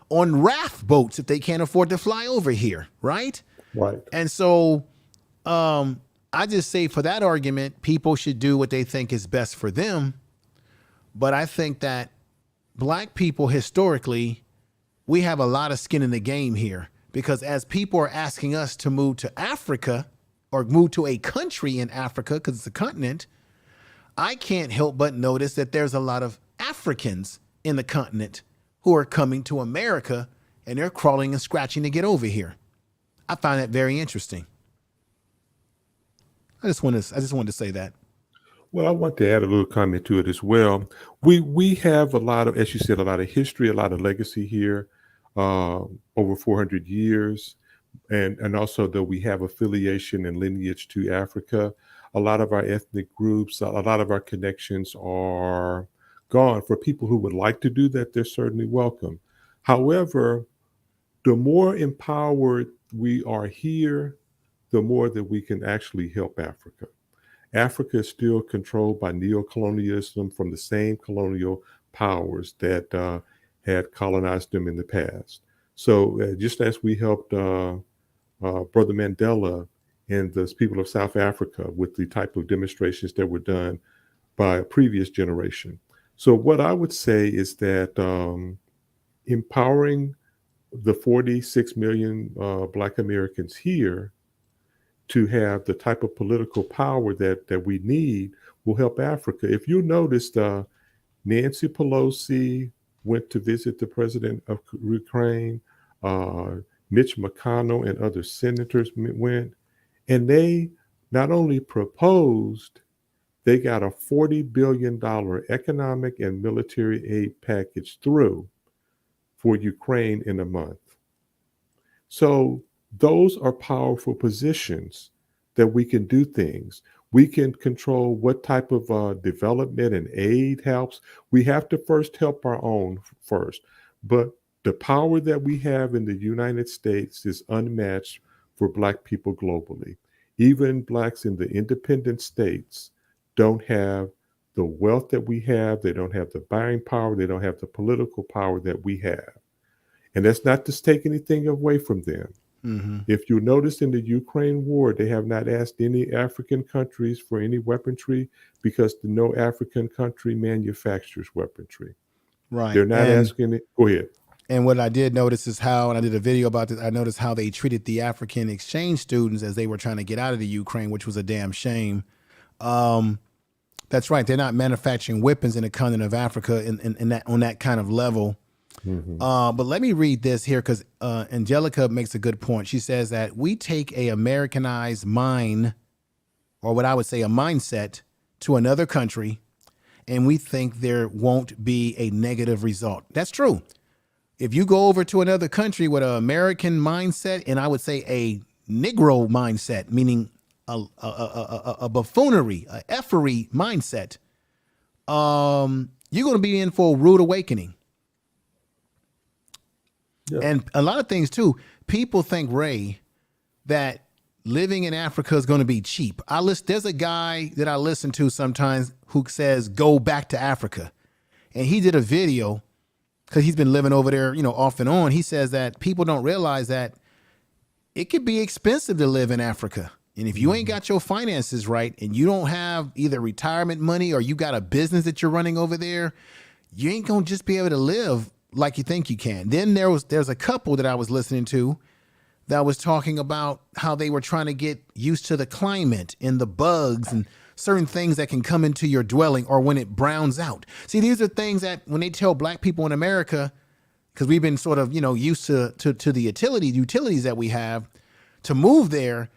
on raft boats if they can't afford to fly over here, right? Right. And so I just say, for that argument, people should do what they think is best for them. But I think that black people historically, we have a lot of skin in the game here, because as people are asking us to move to Africa or move to a country in Africa, because it's a continent, I can't help but notice that there's a lot of Africans in the continent who are coming to America, and they're crawling and scratching to get over here. I find that very interesting. I just wanted to say that. Well, I want to add a little comment to it as well. We have a lot of, as you said, a lot of history, a lot of legacy here, over 400 years. And also that we have affiliation and lineage to Africa. A lot of our ethnic groups, a lot of our connections are gone. For people who would like to do that, they're certainly welcome. However, the more empowered we are here, the more that we can actually help Africa. Africa is still controlled by neocolonialism from the same colonial powers that had colonized them in the past. So just as we helped Brother Mandela and the people of South Africa with the type of demonstrations that were done by a previous generation. So what I would say is that empowering the 46 million Black Americans here to have the type of political power that we need will help Africa. If you noticed, Nancy Pelosi went to visit the president of Ukraine, Mitch McConnell and other senators went, and they not only proposed, they got a $40 billion economic and military aid package through for Ukraine in a month. So those are powerful positions that we can do things. We can control what type of development and aid helps. We have to first help our own first. But the power that we have in the United States is unmatched for Black people globally. Even Blacks in the independent states don't have the wealth that we have. They don't have the buying power. They don't have the political power that we have. And that's not to take anything away from them. Mm-hmm. If you notice in the Ukraine war, they have not asked any African countries for any weaponry because no African country manufactures weaponry. Right. They're not asking it. Go ahead. And what I did notice is how, and I did a video about this, I noticed how they treated the African exchange students as they were trying to get out of the Ukraine, which was a damn shame. That's right. They're not manufacturing weapons in the continent of Africa in that, on that kind of level. Mm-hmm. But let me read this here, because Angelica makes a good point. She says that we take a Americanized mind, or what I would say a mindset, to another country, and we think there won't be a negative result. That's true. If you go over to another country with an American mindset, and I would say a Negro mindset, meaning a buffoonery, a effery mindset, you're going to be in for a rude awakening. Yeah. And a lot of things too, people think, Ray, that living in Africa is going to be cheap. There's a guy that I listen to sometimes who says, go back to Africa. And he did a video because he's been living over there, off and on. He says that people don't realize that it could be expensive to live in Africa. And if you ain't got your finances right, and you don't have either retirement money or you got a business that you're running over there, you ain't going to just be able to live like you think you can. Then there's a couple that I was listening to that was talking about how they were trying to get used to the climate and the bugs and certain things that can come into your dwelling, or when it browns out. See, these are things that when they tell Black people in America, because we've been sort of, used to the utilities that we have, to move there,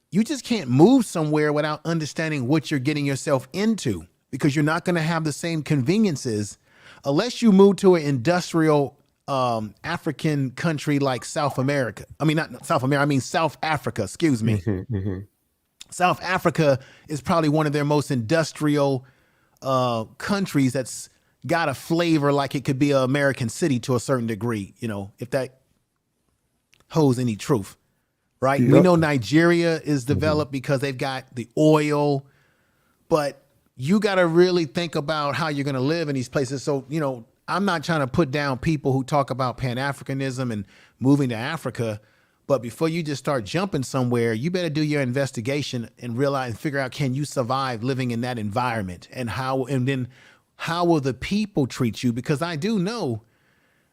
you just can't move somewhere without understanding what you're getting yourself into, because you're not going to have the same conveniences unless you move to an industrial African country like South America. I mean, not South America, I mean South Africa, excuse me. Mm-hmm, mm-hmm. South Africa is probably one of their most industrial countries that's got a flavor like it could be an American city to a certain degree, if that holds any truth, right? Yep. We know Nigeria is developed because they've got the oil, but you got to really think about how you're going to live in these places. So, you know, I'm not trying to put down people who talk about Pan-Africanism and moving to Africa, but before you just start jumping somewhere, you better do your investigation and realize and figure out, can you survive living in that environment, and then how will the people treat you? Because I do know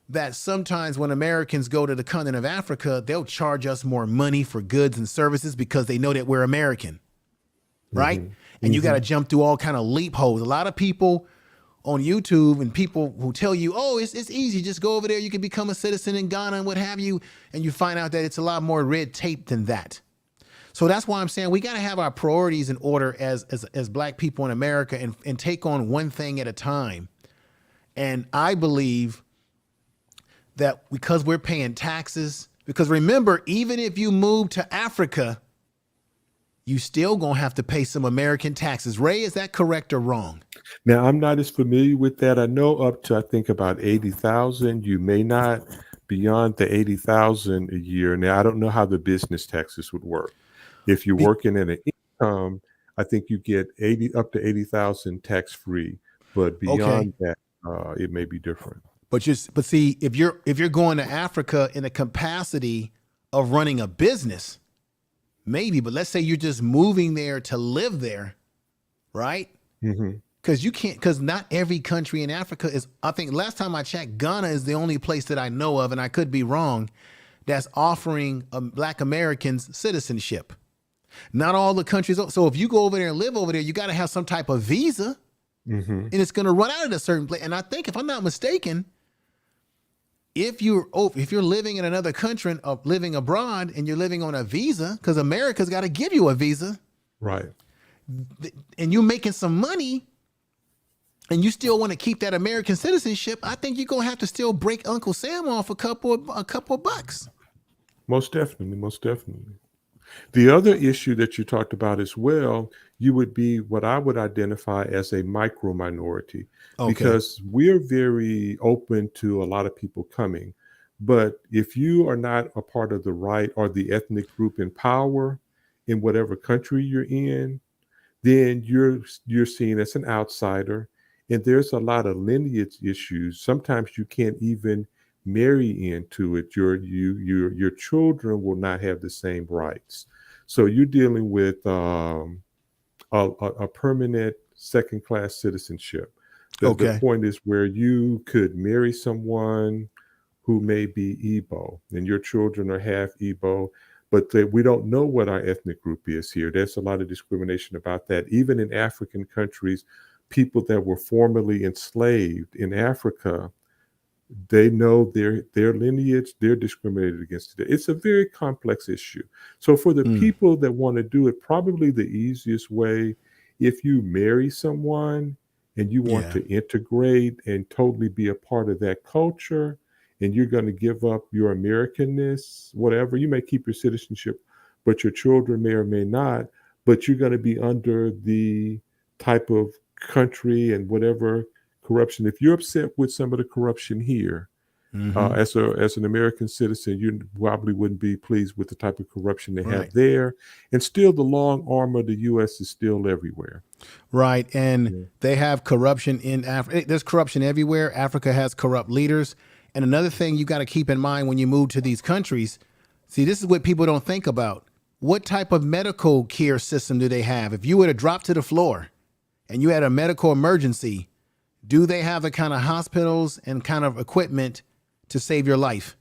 that sometimes when Americans go to the continent of Africa, they'll charge us more money for goods and services because they know that we're American, right? And you got to jump through all kind of loopholes. A lot of people on YouTube and people who tell you, oh, it's easy, just go over there, you can become a citizen in Ghana and what have you, and you find out that it's a lot more red tape than that. So that's why I'm saying we got to have our priorities in order as Black people in America, and take on one thing at a time. And I believe that because we're paying taxes, because remember, even if you move to Africa, you still gonna have to pay some American taxes. Ray, is that correct or wrong? Now, I'm not as familiar with that. I know up to, I think, about 80,000. You may not beyond the 80,000 a year. Now, I don't know how the business taxes would work. If you're working at an income, I think you get up to 80,000 tax free. But beyond that, it may be different. But see, if you're going to Africa in a capacity of running a business, maybe. But let's say you're just moving there to live there, right? Because you can't. Because not every country in Africa is. I think last time I checked, Ghana is the only place that I know of, and I could be wrong, that's offering Black Americans citizenship. Not all the countries. So if you go over there and live over there, you got to have some type of visa, and it's going to run out at a certain place. And I think, if I'm not mistaken, if you're living in another country, living abroad, and you're living on a visa, because America's got to give you a visa, right? And you're making some money, and you still want to keep that American citizenship, I think you're gonna have to still break Uncle Sam off a couple of bucks. Most definitely, most definitely. The other issue that you talked about as well, you would be what I would identify as a micro minority, because we're very open to a lot of people coming. But if you are not a part of the right or the ethnic group in power in whatever country you're in, then you're seen as an outsider. And there's a lot of lineage issues. Sometimes you can't even marry into it. Your children will not have the same rights. So you're dealing with a permanent second-class citizenship. The point is where you could marry someone who may be Igbo, and your children are half Igbo, but we don't know what our ethnic group is here. There's a lot of discrimination about that. Even in African countries, people that were formerly enslaved in Africa, they know their lineage, they're discriminated against. It's a very complex issue. So for the people that want to do it, probably the easiest way, if you marry someone and you want to integrate and totally be a part of that culture, and you're going to give up your Americanness, whatever, you may keep your citizenship, but your children may or may not, but you're going to be under the type of country and whatever corruption. If you're upset with some of the corruption here, as an American citizen, you probably wouldn't be pleased with the type of corruption they have there. And still, the long arm of the U.S. is still everywhere. Right. And they have corruption in Africa. There's corruption everywhere. Africa has corrupt leaders. And another thing you got to keep in mind when you move to these countries, see, this is what people don't think about. What type of medical care system do they have? If you were to drop to the floor and you had a medical emergency, do they have the kind of hospitals and kind of equipment to save your life?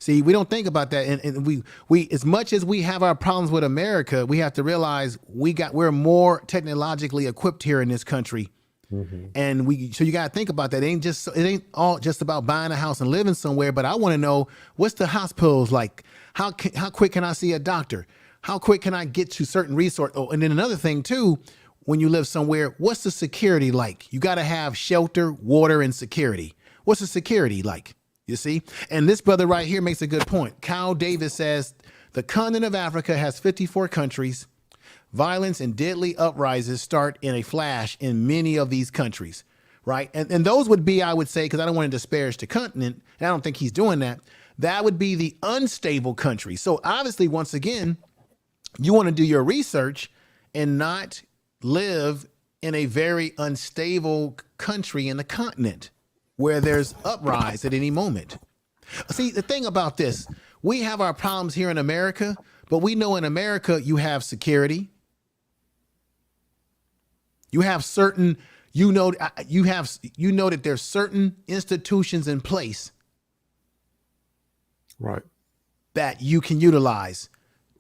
See, we don't think about that. And we as much as we have our problems with America, we have to realize we're more technologically equipped here in this country. And so you got to think about that. It ain't all just about buying a house and living somewhere, but I want to know, what's the hospitals like? How quick can I see a doctor? How quick can I get to certain resources? Oh, and then another thing too, when you live somewhere, what's the security like? You got to have shelter, water, and security. What's the security like? You see? And this brother right here makes a good point. Kyle Davis says, the continent of Africa has 54 countries. Violence and deadly uprisings start in a flash in many of these countries, right? And those would be, I would say, because I don't want to disparage the continent, and I don't think he's doing that. That would be the unstable country. So obviously, once again, you want to do your research and not live in a very unstable country in the continent where there's uprise at any moment. See, the thing about this, we have our problems here in America, but we know in America you have security. You have certain, that there's certain institutions in place, right, that you can utilize.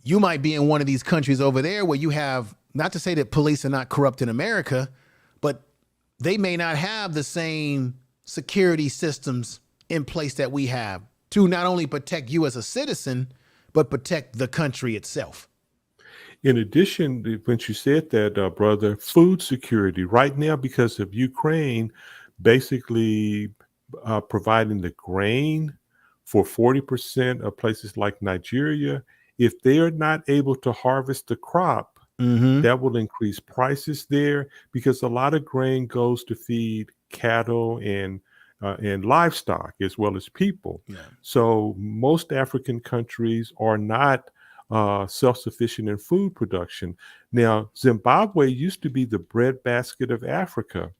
You might be in one of these countries over there where you have, not to say that police are not corrupt in America, but they may not have the same security systems in place that we have to not only protect you as a citizen, but protect the country itself. In addition, when you said that, brother, food security right now, because of Ukraine, basically providing the grain for 40% of places like Nigeria, if they are not able to harvest the crop, that will increase prices there, because a lot of grain goes to feed cattle and livestock as well as people. Yeah. So most African countries are not self-sufficient in food production. Now, Zimbabwe used to be the breadbasket of Africa,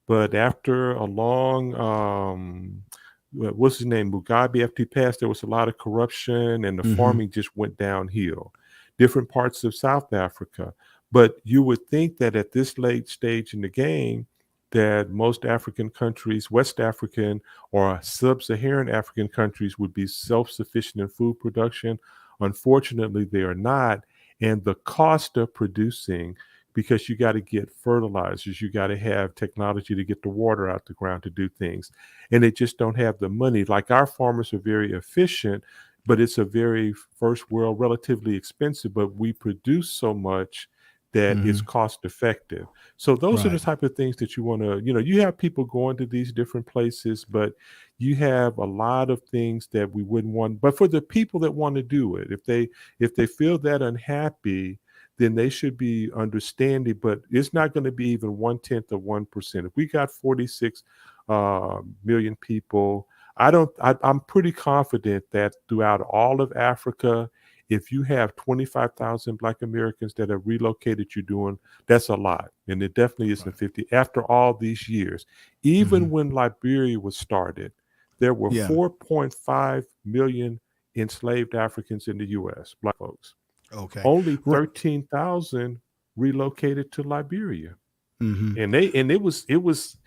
but after a long, what's his name, Mugabe, after he passed, there was a lot of corruption and the farming just went downhill. Different parts of South Africa. But you would think that at this late stage in the game, that most African countries, West African or sub-Saharan African countries, would be self-sufficient in food production. Unfortunately, they are not. And the cost of producing, because you got to get fertilizers, you got to have technology to get the water out the ground to do things. And they just don't have the money. Like, our farmers are very efficient, but it's a very first world, relatively expensive, but we produce so much that it's cost effective. So those are the type of things that you want to, you have people going to these different places, but you have a lot of things that we wouldn't want. But for the people that want to do it, if they feel that unhappy, then they should be understanding, but it's not going to be even 1/10 of 1%. If we got 46 million people, I'm pretty confident that throughout all of Africa, if you have 25,000 Black Americans that have relocated, that's a lot. And it definitely isn't 50 after all these years. Even when Liberia was started, there were 4.5 million enslaved Africans in the U.S., Black folks. Okay. Only 13,000 relocated to Liberia. And it was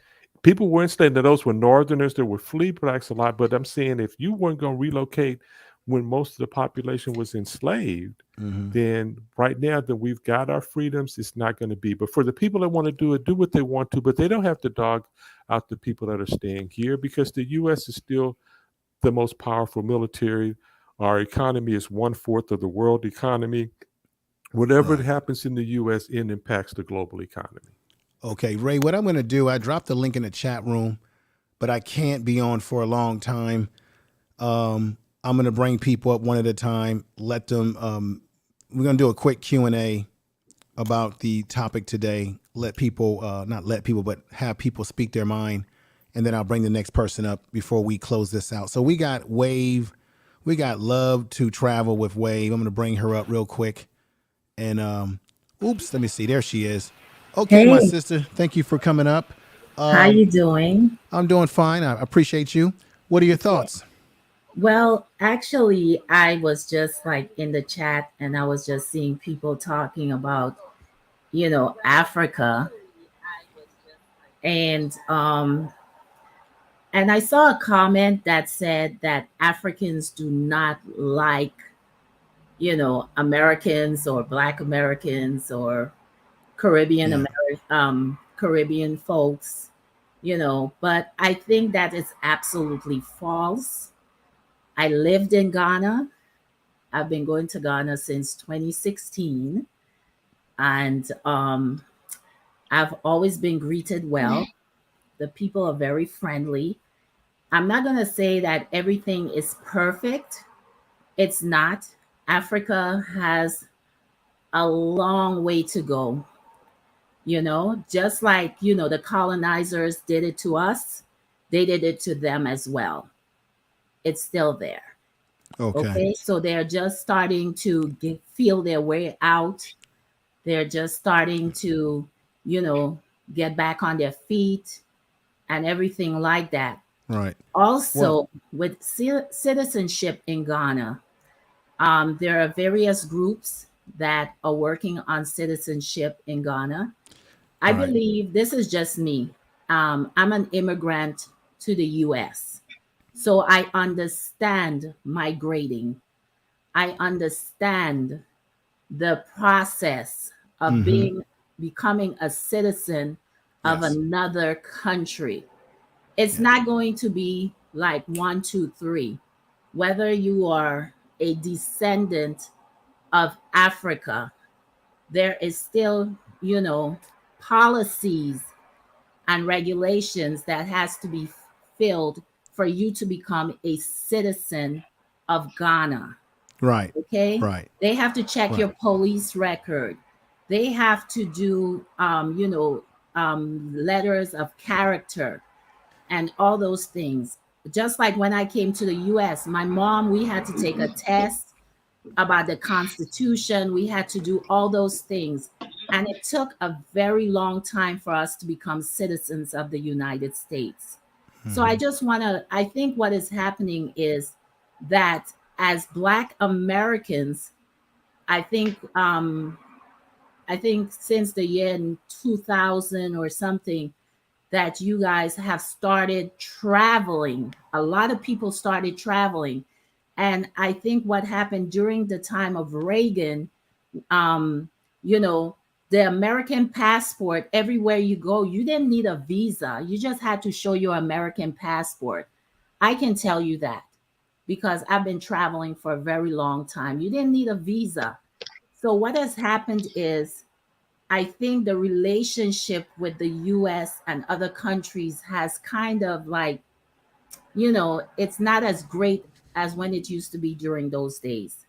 people weren't saying that those were Northerners, there were flea blacks a lot, but I'm saying if you weren't going to relocate when most of the population was enslaved, then right now that we've got our freedoms, it's not going to be. But for the people that want to do it, do what they want to, but they don't have to dog out the people that are staying here, because the U.S. is still the most powerful military. Our economy is 1/4 of the world economy. Whatever happens in the U.S., it impacts the global economy. Okay, Ray, what I'm going to do, I dropped the link in the chat room, but I can't be on for a long time. I'm going to bring people up one at a time, let them, we're going to do a quick Q&A about the topic today. Let people, not let people, but have people speak their mind. And then I'll bring the next person up before we close this out. So we got Wave. We got Love to Travel with Wave. I'm going to bring her up real quick. And, oops, let me see. There she is. Okay, hey, my sister. Thank you for coming up. how you doing? I'm doing fine. I appreciate you. What are your thoughts? Well, actually, I was just like in the chat and I was just seeing people talking about, Africa. And I saw a comment that said that Africans do not like, Americans or Black Americans or Caribbean Caribbean folks, but I think that is absolutely false. I lived in Ghana. I've been going to Ghana since 2016. And I've always been greeted well. The people are very friendly. I'm not going to say that everything is perfect. It's not. Africa has a long way to go. Just like, the colonizers did it to us, they did it to them as well. It's still there. Okay. Okay, so they're just starting to feel their way out. They're just starting to, you know, get back on their feet and everything like that. Right. Well, Also, with citizenship in Ghana, there are various groups that are working on citizenship in Ghana. I right. believe this is just me. I'm an immigrant to the US. So I understand migrating. I understand the process of Mm-hmm. becoming a citizen of Yes. another country. It's Yes. not going to be like one, two, three. Whether you are a descendant of Africa, there is still, you know, policies and regulations that has to be filled for you to become a citizen of Ghana. Right. Okay, Right. they have to check Right. your police record. They have to do, letters of character and all those things. Just like when I came to the US, my mom, we had to take a test about the Constitution. We had to do all those things. And it took a very long time for us to become citizens of the United States. So I Mm-hmm. just want to, I think what is happening is that as Black Americans, I think, I think since the year in 2000 or something, that you guys have started traveling. A lot of people started traveling. And I think what happened during the time of Reagan, um, you know, the American passport, everywhere you go, you didn't need a visa. You just had to show your American passport. I can tell you that because I've been traveling for a very long time. You didn't need a visa. So what has happened is I think the relationship with the US and other countries has kind of like, you know, it's not as great as when it used to be during those days.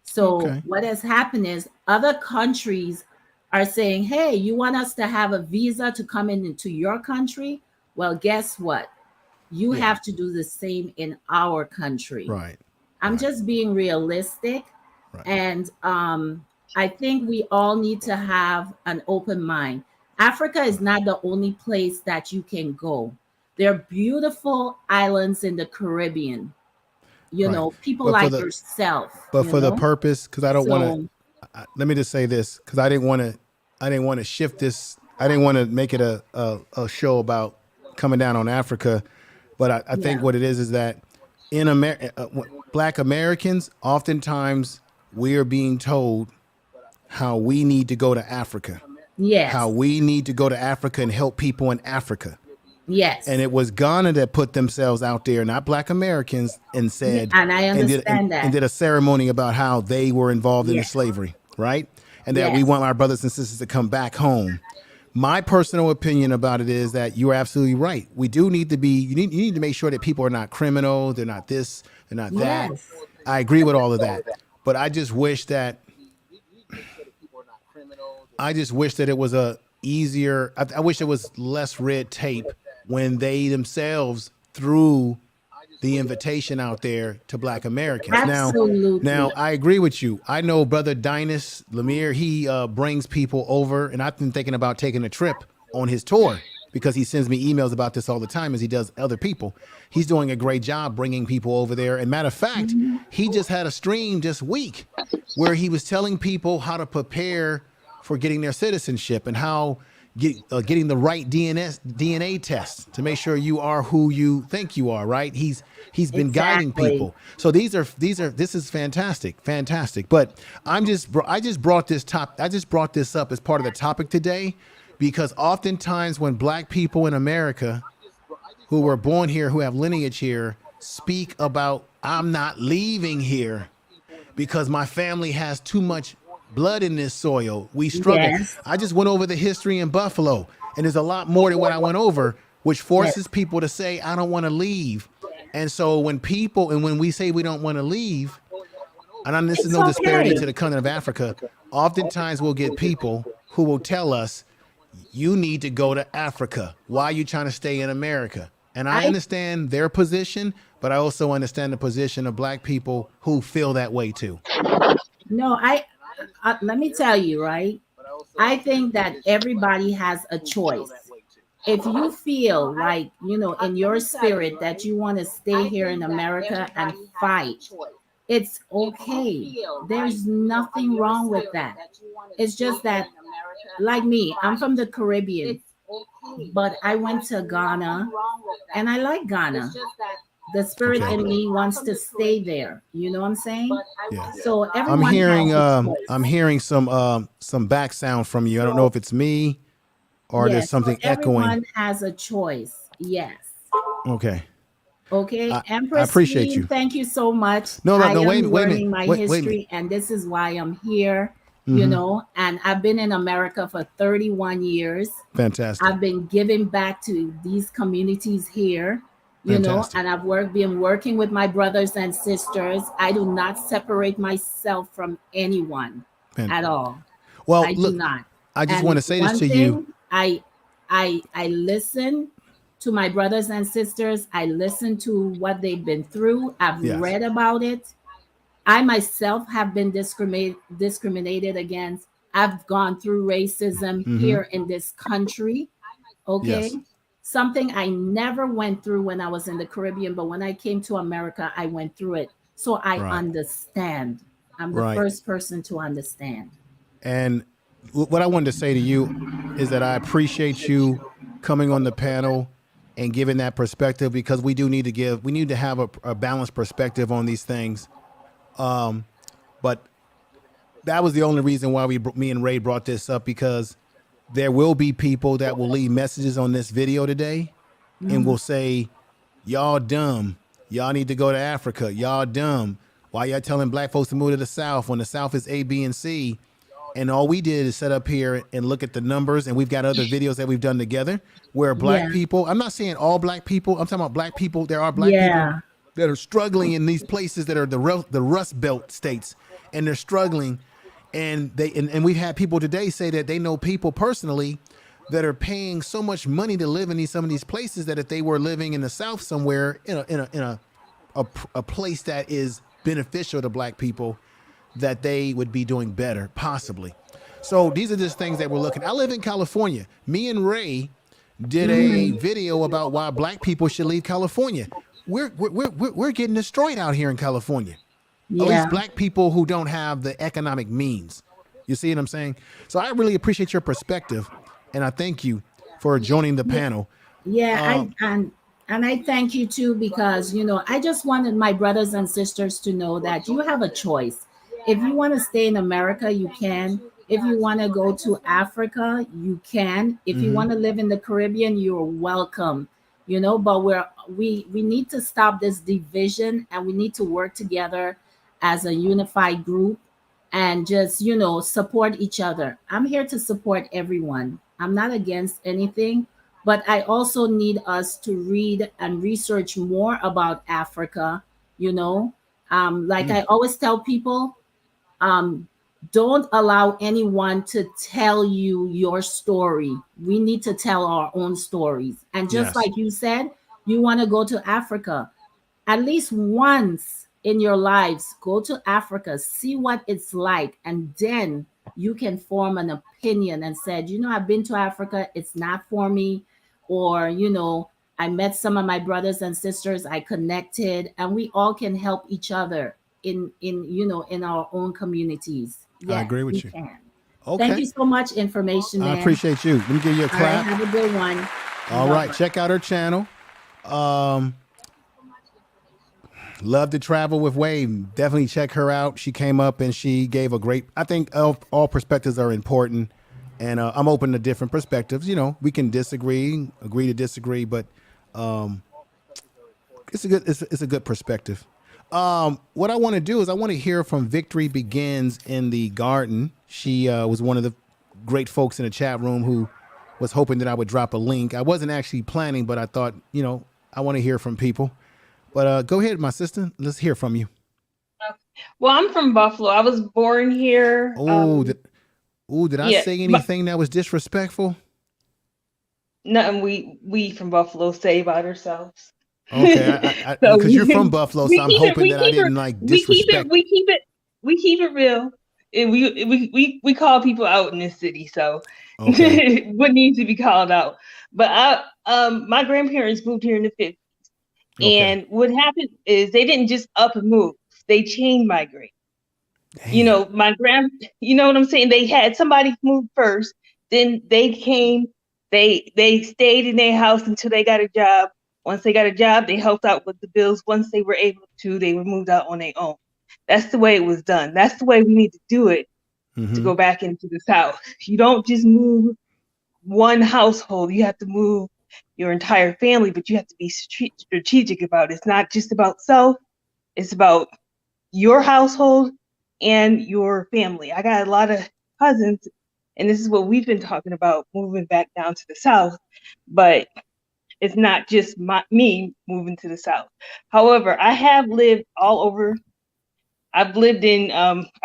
So Okay. what has happened is other countries are saying, hey, you want us to have a visa to come into your country? Well, guess what? You Yeah. have to do the same in our country. Right. I'm Right. just being realistic. Right. And I think we all need to have an open mind. Africa is not the only place that you can go. There are beautiful islands in the Caribbean, you Right. know, people But for like the yourself, but you for the know? purpose, because I don't want So, to. Let me just say this, because I didn't want to shift this. I didn't want to make it a show about coming down on Africa, but I think yeah. what it is that in America, Black Americans, oftentimes we are being told how we need to go to Africa, how Yes. we need to go to Africa and help people in Africa. And Yes. it was Ghana that put themselves out there, not Black Americans, and Yeah, said and I and did understand and that. did a ceremony about how they were involved in the Yeah. slavery, right? And that we Yes. want our brothers and sisters to come back home. My personal opinion about it is that you're absolutely right. We do need to be. You need to make sure that people are not criminal. They're not this. They're not that. Yes. I agree with all of that, but I just wish that it was a easier. I wish it was less red tape when they themselves threw the invitation out there to Black Americans. Now Absolutely. I agree with you. I know Brother Dinas Lemire. He brings people over, and I've been thinking about taking a trip on his tour because he sends me emails about this all the time, as he does other people. He's doing a great job bringing people over there. And matter of fact, he just had a stream this week where he was telling people how to prepare for getting their citizenship and how getting the right DNA test to make sure you are who you think you are. Right? He's been guiding Exactly. people. So this is fantastic. But I just brought this up as part of the topic today, because oftentimes when Black people in America who were born here, who have lineage here, speak about, I'm not leaving here because my family has too much blood in this soil. We struggle. Yes. I just went over the history in Buffalo, and there's a lot more than what I went over, which forces people to say, I don't want to leave. And so when we say we don't want to leave, and this is It's no disparity okay. to the continent of Africa, oftentimes we'll get people who will tell us, you need to go to Africa. Why are you trying to stay in America? And I understand their position, but I also understand the position of Black people who feel that way too. No, let me tell you, right? I think that everybody has a choice. If you feel like, in your spirit that you want to stay here in America and fight, it's okay. There's nothing wrong with that. It's just that, like me, I'm from the Caribbean, but I went to Ghana and I like Ghana. The spirit in me wants to stay there. You know what I'm saying? Yeah. So everyone I'm hearing some back sound from you. I don't know if it's me or there's something echoing. Everyone has a choice. Yes. Okay. Okay. Empress, I appreciate you. Thank you so much. No, I am wait a learning minute. my history, and this is why I'm here. And I've been in America for 31 years. Fantastic. I've been giving back to these communities here. And I've been working with my brothers and sisters. I do not separate myself from anyone at all. Well, I do not. I just want to say this to you. I listen to my brothers and sisters. I listen to what they've been through. I've read about it. I myself have been discriminated against. I've gone through racism here in this country. Okay. Yes. Something I never went through when I was in the Caribbean, but when I came to America, I went through it. So I understand. I'm the first person to understand. And what I wanted to say to you is that I appreciate you coming on the panel and giving that perspective, because we need to have a balanced perspective on these things. But that was the only reason why me and Ray brought this up, because there will be people that will leave messages on this video today and will say, y'all dumb. Y'all need to go to Africa. Y'all dumb. Why y'all telling Black folks to move to the South when the South is A, B, and C? And all we did is sit up here and look at the numbers, and we've got other videos that we've done together where Black people, I'm not saying all Black people, I'm talking about Black people. There are Black people that are struggling in these places that are the Rust Belt states, and they're struggling. And we've had people today say that they know people personally that are paying so much money to live in some of these places that if they were living in the South somewhere in a place that is beneficial to Black people, that they would be doing better, possibly. So these are just things that we're looking. I live in California. Me and Ray did a video about why Black people should leave California. We're getting destroyed out here in California. At least Black people who don't have the economic means. You see what I'm saying? So I really appreciate your perspective, and I thank you for joining the panel. And I thank you too, because I just wanted my brothers and sisters to know that you have a choice. If you want to stay in America, you can. If you want to go to Africa, you can. If you want to live in the Caribbean, you're welcome. But we need to stop this division, and we need to work together as a unified group and just, support each other. I'm here to support everyone. I'm not against anything, but I also need us to read and research more about Africa. I always tell people, don't allow anyone to tell you your story. We need to tell our own stories. And just like you said, you want to go to Africa. At least once in your lives, go to Africa, see what it's like, and then you can form an opinion and said, I've been to Africa, it's not for me. Or, I met some of my brothers and sisters, I connected, and we all can help each other in our own communities. I agree with you. Can. Okay. Thank you so much, Information Man. I appreciate you. Let me give you a clap. All right, have a good one. All right, check out her channel. Love to travel with Wave. Definitely check her out. She came up and she gave a great, I think all perspectives are important, and I'm open to different perspectives. We can disagree, agree to disagree, but it's a good perspective. What I want to do is I want to hear from Victory Begins in the Garden. She was one of the great folks in the chat room who was hoping that I would drop a link. I wasn't actually planning, but I thought, I want to hear from people. But go ahead, my sister. Let's hear from you. Well, I'm from Buffalo. I was born here. Did I say anything that was disrespectful? nothing we from Buffalo say about ourselves. Okay, So because you're from Buffalo, so we I'm keep it hoping we that I keep it didn't like we keep it disrespect. we keep it we keep it real, and we call people out in this city. So Okay, what needs to be called out. But my grandparents moved here in the 50s, okay. and what happened is they didn't just up and move; they chain migrate. You Damn. know, you know what I'm saying? They had somebody move first, then they came, they stayed in their house until they got a job. Once they got a job, they helped out with the bills. Once they were able to, they were moved out on their own. That's the way it was done. That's the way we need to do it to Mm-hmm. go back into the South. You don't just move one household, you have to move your entire family, but you have to be strategic about it. It's not just about self, it's about your household and your family. I got a lot of cousins, and this is what we've been talking about, moving back down to the South, but it's not just me moving to the South. However, I have lived all over. I've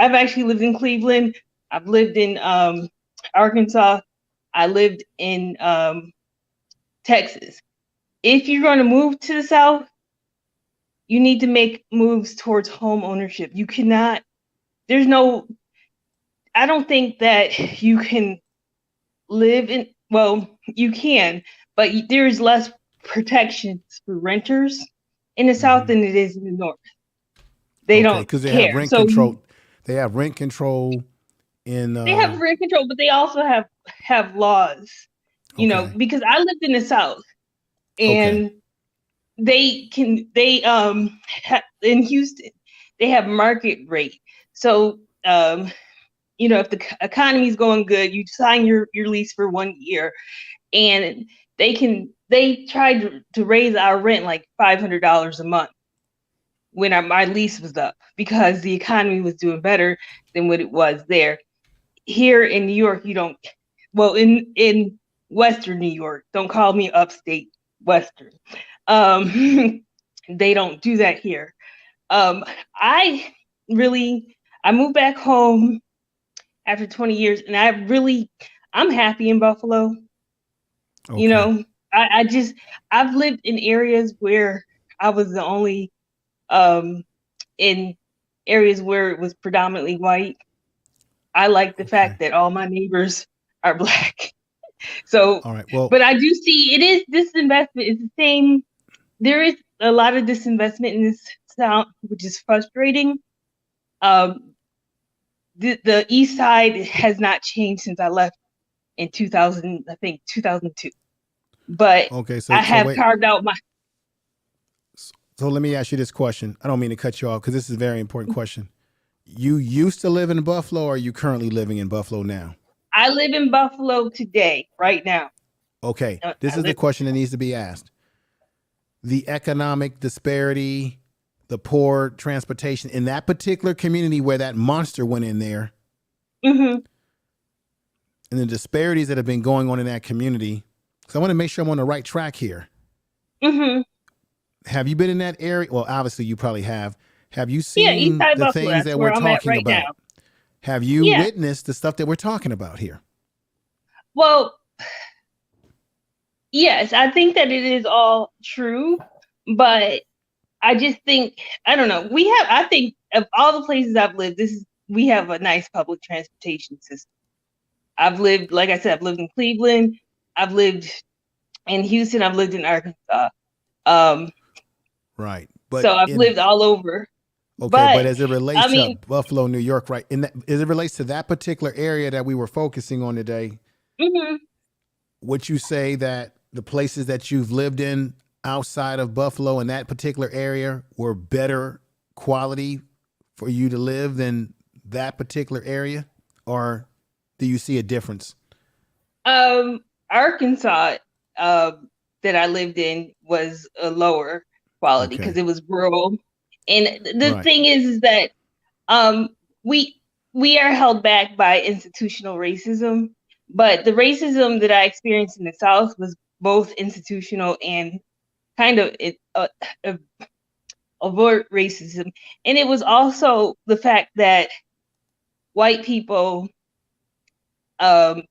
actually lived in Cleveland. I've lived in Arkansas. I lived in Texas. If you're going to move to the South, you need to make moves towards home ownership. You cannot, I don't think that you can well, you can, but there's less protections for renters in the South than it is in the North. They Okay, don't because they have care. rent So control. They have rent control in. they have rent control, but they also have laws, Okay. because I lived in the South, and Okay. in Houston, they have market rate. So if the economy is going good, you sign your lease for 1 year, and they tried to raise our rent like $500 a month when my lease was up, because the economy was doing better than what it was there. Here in New York, you don't. Well, in Western New York, don't call me upstate Western. They don't do that here. I moved back home after 20 years, and I'm happy in Buffalo. Okay. I've lived in areas where I was the only, in areas where it was predominantly white. I like the fact that all my neighbors are Black. So, All right. Well, but I do see it is disinvestment. It's the same. There is a lot of disinvestment in this town, which is frustrating. The East Side has not changed since I left in 2000, I think 2002. But okay. I So have wait. carved out my. So let me ask you this question. I don't mean to cut you off because this is a very important question. You used to live in Buffalo, or are you currently living in Buffalo now? I live in Buffalo today, right now. Okay. This is the question that needs to be asked. The economic disparity, the poor transportation in that particular community where that monster went in there, Mm-hmm. and the disparities that have been going on in that community. So I want to make sure I'm on the right track here. Mm-hmm. Have you been in that area? Well, obviously you probably have. Have you East seen Side the Buffalo. things That's that where we're I'm at talking right about? now. Have you Yeah. witnessed the stuff that we're talking about here? Well, yes, I think that it is all true, but I just think, I don't know. I think of all the places I've lived, we have a nice public transportation system. Like I said, I've lived in Cleveland, I've lived in Houston, I've lived in Arkansas. Right. But So I've lived all over. Okay, but as it relates I mean, to Buffalo, New York, right? As it relates to that particular area that we were focusing on today, mm-hmm. would you say that the places that you've lived in outside of Buffalo in that particular area were better quality for you to live than that particular area? Or do you see a difference? Arkansas, that I lived in was a lower quality because it was rural. And the thing is that we are held back by institutional racism, but the racism that I experienced in the South was both institutional and kind of overt racism. And it was also the fact that white people are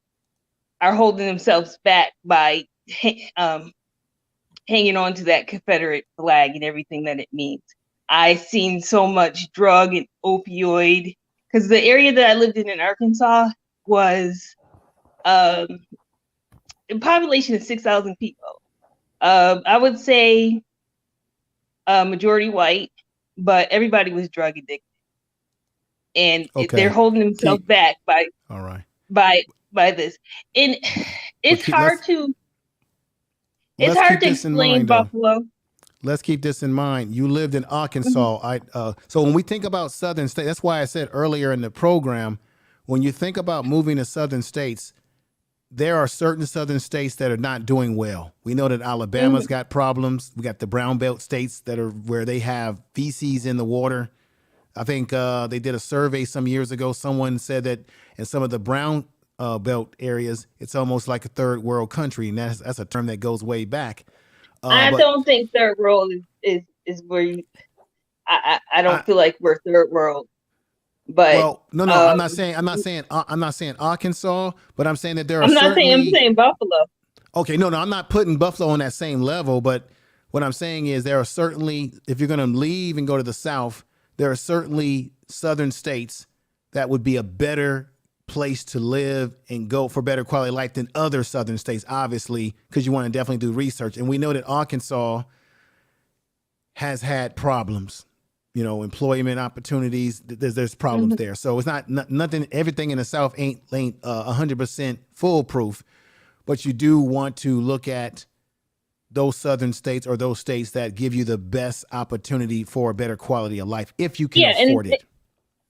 holding themselves back by hanging on to that Confederate flag and everything that it means. I seen so much drug and opioid, because the area that I lived in Arkansas was a population of 6,000 people. I would say majority white, but everybody was drug addicted, and they're holding themselves back by this. And it's hard to explain Buffalo. Let's keep this in mind. You lived in Arkansas. So when we think about southern states, that's why I said earlier in the program, when you think about moving to southern states, there are certain southern states that are not doing well. We know that Alabama's got problems. We got the Brown Belt states that are where they have feces in the water. I think they did a survey some years ago. Someone said that in some of the Brown Belt areas, it's almost like a third world country, and that's a term that goes way back. I don't think third world is where you. I don't feel like we're third world. But no, I'm not saying Arkansas, but I'm saying that there are. I'm saying Buffalo. Okay, no, I'm not putting Buffalo on that same level. But what I'm saying is there are certainly, if you're going to leave and go to the South, there are certainly southern states that would be a better place to live and go for better quality of life than other southern states, obviously, because you want to definitely do research. And we know that Arkansas has had problems, employment opportunities. There's problems there. So it's not nothing. Everything in the South ain't 100% foolproof, but you do want to look at those southern states or those states that give you the best opportunity for a better quality of life if you can afford it.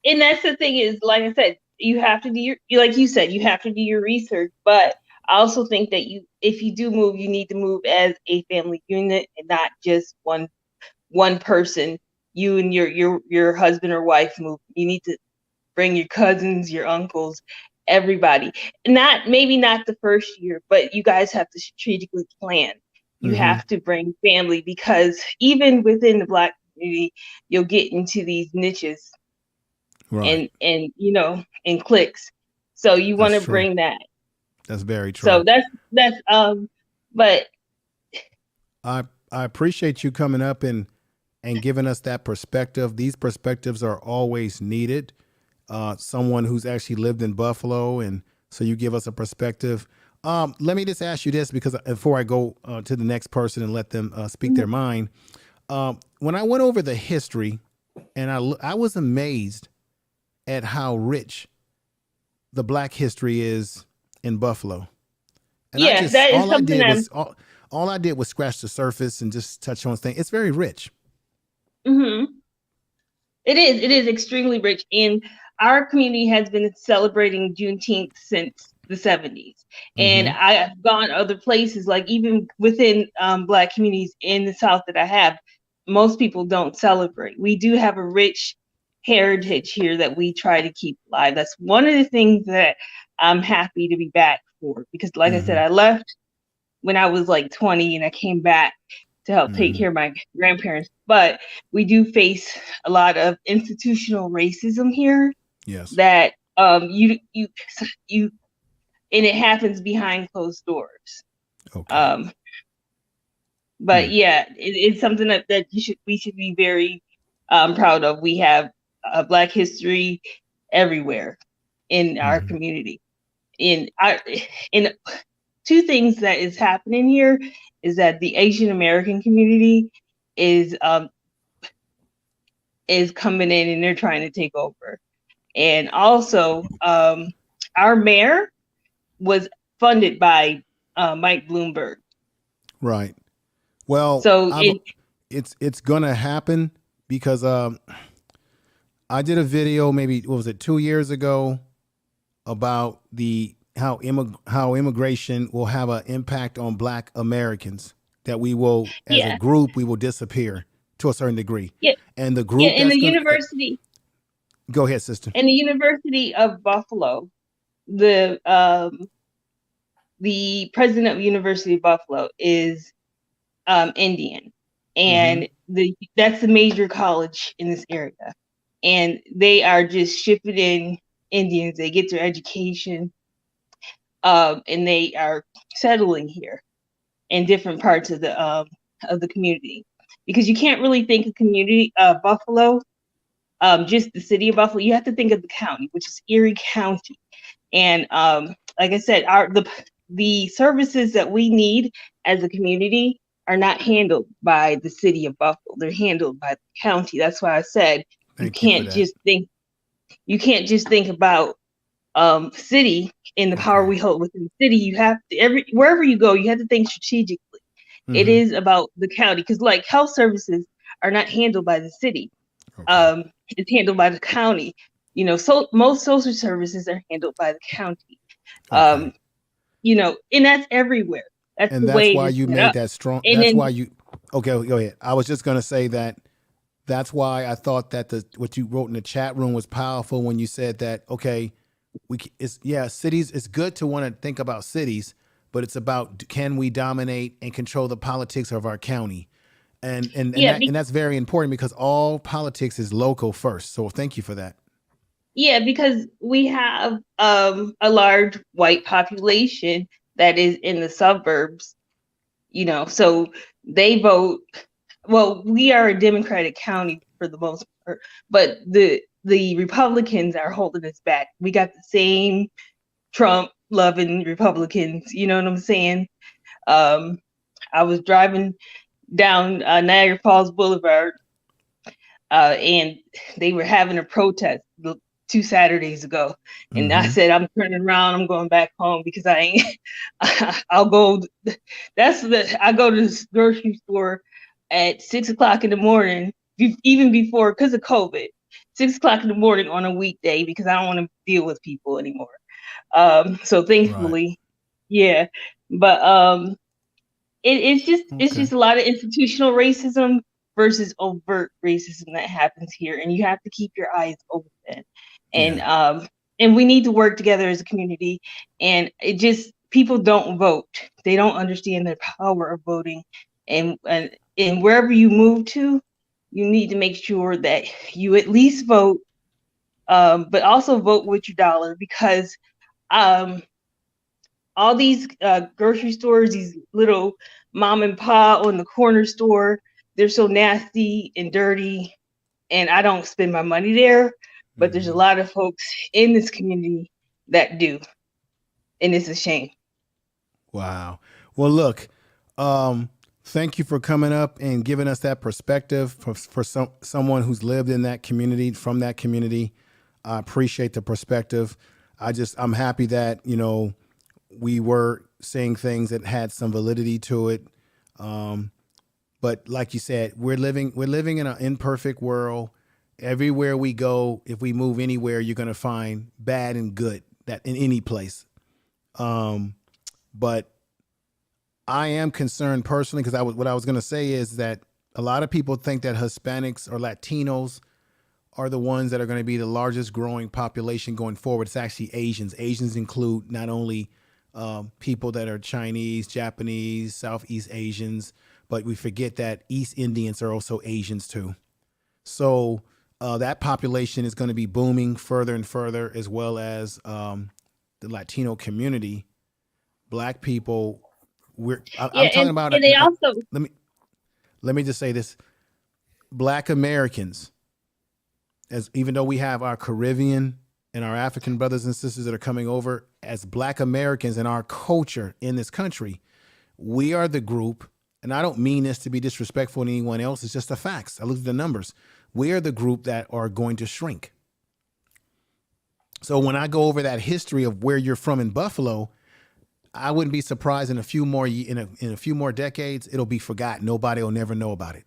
And that's the thing is, like I said, you have to do like you said, you have to do your research. But I also think that if you do move, you need to move as a family unit and not just one person. You and your husband or wife move. You need to bring your cousins, your uncles, everybody. Maybe not the first year, but you guys have to strategically plan. You have to bring family, because even within the Black community, you'll get into these niches. Right. And in cliques. So you want to bring that. That's very true. So that's but I appreciate you coming up and giving us that perspective. These perspectives are always needed. Someone who's actually lived in Buffalo, and so you give us a perspective. Let me just ask you this, because before I go to the next person and let them speak their mind, when I went over the history, and I was amazed at how rich the Black history is in Buffalo. And all I did was scratch the surface and just touch on things. It's very rich. It is extremely rich. And our community has been celebrating Juneteenth since the 70s. And I've gone other places, like even within Black communities in the South that I have, most people don't celebrate. We do have a rich heritage here that we try to keep alive. That's one of the things that I'm happy to be back for, because like I said, I left when I was like 20 and I came back to help take care of my grandparents. But we do face a lot of institutional racism here. Yes. That you and it happens behind closed doors. Okay. But yeah, it's something that we should be very proud of. We have Black history everywhere in our community. In two things that is happening here is that the Asian American community is coming in and they're trying to take over. And also, our mayor was funded by Mike Bloomberg. Right. Well, so it's gonna happen because I did a video maybe 2 years ago about how immigration will have an impact on Black Americans, that we will as a group we will disappear to a certain degree. Yeah. And the group in the university. Go ahead, sister. In the University of Buffalo, the president of University of Buffalo is Indian, and that's the major college in this area, and they are just shipping in Indians. They get their education, and they are settling here. in different parts of the community, because you can't really think of community Buffalo, just the city of Buffalo. You have to think of the county, which is Erie County. And like I said, the services that we need as a community are not handled by the city of Buffalo. They're handled by the county. That's why I said you can't just think about city and the power we hold within the city. You have to, wherever you go, you have to think strategically. It is about the county, because like health services are not handled by the city. It's handled by the county. You know, so most social services are handled by the county. You know, and that's everywhere. That's why you made that strong. That's why you. Okay, go ahead. I was just going to say that. That's why I thought that what you wrote in the chat room was powerful when you said that. Okay, cities. It's good to want to think about cities, but it's about, can we dominate and control the politics of our county, and that's very important, because all politics is local first. So thank you for that. Yeah, because we have a large white population that is in the suburbs, you know, so they vote. Well, we are a Democratic county for the most part, but the Republicans are holding us back. We got the same Trump-loving Republicans, you know what I'm saying? I was driving down Niagara Falls Boulevard, and they were having a protest 2 Saturdays ago, and I said, I'm turning around, I'm going back home, because I go to the grocery store at 6 o'clock in the morning, even before, because of COVID, 6 o'clock in the morning on a weekday, because I don't want to deal with people anymore. So thankfully, yeah, but it's just a lot of institutional racism versus overt racism that happens here, and you have to keep your eyes open. And we need to work together as a community. And people don't vote. They don't understand the power of voting. And wherever you move to, you need to make sure that you at least vote, but also vote with your dollar, because all these grocery stores, these little mom and pop on the corner store, they're so nasty and dirty, and I don't spend my money there. But there's a lot of folks in this community that do, and it's a shame. Wow. Well, look, thank you for coming up and giving us that perspective for someone who's lived in that community, from that community. I appreciate the perspective. I'm happy that, you know, we were saying things that had some validity to it. But like you said, we're living in an imperfect world. Everywhere we go, if we move anywhere, you're going to find bad and good, that in any place. But I am concerned personally, because what I was going to say is that a lot of people think that Hispanics or Latinos are the ones that are going to be the largest growing population going forward. It's actually Asians. Asians include not only people that are Chinese, Japanese, Southeast Asians, but we forget that East Indians are also Asians too. So that population is going to be booming further and further, as well as the Latino community. Black people, I'm talking about. And they also, let me just say this: Black Americans, even though we have our Caribbean and our African brothers and sisters that are coming over, as Black Americans in our culture in this country, we are the group. And I don't mean this to be disrespectful to anyone else. It's just the facts. I look at the numbers. We are the group that are going to shrink. So when I go over that history of where you're from in Buffalo, I wouldn't be surprised in a few more decades, it'll be forgotten. Nobody will never know about it.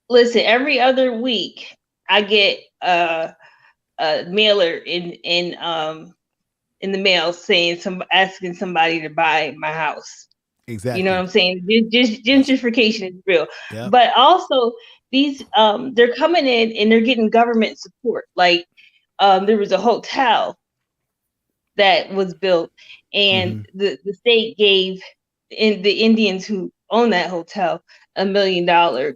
Listen, every other week I get a mailer in the mail saying asking somebody to buy my house. Exactly. You know what I'm saying? Just gentrification is real. Yep. But also these they're coming in and they're getting government support. Like there was a hotel that was built, and the state gave the Indians who own that hotel $1 million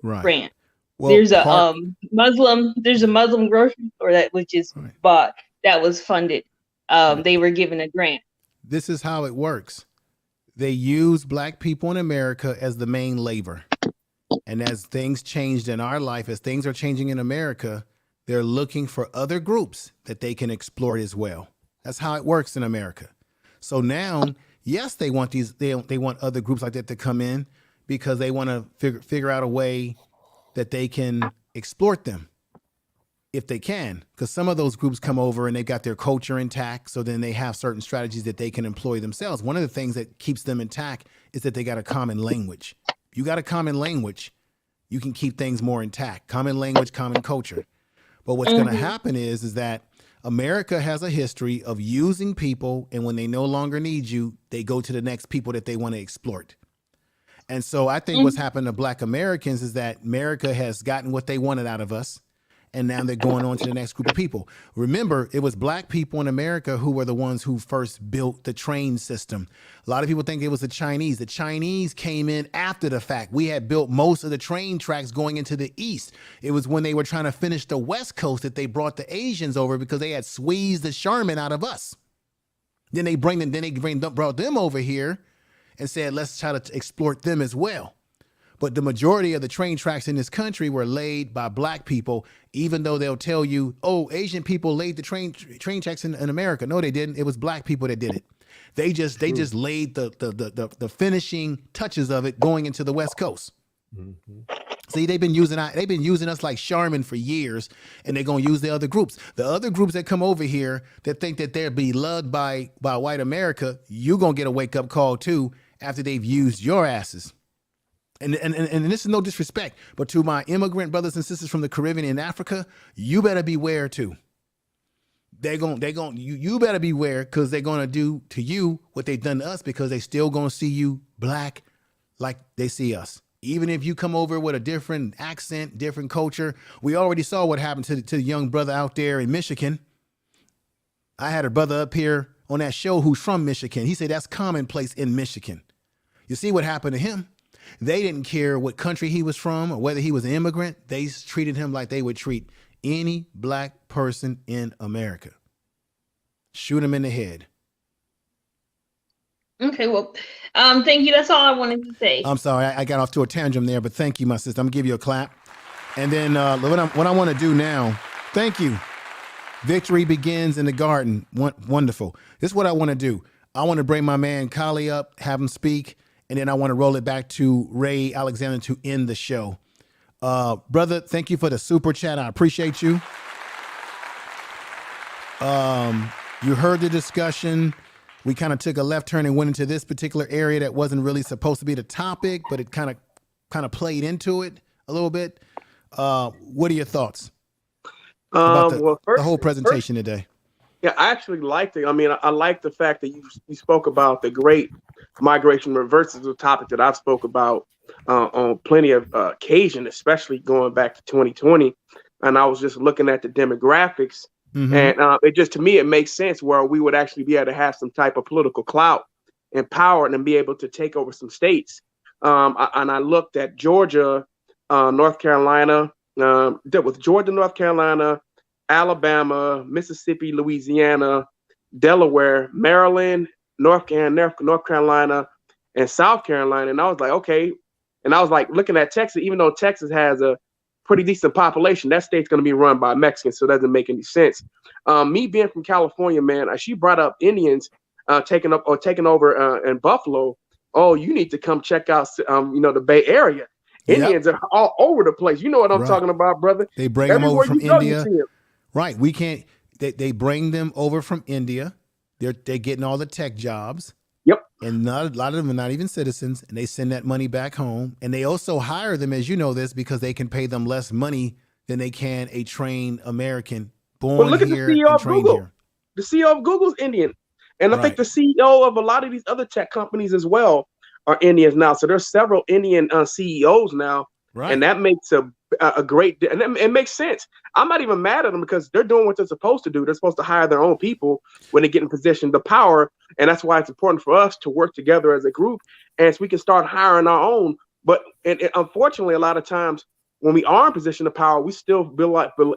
grant. Well, there's a Muslim grocery store that was just bought, that was funded. They were given a grant. This is how it works. they use black people in America as the main labor. And as things changed in our life, as things are changing in America, they're looking for other groups that they can exploit as well. That's how it works in America. So now, yes, they want they want other groups like that to come in because they want to figure out a way that they can exploit them if they can, because some of those groups come over and they've got their culture intact. So then they have certain strategies that they can employ themselves. One of the things that keeps them intact is that they got a common language. You got a common language, you can keep things more intact. Common language, common culture. But what's going to happen is that America has a history of using people, and when they no longer need you, they go to the next people that they want to exploit. And so I think what's happened to Black Americans is that America has gotten what they wanted out of us, and now they're going on to the next group of people. Remember, it was Black people in America who were the ones who first built the train system. A lot of people think it was the Chinese. The Chinese came in after the fact. We had built most of the train tracks going into the east. It was when they were trying to finish the West Coast that they brought the Asians over because they had squeezed the Sherman out of us. Then they brought them over here and said, let's try to exploit them as well. But the majority of the train tracks in this country were laid by Black people, even though they'll tell you, oh, Asian people laid the train tracks in America. No, they didn't. It was Black people that did it. They just laid the finishing touches of it going into the West Coast. See, they've been using us like Charmin for years, and they're gonna use the other groups. The other groups that come over here that think that they're beloved by white America, you're gonna get a wake up call too after they've used your asses. And this is no disrespect, but to my immigrant brothers and sisters from the Caribbean and Africa, you better beware too. You better beware, because they're gonna do to you what they've done to us, because they still gonna see you Black like they see us. Even if you come over with a different accent, different culture. We already saw what happened to the young brother out there in Michigan. I had a brother up here on that show who's from Michigan. He said that's commonplace in Michigan. You see what happened to him? They didn't care what country he was from or whether he was an immigrant. They treated him like they would treat any Black person in America. Shoot him in the head. Okay, well, thank you. That's all I wanted to say. I'm sorry, I got off to a tangent there, but thank you, my sister. I'm gonna give you a clap. And then what I want to do now, thank you. Victory begins in the garden. Wonderful. This is what I want to do. I want to bring my man Kali up, have him speak, and then I want to roll it back to Ray Alexander to end the show. Brother, thank you for the super chat. I appreciate you. You heard the discussion. We kind of took a left turn and went into this particular area that wasn't really supposed to be the topic, but it kind of played into it a little bit. What are your thoughts about the whole presentation today? Yeah, I actually liked it. I mean, I like the fact that you spoke about the great migration reverses, a topic that I've spoke about on plenty of occasion, especially going back to 2020. And I was just looking at the demographics. Mm-hmm. And it just, to me, it makes sense where we would actually be able to have some type of political clout and power and be able to take over some states. And I looked at Georgia, North Carolina, with Georgia, North Carolina, Alabama, Mississippi, Louisiana, Delaware, Maryland, North Carolina, and South Carolina. And I was like, okay. And I was like looking at Texas, even though Texas has a pretty decent population, that state's going to be run by Mexicans, so it doesn't make any sense. Me being from California, man, she brought up Indians taking over in Buffalo. Oh, you need to come check out, the Bay Area. Indians are all over the place. You know what I'm talking about, brother. They bring them over from India. Right. We can't. They bring them over from India. They're getting all the tech jobs. Yep. And a lot of them are not even citizens, and they send that money back home. And they also hire them, as you know this, because they can pay them less money than they can a trained American born here and trained here. The CEO of Google's Indian. And I think the CEO of a lot of these other tech companies as well are Indians now. So there's several Indian CEOs now. Right. And that makes a great, and it makes sense. I'm not even mad at them because they're doing what they're supposed to do. They're supposed to hire their own people when they get in position of power. And that's why it's important for us to work together as a group, and so we can start hiring our own. But unfortunately, a lot of times when we are in position of power, we still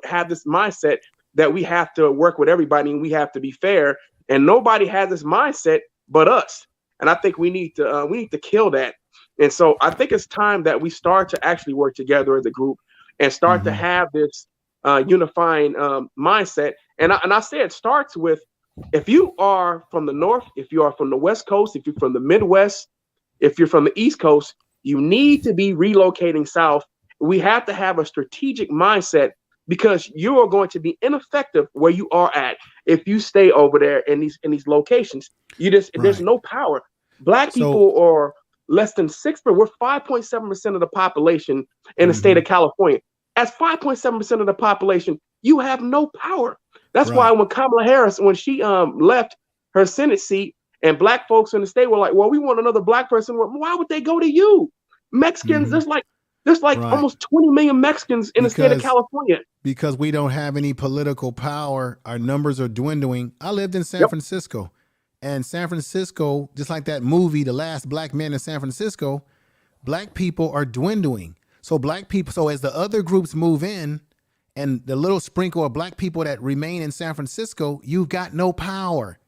have this mindset that we have to work with everybody and we have to be fair. And nobody has this mindset but us. and I think we need to kill that. And so I think it's time that we start to actually work together as a group and start to have this unifying mindset. And I say it starts with, if you are from the North, if you are from the West Coast, if you're from the Midwest, if you're from the East Coast, you need to be relocating South. We have to have a strategic mindset, because you are going to be ineffective where you are at if you stay over there in these locations. There's no power. Black people are less than 6%. We're 5.7% of the population in the state of California. As 5.7% of the population, you have no power. That's why when Kamala Harris, when she left her Senate seat, and black folks in the state were like, well, we want another black person. Well, why would they go to you? Mexicans, there's like almost 20 million Mexicans in the state of California. Because we don't have any political power. Our numbers are dwindling. I lived in San Francisco, and San Francisco, just like that movie, The Last Black Man in San Francisco, black people are dwindling. So as the other groups move in, and the little sprinkle of black people that remain in San Francisco, you've got no power.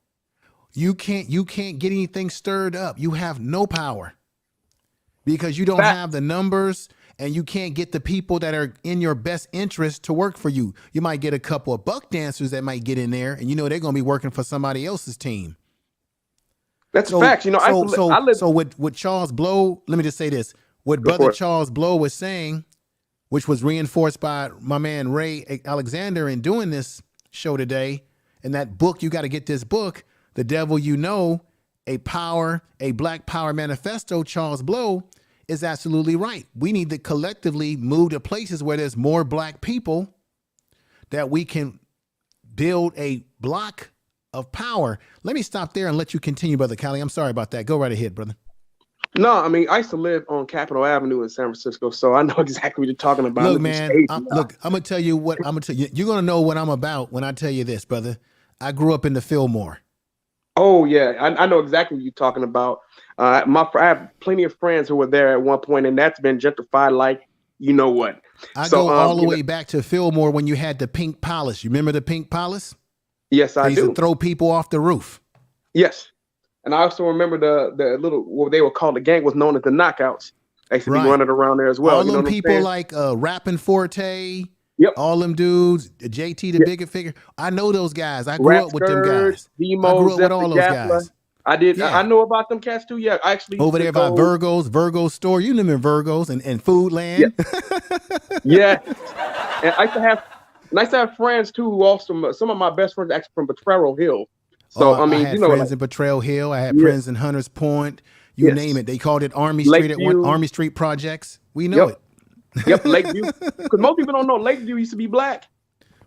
You can't get anything stirred up. You have no power because you don't have the numbers, and you can't get the people that are in your best interest to work for you. You might get a couple of buck dancers that might get in there, and they're going to be working for somebody else's team. That's a fact. So with Charles Blow, let me just say this. What Brother Charles Blow was saying, which was reinforced by my man Ray Alexander in doing this show today, in that book, you got to get this book, The Devil You Know, a Black Power Manifesto, Charles Blow is absolutely right. We need to collectively move to places where there's more black people, that we can build a block of power. Let me stop there and let you continue, Brother Cali. I'm sorry about that. Go right ahead, brother. No, I mean, I used to live on Capitol Avenue in San Francisco, so I know exactly what you're talking about. Look, man, I'm going to tell you what I'm going to tell you. You're going to know what I'm about when I tell you this, brother. I grew up in the Fillmore. Oh, yeah. I know exactly what you're talking about. I have plenty of friends who were there at one point, and that's been gentrified like you know what. I go all the way back to Fillmore when you had the Pink Palace. You remember the Pink Palace? Yes, I do. They used to throw people off the roof. Yes. And I also remember the little, what they were called, the gang was known as the Knockouts. They used to be running around there as well. All them people like Rappin' Forte, all them dudes, JT the Bigger Figure. I know those guys. I grew up with them guys. Demo, I grew up with all those guys. I did. Yeah. I know about them cats too. Yeah, I actually over there by Virgo's store. You remember Virgo's and Foodland? Yeah. And I used to have friends too who also, some of my best friends actually from Potrero Hill. So I mean, I had friends in Potrero Hill. I had friends in Hunters Point. You name it. They called it Army Street at one Army Street Projects. We know it. Yep, Lakeview. Because most people don't know Lakeview used to be black.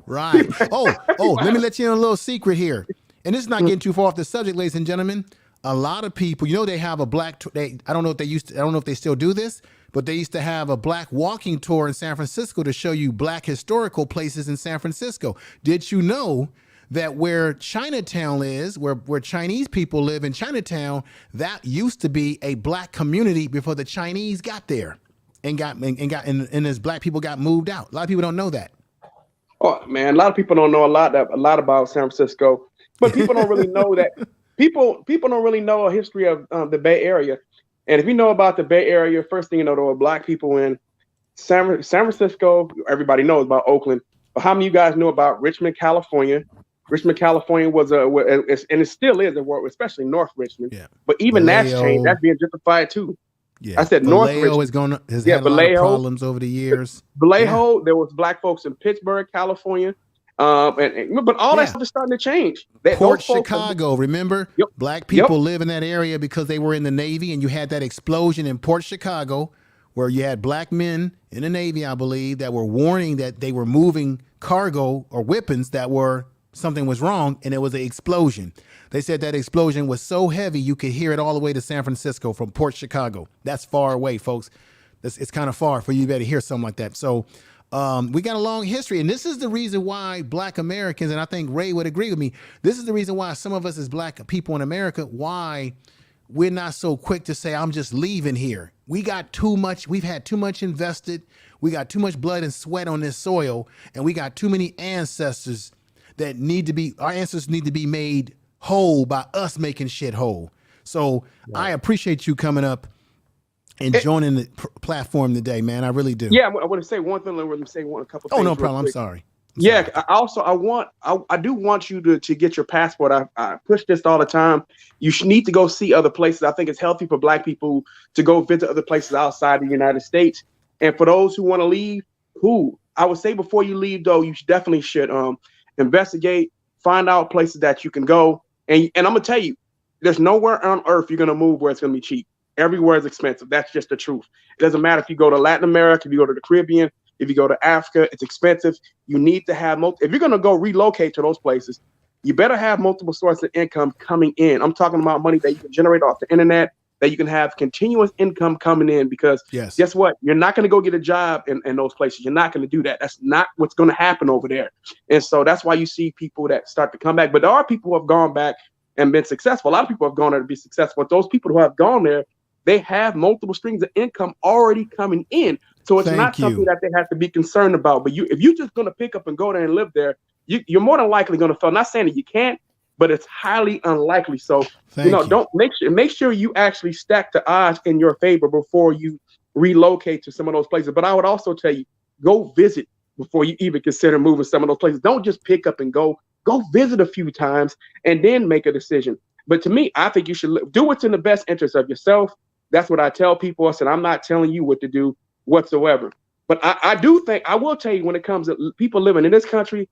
Right. Let me let you in a little secret here. And this is not getting too far off the subject, ladies and gentlemen. A lot of people, they have a black. I don't know if they still do this, but they used to have a black walking tour in San Francisco to show you black historical places in San Francisco. Did you know that where Chinatown is, where Chinese people live in Chinatown, that used to be a black community before the Chinese got there, and as black people got moved out. A lot of people don't know that. Oh man, a lot of people don't know a lot about San Francisco, but people don't really know that. People don't really know a history of the Bay Area, and if you know about the Bay Area, first thing you know, there were black people in San Francisco. Everybody knows about Oakland, but how many of you guys know about Richmond, California? Richmond, California was and it still is a world, especially North Richmond. Yeah. But even that's changed. That's being gentrified too. Yeah. I said Vallejo North Richmond has had a lot of problems over the years. Vallejo, there was black folks in Pittsburgh, California. But all that stuff is starting to change. Port Chicago, remember? Black people live in that area because they were in the Navy, and you had that explosion in Port Chicago where you had black men in the Navy, I believe, that were warning that they were moving cargo or weapons something was wrong, and it was an explosion. They said that explosion was so heavy you could hear it all the way to San Francisco from Port Chicago. That's far away, folks. It's kind of far for you to hear something like that. So we got a long history, and this is the reason why black Americans, and I think Ray would agree with me, this is the reason why some of us as black people in America, why we're not so quick to say, I'm just leaving here. We've had too much invested. We got too much blood and sweat on this soil, and we got too many ancestors that our ancestors need to be made whole by us making shit whole. So I appreciate you coming up and joining the platform today, man. I really do. Yeah, I want to say one thing. Let me say a couple things. Oh, no real problem. I'm quick. sorry. I do want you to get your passport. I push this all the time. You need to go see other places. I think it's healthy for Black people to go visit other places outside the United States. And for those who want to leave, I would say before you leave, though, you definitely should investigate, find out places that you can go. And I'm gonna tell you, there's nowhere on earth you're gonna move where it's gonna be cheap. Everywhere is expensive. That's just the truth. It doesn't matter if you go to Latin America, if you go to the Caribbean, if you go to Africa, it's expensive. You need to have if you're going to go relocate to those places, you better have multiple sources of income coming in. I'm talking about money that you can generate off the internet, that you can have continuous income coming in, because guess what? You're not going to go get a job in those places. You're not going to do that. That's not what's going to happen over there. And so that's why you see people that start to come back. But there are people who have gone back and been successful. A lot of people have gone there to be successful. But those people who have gone there, they have multiple streams of income already coming in. So it's not something that they have to be concerned about. But if you're just going to pick up and go there and live there, you're more than likely going to fail. Not saying that you can't, but it's highly unlikely. So, don't make sure you actually stack the odds in your favor before you relocate to some of those places. But I would also tell you, go visit before you even consider moving some of those places. Don't just pick up and go. Go visit a few times and then make a decision. But to me, I think you should do what's in the best interest of yourself. That's what I tell people. I said, I'm not telling you what to do whatsoever. But I do think, I will tell you, when it comes to people living in this country,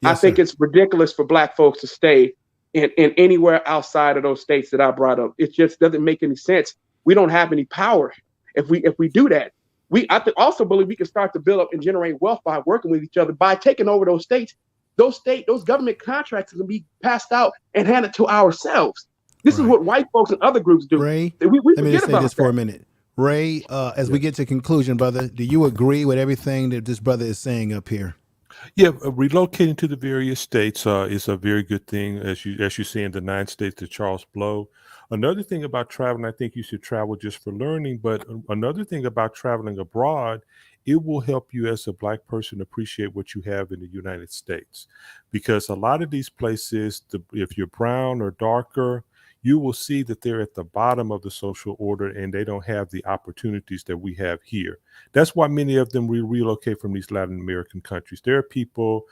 I think it's ridiculous for Black folks to stay in anywhere outside of those states that I brought up. It just doesn't make any sense. We don't have any power if we do that. I also believe we can start to build up and generate wealth by working with each other, by taking over those states. Those government contracts are going to be passed out and handed to ourselves. This is what white folks and other groups do. Ray, we let me just say this for a minute. Ray, as we get to conclusion, brother, do you agree with everything that this brother is saying up here? Yeah, relocating to the various states is a very good thing, as you see in the 9 states that Charles Blow. Another thing about traveling, I think you should travel just for learning, but another thing about traveling abroad, it will help you as a Black person appreciate what you have in the United States. Because a lot of these places, if you're brown or darker, you will see that they're at the bottom of the social order and they don't have the opportunities that we have here. That's why many of them relocate from these Latin American countries. There are people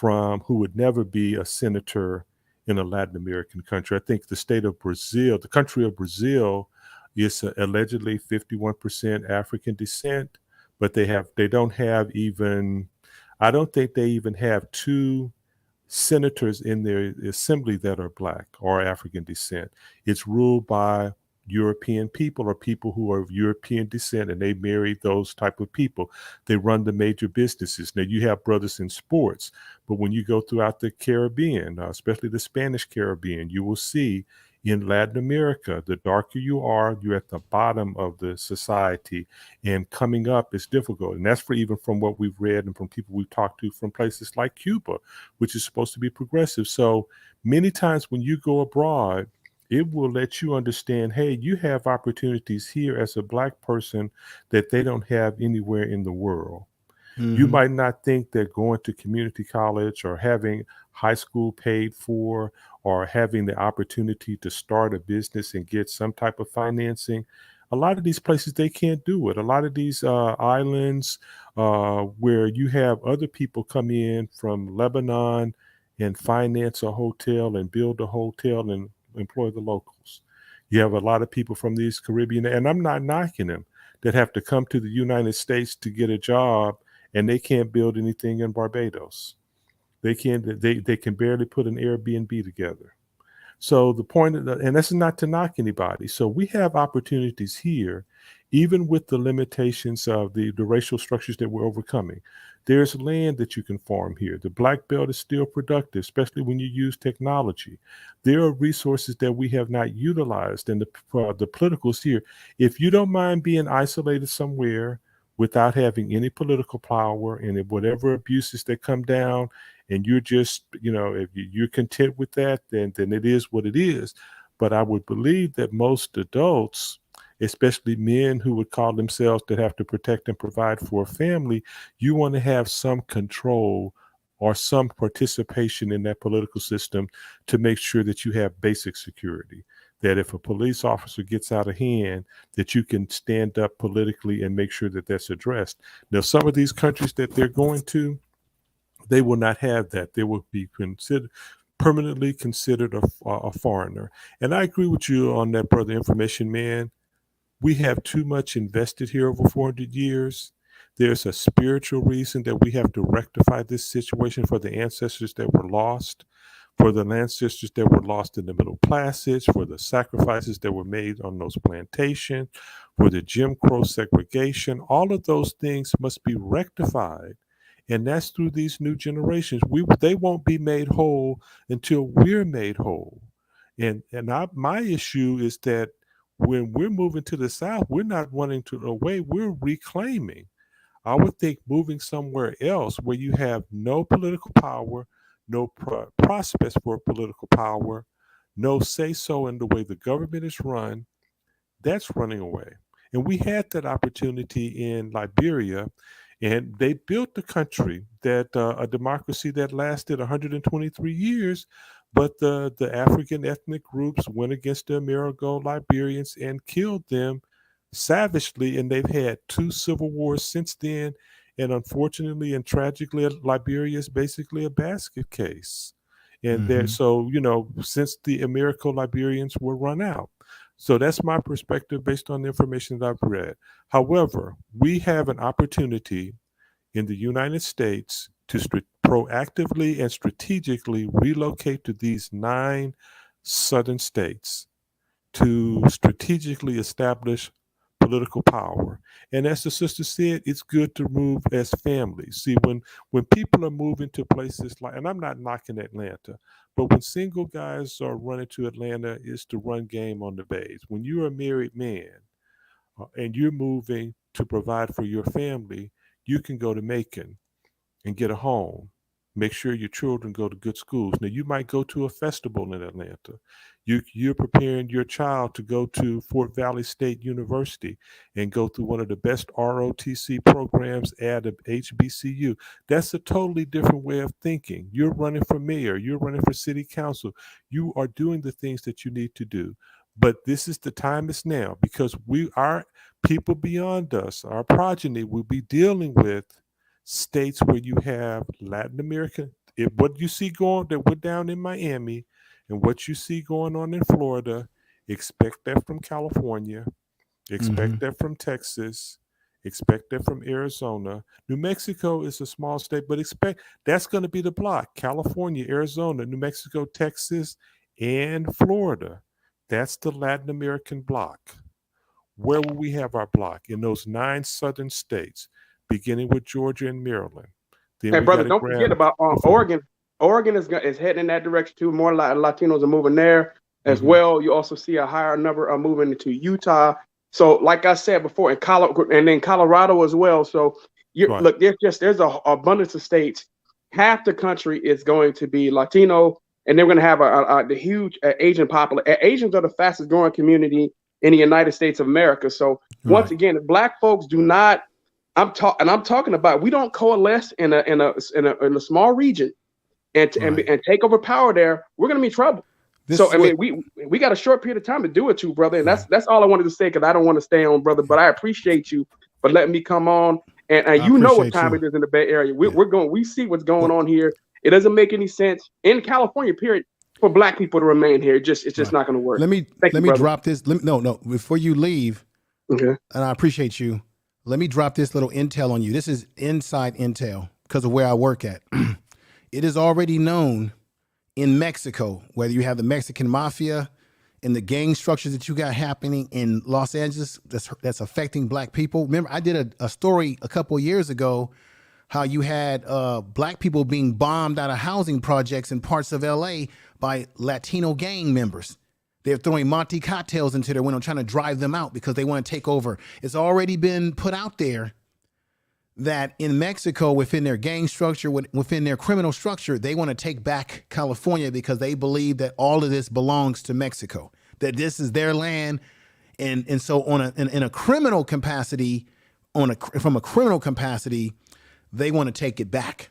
who would never be a senator in a Latin American country. I think the state of Brazil, the country of Brazil, is allegedly 51% African descent, but they don't have even, I don't think they even have 2 senators in their assembly that are Black or African descent. It's ruled by European people or people who are of European descent, and they marry those type of people. They run the major businesses. Now, you have brothers in sports, but when you go throughout the Caribbean, especially the Spanish Caribbean, you will see in Latin America, the darker you are, you're at the bottom of the society, and coming up is difficult. And that's even from what we've read and from people we've talked to from places like Cuba, which is supposed to be progressive. So many times when you go abroad, it will let you understand, hey, you have opportunities here as a Black person that they don't have anywhere in the world. Mm-hmm. You might not think that going to community college or having high school paid for or having the opportunity to start a business and get some type of financing, a lot of these places, they can't do it. A lot of these islands where you have other people come in from Lebanon and finance a hotel and build a hotel and employ the locals. You have a lot of people from these Caribbean, and I'm not knocking them, that have to come to the United States to get a job, and they can't build anything in Barbados. They can barely put an Airbnb together. So the point of and that's not to knock anybody. So we have opportunities here, even with the limitations of the racial structures that we're overcoming. There's land that you can farm here. The Black Belt is still productive, especially when you use technology. There are resources that we have not utilized, and the politicals here. If you don't mind being isolated somewhere without having any political power, and whatever abuses that come down, and you're just, if you're content with that, then it is what it is. But I would believe that most adults, especially men who would call themselves that have to protect and provide for a family, you want to have some control or some participation in that political system to make sure that you have basic security. that if a police officer gets out of hand, that you can stand up politically and make sure that that's addressed. Now, some of these countries that they're going to, they will not have that. They will be permanently considered a foreigner. And I agree with you on that, brother Information Man. We have too much invested here over 400 years. There's a spiritual reason that we have to rectify this situation for the ancestors that were lost, for the ancestors that were lost in the Middle Passage, for the sacrifices that were made on those plantations, for the Jim Crow segregation. All of those things must be rectified. And that's through these new generations. They won't be made whole until we're made whole. And my issue is that when we're moving to the South, we're not wanting to away, we're reclaiming. I would think moving somewhere else where you have no political power, no prospects for political power, no say-so in the way the government is run, that's running away. And we had that opportunity in Liberia, and they built a country that a democracy that lasted 123 years, but the African ethnic groups went against the Amerigo Liberians and killed them savagely, and they've had 2 civil wars since then. And unfortunately and tragically, Liberia is basically a basket case. And so, since the Amerigo Liberians were run out. So that's my perspective based on the information that I've read. However, we have an opportunity in the United States to proactively and strategically relocate to these 9 southern states to strategically establish political power. And as the sister said, it's good to move as families. See, when people are moving to places like, and I'm not knocking Atlanta, but when single guys are running to Atlanta, it's to run game on the base. When you're a married man and you're moving to provide for your family, you can go to Macon and get a home. Make sure your children go to good schools. Now, you might go to a festival in Atlanta. You're preparing your child to go to Fort Valley State University and go through one of the best ROTC programs at a HBCU. That's a totally different way of thinking. You're running for mayor. You're running for city council. You are doing the things that you need to do. But this is the time is now, because our people beyond us, our progeny, will be dealing with states where you have Latin America. What you see going that we're down in Miami and what you see going on in Florida, expect that from California, expect that from Texas, expect that from Arizona. New Mexico is a small state, but expect that's going to be the block. California, Arizona, New Mexico, Texas, and Florida. That's the Latin American block. Where will we have our block? In those 9 southern states, beginning with Georgia and Maryland. Then hey, brother, don't forget about Oregon. Oregon is heading in that direction too. More Latinos are moving there as well. You also see a higher number of moving into Utah. So, like I said before, in Colorado and then Colorado as well. So, look, there's a abundance of states. Half the country is going to be Latino, and they're going to have the huge Asian population. Asians are the fastest growing community in the United States of America. So, once again, if Black folks do not, I'm talking about, we don't coalesce in a small region and take over power there, we're going to be in trouble. We got a short period of time to do it too, brother. And that's all I wanted to say, because I don't want to stay on, brother. But I appreciate you for letting me come on. And you know what time it is in the Bay Area. We see what's going on here. It doesn't make any sense in California, period, for Black people to remain here. It's just not going to work. Let me drop this. No, before you leave. Okay. And I appreciate you. Let me drop this little intel on you. This is inside intel because of where I work at. It is already known in Mexico, whether you have the Mexican mafia and the gang structures that you got happening in Los Angeles that's affecting Black people. Remember, I did a story a couple of years ago how you had Black people being bombed out of housing projects in parts of LA by Latino gang members. They're throwing Monte cocktails into their window, trying to drive them out because they want to take over. It's already been put out there that in Mexico, within their gang structure, within their criminal structure, they want to take back California because they believe that all of this belongs to Mexico, that this is their land. And so in a criminal capacity, from a criminal capacity, they want to take it back.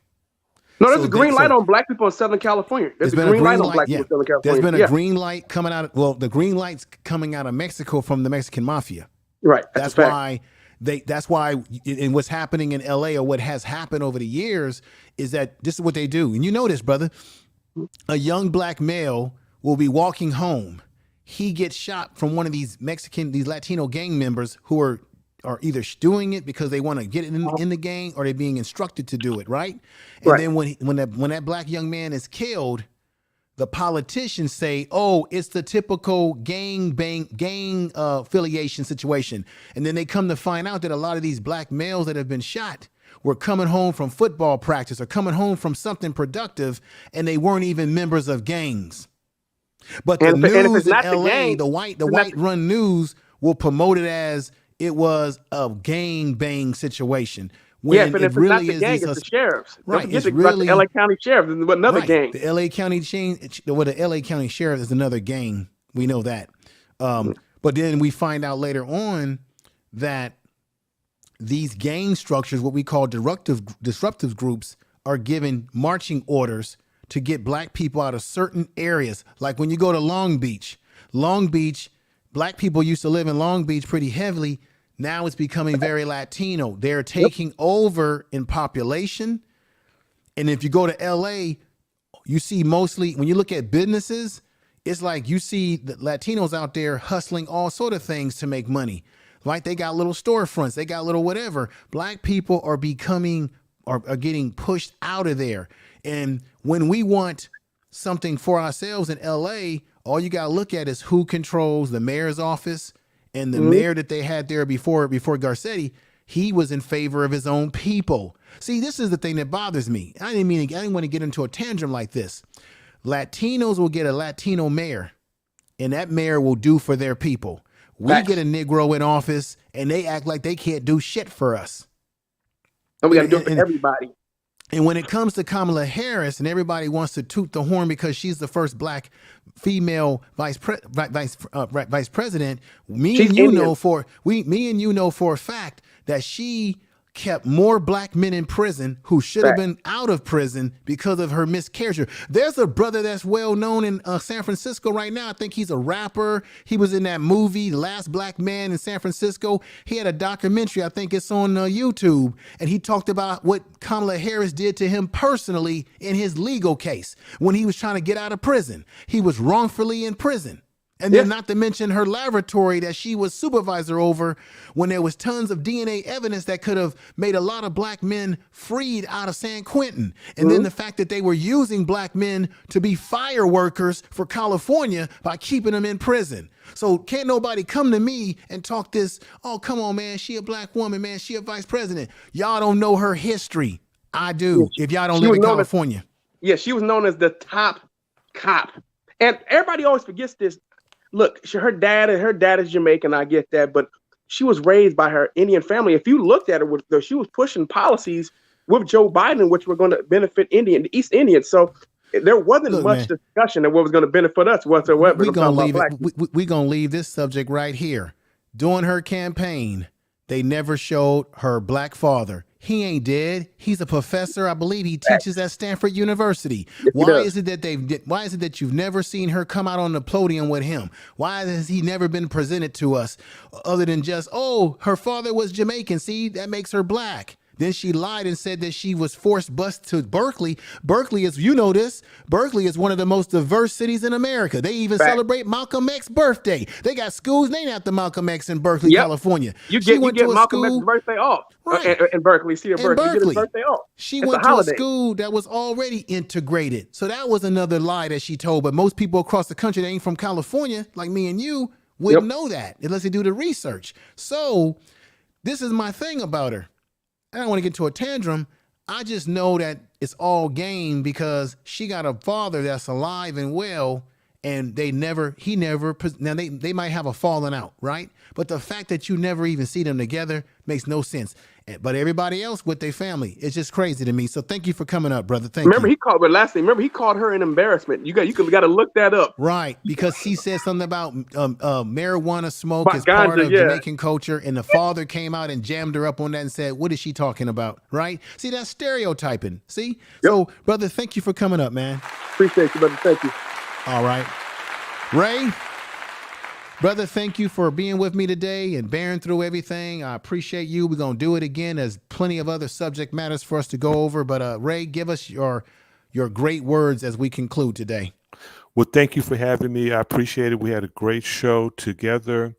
No, there's a green light on black people in Southern California. There's a green light on black people in Southern California. There's been a green light coming out. Well, the green light's coming out of Mexico from the Mexican mafia. Right. That's why that's why, and what's happening in LA, or what has happened over the years, is that this is what they do. And you know this, brother. A young black male will be walking home. He gets shot from one of these Latino gang members who are either doing it because they want to get in the gang, or they're being instructed to do it, right? And then when that black young man is killed, the politicians say, "Oh, it's the typical gang affiliation situation." And then they come to find out that a lot of these black males that have been shot were coming home from football practice or coming home from something productive, and they weren't even members of gangs. But the news in LA, the white run news, will promote it as it was a gang bang situation. When but it if really it's not the gang, it's the sheriffs. Right, It's really the LA County Sheriff. Another gang. The LA County the LA County Sheriff is another gang. We know that. But then we find out later on that these gang structures, what we call disruptive groups, are given marching orders to get black people out of certain areas. Like when you go to Long Beach, black people used to live in Long Beach pretty heavily. Now it's becoming very Latino. They're taking over in population. And if you go to LA, you see mostly, when you look at businesses, it's like you see the Latinos out there hustling all sort of things to make money. Right? They got little storefronts, they got little whatever. Black people are getting pushed out of there. And when we want something for ourselves in LA, all you got to look at is who controls the mayor's office. And the mayor that they had there before Garcetti, he was in favor of his own people. See, this is the thing that bothers me. I didn't want to get into a tantrum like this. Latinos will get a Latino mayor, and that mayor will do for their people. We get a Negro in office, and they act like they can't do shit for us. And we got to do it for everybody. And when it comes to Kamala Harris, and everybody wants to toot the horn because she's the first black female vice president, me and you know for a fact that she kept more black men in prison who should have been out of prison because of her miscarriage. There's a brother that's well known in San Francisco right now. I think he's a rapper. He was in that movie, Last Black Man in San Francisco. He had a documentary, I think it's on YouTube, and he talked about what Kamala Harris did to him personally in his legal case when he was trying to get out of prison. He was wrongfully in prison. And then not to mention her laboratory that she was supervisor over, when there was tons of DNA evidence that could have made a lot of black men freed out of San Quentin. And then the fact that they were using black men to be fire workers for California by keeping them in prison. So can't nobody come to me and talk this, oh, come on, man, she a black woman, man, she a vice president. Y'all don't know her history. I do, if y'all don't live in California. She was known as the top cop. And everybody always forgets this. Look, her dad is Jamaican, I get that, but she was raised by her Indian family. If you looked at her, she was pushing policies with Joe Biden, which were going to benefit East Indians. So there wasn't much discussion of what was going to benefit us whatsoever. We're going to leave this subject right here. During her campaign, they never showed her black father. He ain't dead. He's a professor. I believe he teaches at Stanford University. Why is it that you've never seen her come out on the podium with him? Why has he never been presented to us other than just, oh, her father was Jamaican. See, that makes her black. Then she lied and said that she was forced bused to Berkeley. Berkeley is, you know this, Berkeley is one of the most diverse cities in America. They even celebrate Malcolm X's birthday. They got schools named after Malcolm X in Berkeley, California. You get Malcolm X's birthday off in Berkeley. You get his birthday off. She went to a school that was already integrated. So that was another lie that she told. But most people across the country that ain't from California, like me and you, wouldn't know that unless they do the research. So this is my thing about her. I don't want to get into a tantrum. I just know that it's all game because she got a father that's alive and well, and they might have a falling out, right? But the fact that you never even see them together makes no sense. but everybody else with their family. It's just crazy to me. So thank you for coming up, brother. Thank Remember, you. he called. But last thing, remember, he called her an embarrassment. You got to look that up. Right, because she said something about marijuana smoke About is part ganja, of yeah. Jamaican culture, and the father came out and jammed her up on that and said, "What is she talking about?" Right? See, that's stereotyping. See? So, brother, thank you for coming up, man. Appreciate you, brother. Thank you. All right, Ray. Brother, thank you for being with me today and bearing through everything. I appreciate you. We're going to do it again. There's plenty of other subject matters for us to go over. But Ray, give us your great words as we conclude today. Well, thank you for having me. I appreciate it. We had a great show together.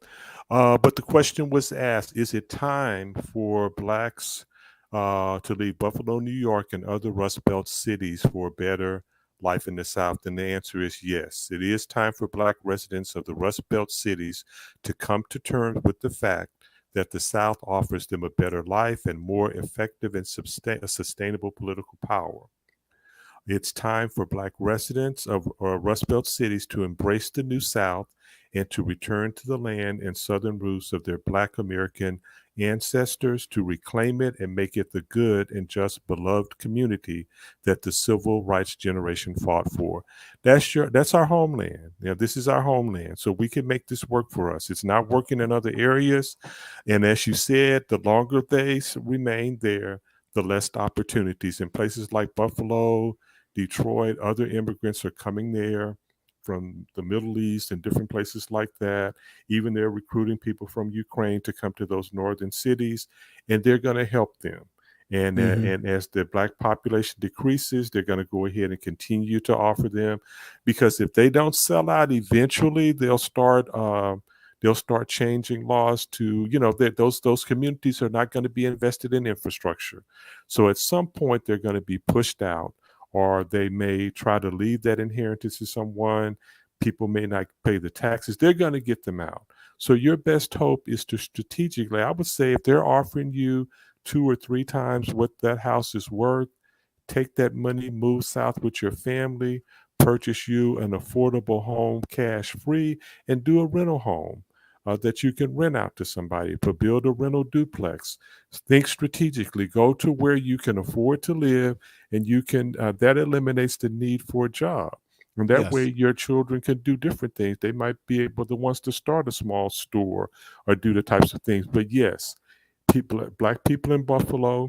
But the question was asked, is it time for Blacks to leave Buffalo, New York, and other Rust Belt cities for a better life in the South? And the answer is yes. It is time for Black residents of the Rust Belt cities to come to terms with the fact that the South offers them a better life and more effective and sustainable political power. It's time for Black residents of Rust Belt cities to embrace the New South and to return to the land and southern roots of their Black American ancestors, to reclaim it and make it the good and just beloved community that the civil rights generation fought for. That's our homeland. This is our homeland. So we can make this work for us. It's not working in other areas. And as you said, the longer they remain there, the less opportunities. In places like Buffalo, Detroit, other immigrants are coming there from the Middle East and different places like that. Even they're recruiting people from Ukraine to come to those northern cities, and they're going to help them. And as the Black population decreases, they're going to go ahead and continue to offer them, because if they don't sell out, eventually they'll start changing laws to, that those communities are not going to be invested in infrastructure. So at some point they're going to be pushed out, or they may try to leave that inheritance to someone. People may not pay the taxes. They're going to get them out. So your best hope is to strategically, I would say, if they're offering you 2 or 3 times what that house is worth, take that money, move south with your family, purchase you an affordable home cash free, and do a rental home that you can rent out to somebody. Build a rental duplex. Think strategically. Go to where you can afford to live, and you can. That eliminates the need for a job, and that way your children can do different things. They might be able to want to start a small store or do the types of things. But yes, Black people in Buffalo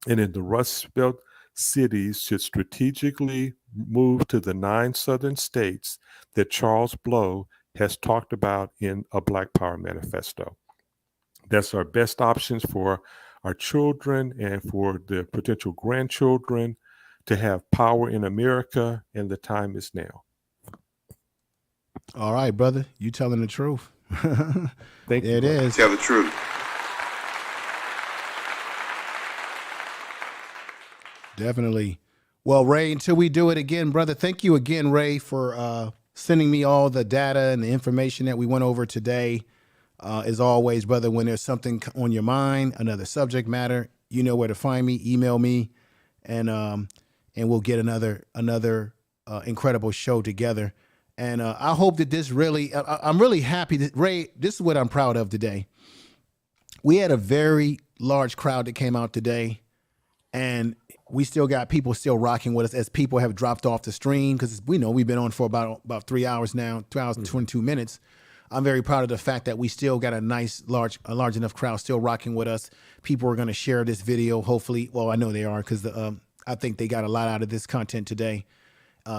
and in the Rust Belt cities should strategically move to the 9 southern states that Charles Blow has talked about in a Black Power manifesto. That's our best options for our children and for the potential grandchildren to have power in America, and the time is now. All right, brother. You telling the truth. Thank you. It is. Tell the truth. Definitely. Well, Ray, until we do it again, brother, thank you again, Ray, for sending me all the data and the information that we went over today. As always, brother, when there's something on your mind, another subject matter, you know where to find me. Email me, and we'll get another incredible show together. And I hope that this really, I'm really happy that, Ray, this is what I'm proud of today. We had a very large crowd that came out today, and we still got people still rocking with us as people have dropped off the stream, because we know we've been on for about 3 hours now, 2 hours and 22 minutes. I'm very proud of the fact that we still got a large enough crowd still rocking with us. People are going to share this video, hopefully. Well, I know they are, because I think they got a lot out of this content today.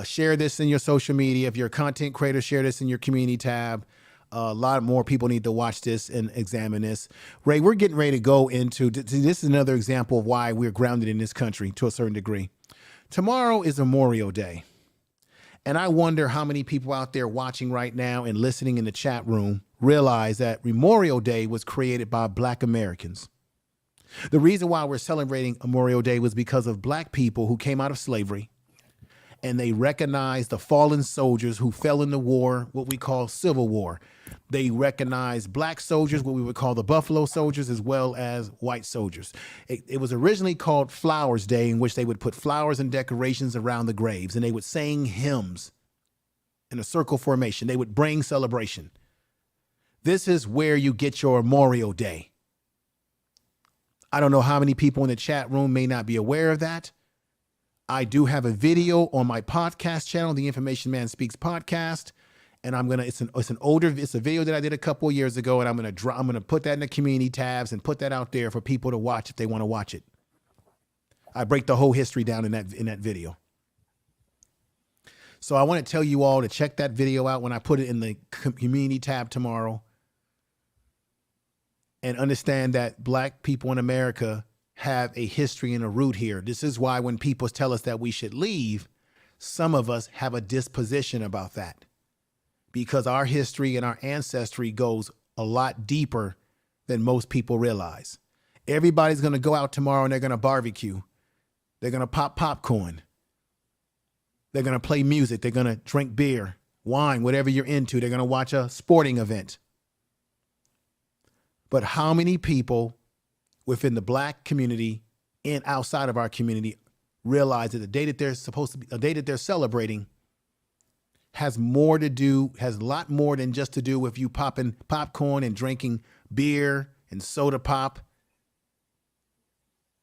Share this in your social media. If you're a content creator, share this in your community tab. A lot more people need to watch this and examine this. Ray, we're getting ready to go into, this is another example of why we're grounded in this country to a certain degree. Tomorrow is Memorial Day. And I wonder how many people out there watching right now and listening in the chat room realize that Memorial Day was created by Black Americans. The reason why we're celebrating Memorial Day was because of Black people who came out of slavery, and they recognized the fallen soldiers who fell in the war, what we call Civil War. They recognized Black soldiers, what we would call the Buffalo Soldiers, as well as white soldiers. It was originally called Flowers Day, in which they would put flowers and decorations around the graves, and they would sing hymns in a circle formation. They would bring celebration. This is where you get your Memorial Day. I don't know how many people in the chat room may not be aware of that. I do have a video on my podcast channel, the Information Man Speaks podcast, and it's a video that I did a couple of years ago, and I'm gonna put that in the community tabs and put that out there for people to watch if they want to watch it. I break the whole history down in that video. So I want to tell you all to check that video out when I put it in the community tab tomorrow, and understand that Black people in America have a history and a root here. This is why when people tell us that we should leave, some of us have a disposition about that, because our history and our ancestry goes a lot deeper than most people realize. Everybody's going to go out tomorrow and they're going to barbecue. They're going to pop popcorn. They're going to play music. They're going to drink beer, wine, whatever you're into. They're going to watch a sporting event. But how many people within the Black community and outside of our community realize that the day that they're supposed to be, a day that they're celebrating, has a lot more than just to do with you popping popcorn and drinking beer and soda pop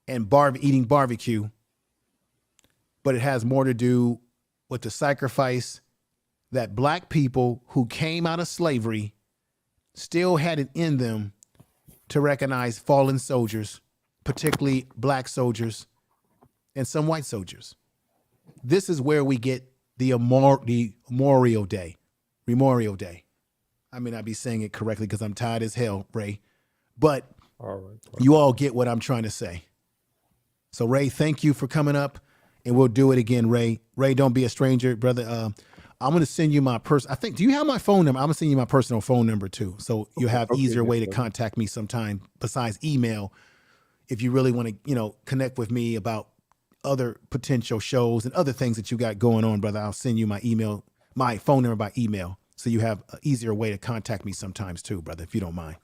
and eating barbecue, but it has more to do with the sacrifice that Black people who came out of slavery still had it in them to recognize fallen soldiers, particularly Black soldiers and some white soldiers. This is where we get the Memorial Day. I may not be saying it correctly because I'm tired as hell, Ray, but you all get what I'm trying to say. So Ray, thank you for coming up, and we'll do it again, Ray. Ray, don't be a stranger, brother. I'm going to send you my do you have my phone number? I'm going to send you my personal phone number too. So you have easier way to contact me sometime besides email. If you really want to, connect with me about other potential shows and other things that you got going on, brother, I'll send you my phone number by email. So you have an easier way to contact me sometimes too, brother, if you don't mind.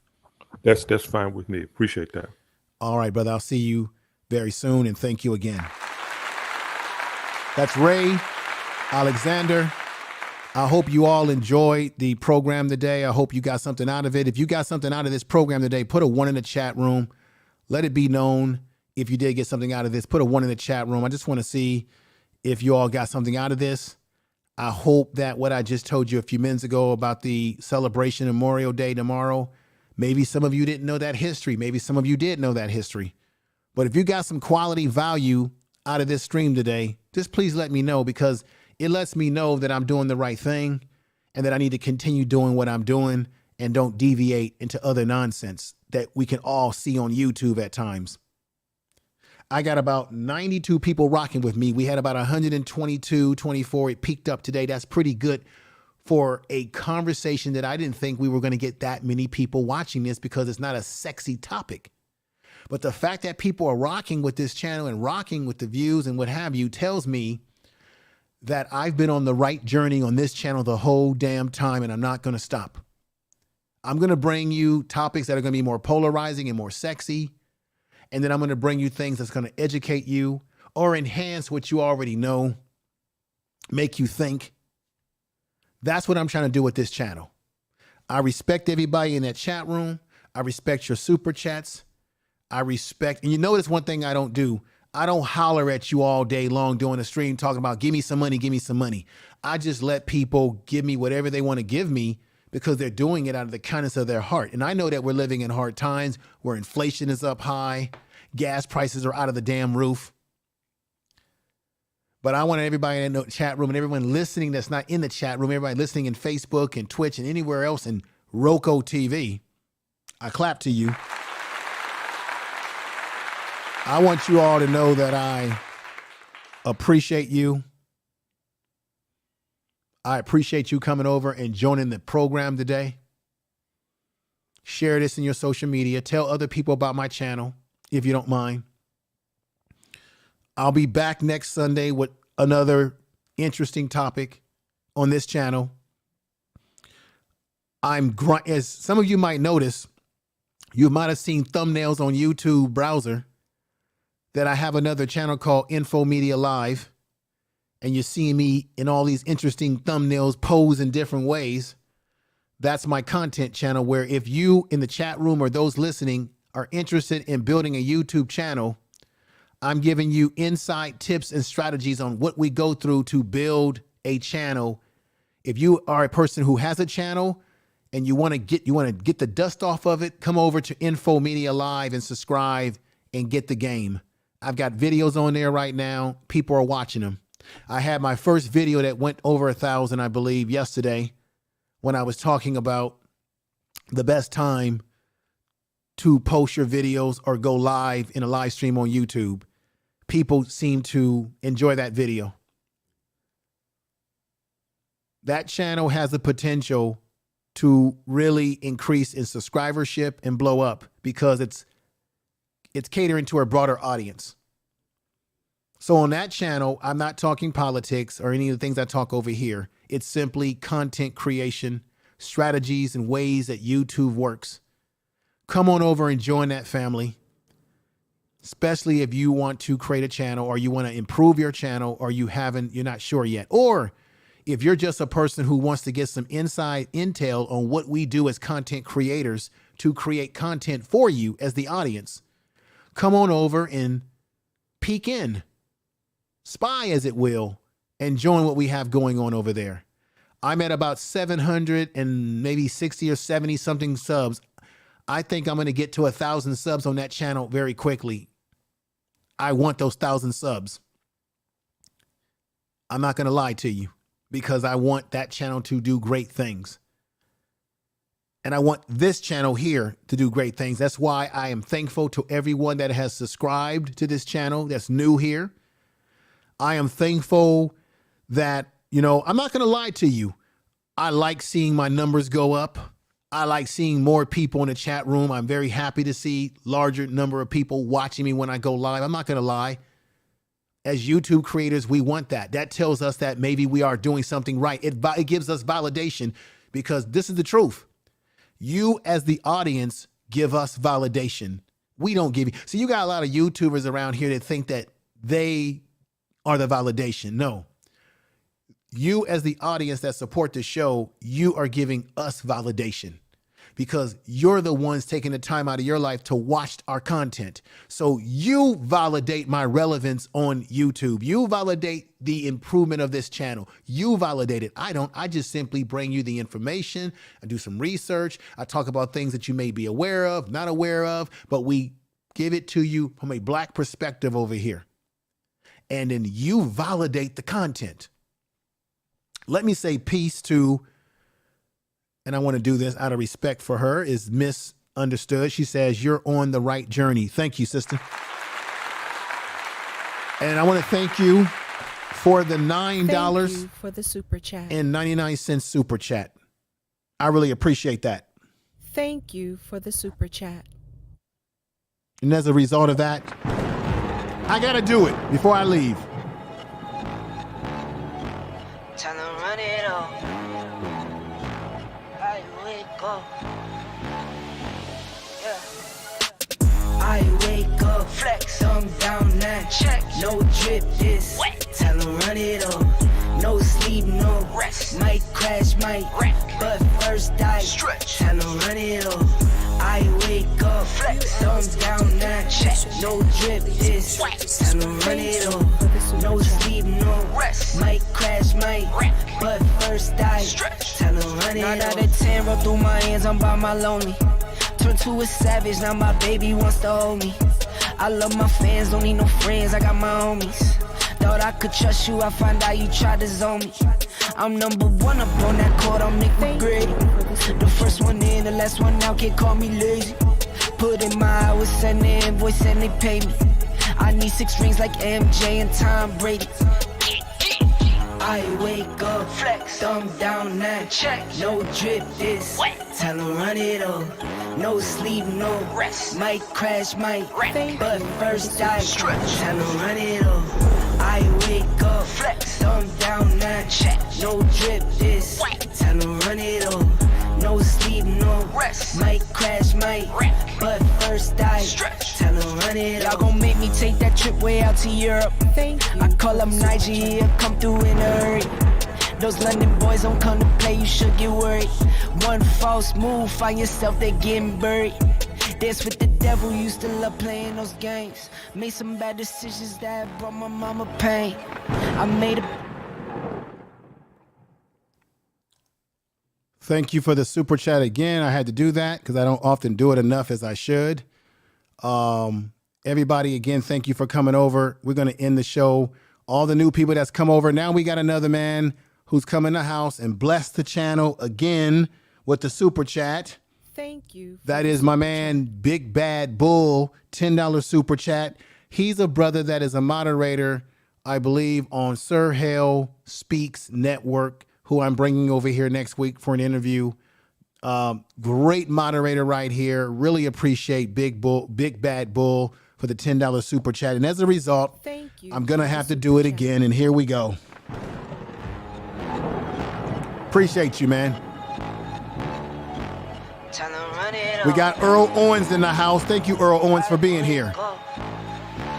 That's fine with me. Appreciate that. All right, brother. I'll see you very soon. And thank you again. That's Ray Alexander. I hope you all enjoyed the program today. I hope you got something out of it. If you got something out of this program today, put a 1 in the chat room. Let it be known if you did get something out of this. Put a 1 in the chat room. I just want to see if you all got something out of this. I hope that what I just told you a few minutes ago about the celebration of Memorial Day tomorrow, maybe some of you didn't know that history. Maybe some of you did know that history. But if you got some quality value out of this stream today, just please let me know, because it lets me know that I'm doing the right thing and that I need to continue doing what I'm doing and don't deviate into other nonsense that we can all see on YouTube at times. I got about 92 people rocking with me. We had about 122, 24. It peaked up today. That's pretty good for a conversation that I didn't think we were going to get that many people watching this, because it's not a sexy topic. But the fact that people are rocking with this channel and rocking with the views and what have you tells me that I've been on the right journey on this channel the whole damn time, and I'm not going to stop. I'm going to bring you topics that are going to be more polarizing and more sexy. And then I'm going to bring you things that's going to educate you or enhance what you already know, make you think. That's what I'm trying to do with this channel. I respect everybody in that chat room. I respect your super chats. And you notice one thing I don't do. I don't holler at you all day long doing a stream talking about give me some money, give me some money. I just let people give me whatever they want to give me, because they're doing it out of the kindness of their heart. And I know that we're living in hard times where inflation is up high, gas prices are out of the damn roof. But I want everybody in the chat room and everyone listening that's not in the chat room, everybody listening in Facebook and Twitch and anywhere else in Roku TV, I clap to you. I want you all to know that I appreciate you. I appreciate you coming over and joining the program today. Share this in your social media. Tell other people about my channel, if you don't mind. I'll be back next Sunday with another interesting topic on this channel. As some of you might notice, you might have seen thumbnails on YouTube browser that I have another channel called Info Media Live, and you're seeing me in all these interesting thumbnails pose in different ways. That's my content channel, where if you in the chat room or those listening are interested in building a YouTube channel, I'm giving you insight, tips, and strategies on what we go through to build a channel. If you are a person who has a channel and you want to get the dust off of it, come over to Info Media Live and subscribe and get the game. I've got videos on there right now. People are watching them. I had my first video that went over 1,000, I believe, yesterday when I was talking about the best time to post your videos or go live in a live stream on YouTube. People seem to enjoy that video. That channel has the potential to really increase in subscribership and blow up because it's catering to a broader audience. So on that channel, I'm not talking politics or any of the things I talk over here. It's simply content creation, strategies, and ways that YouTube works. Come on over and join that family, especially if you want to create a channel or you want to improve your channel or you're not sure yet. Or if you're just a person who wants to get some inside intel on what we do as content creators to create content for you as the audience, come on over and peek in, spy as it will, and join what we have going on over there. I'm at about 700 and maybe 60 or 70 something subs. I think I'm going to get to 1,000 subs on that channel very quickly. I want those 1,000 subs. I'm not going to lie to you because I want that channel to do great things. And I want this channel here to do great things. That's why I am thankful to everyone that has subscribed to this channel that's new here. I am thankful that, I'm not going to lie to you. I like seeing my numbers go up. I like seeing more people in the chat room. I'm very happy to see larger number of people watching me when I go live. I'm not going to lie. As YouTube creators, we want that. That tells us that maybe we are doing something right. It gives us validation because this is the truth. You as the audience give us validation. We don't give you. So you got a lot of YouTubers around here that think that they are the validation. No. You as the audience that support the show, you are giving us validation because you're the ones taking the time out of your life to watch our content. So you validate my relevance on YouTube. You validate the improvement of this channel. You validate it. I don't. I just simply bring you the information. I do some research. I talk about things that you may be aware of, not aware of, but we give it to you from a Black perspective over here. And then you validate the content. Let me say peace to, and I want to do this out of respect for her, is Misunderstood. She says, you're on the right journey. Thank you, sister. And I want to thank you for the $9 for the super chat. and 99 cents super chat. I really appreciate that. Thank you for the super chat. And as a result of that, I got to do it before I leave. Time to run it all. I wake up. Yeah. I wake up, flex, thumb down now. Check, no drip, this wet. Tell them run it all. No sleep, no rest. Might crash, might wreck. But first I stretch. Tell them run it all. I wake up, flex, thumb down now. Check, no drip, this wet. Tell them run it all. No sleep, no rest. Might crash, might wreck. But first I stretch. Tell them run it all. 9 out of 10 roll through my hands, I'm by my lonely. Turn to a savage, now my baby wants to hold me. I love my fans, don't need no friends, I got my homies. Thought I could trust you, I find out you tried to zone me. I'm number one up on that court, I'm Nick McGrady. The first one in, the last one out, can't call me lazy. Put in my hours, send the invoice and they pay me. I need 6 rings like MJ and Tom Brady. I wake up, flex, thumb down now. Check, no drip, this wet. Tell them run it all. No sleep, no rest. Might crash, might wreck. But first I stretch. Tell them run it all. I wake up, flex, thumb down now. Check, no drip, this wet. Tell them run it all. No sleep, no rest. Might crash, might wreck. But first I stretch. Tell them run it all. Y'all gon' make me take that trip way out to Europe. I call up Nigeria, come through in a hurry. Those London boys don't come to play, you should get worried. One false move, find yourself, they getting buried. Dance with the devil used to love playing those games. Made some bad decisions that brought my mama pain. I made a Thank you for the super chat again. I had to do that because I don't often do it enough as I should. Everybody, again, thank you for coming over. We're going to end the show. All the new people that's come over. Now we got another man who's come in the house and blessed the channel again with the super chat. Thank you. That is my man, Big Bad Bull, $10 super chat. He's a brother that is a moderator, I believe, on Sir Hale Speaks Network, who I'm bringing over here next week for an interview. Great moderator right here. Really appreciate Big Bad Bull for the $10 super chat. And as a result, I'm going to have to do it again. And here we go. Appreciate you, man. We got Earl Owens in the house. Thank you, Earl Owens, for being here.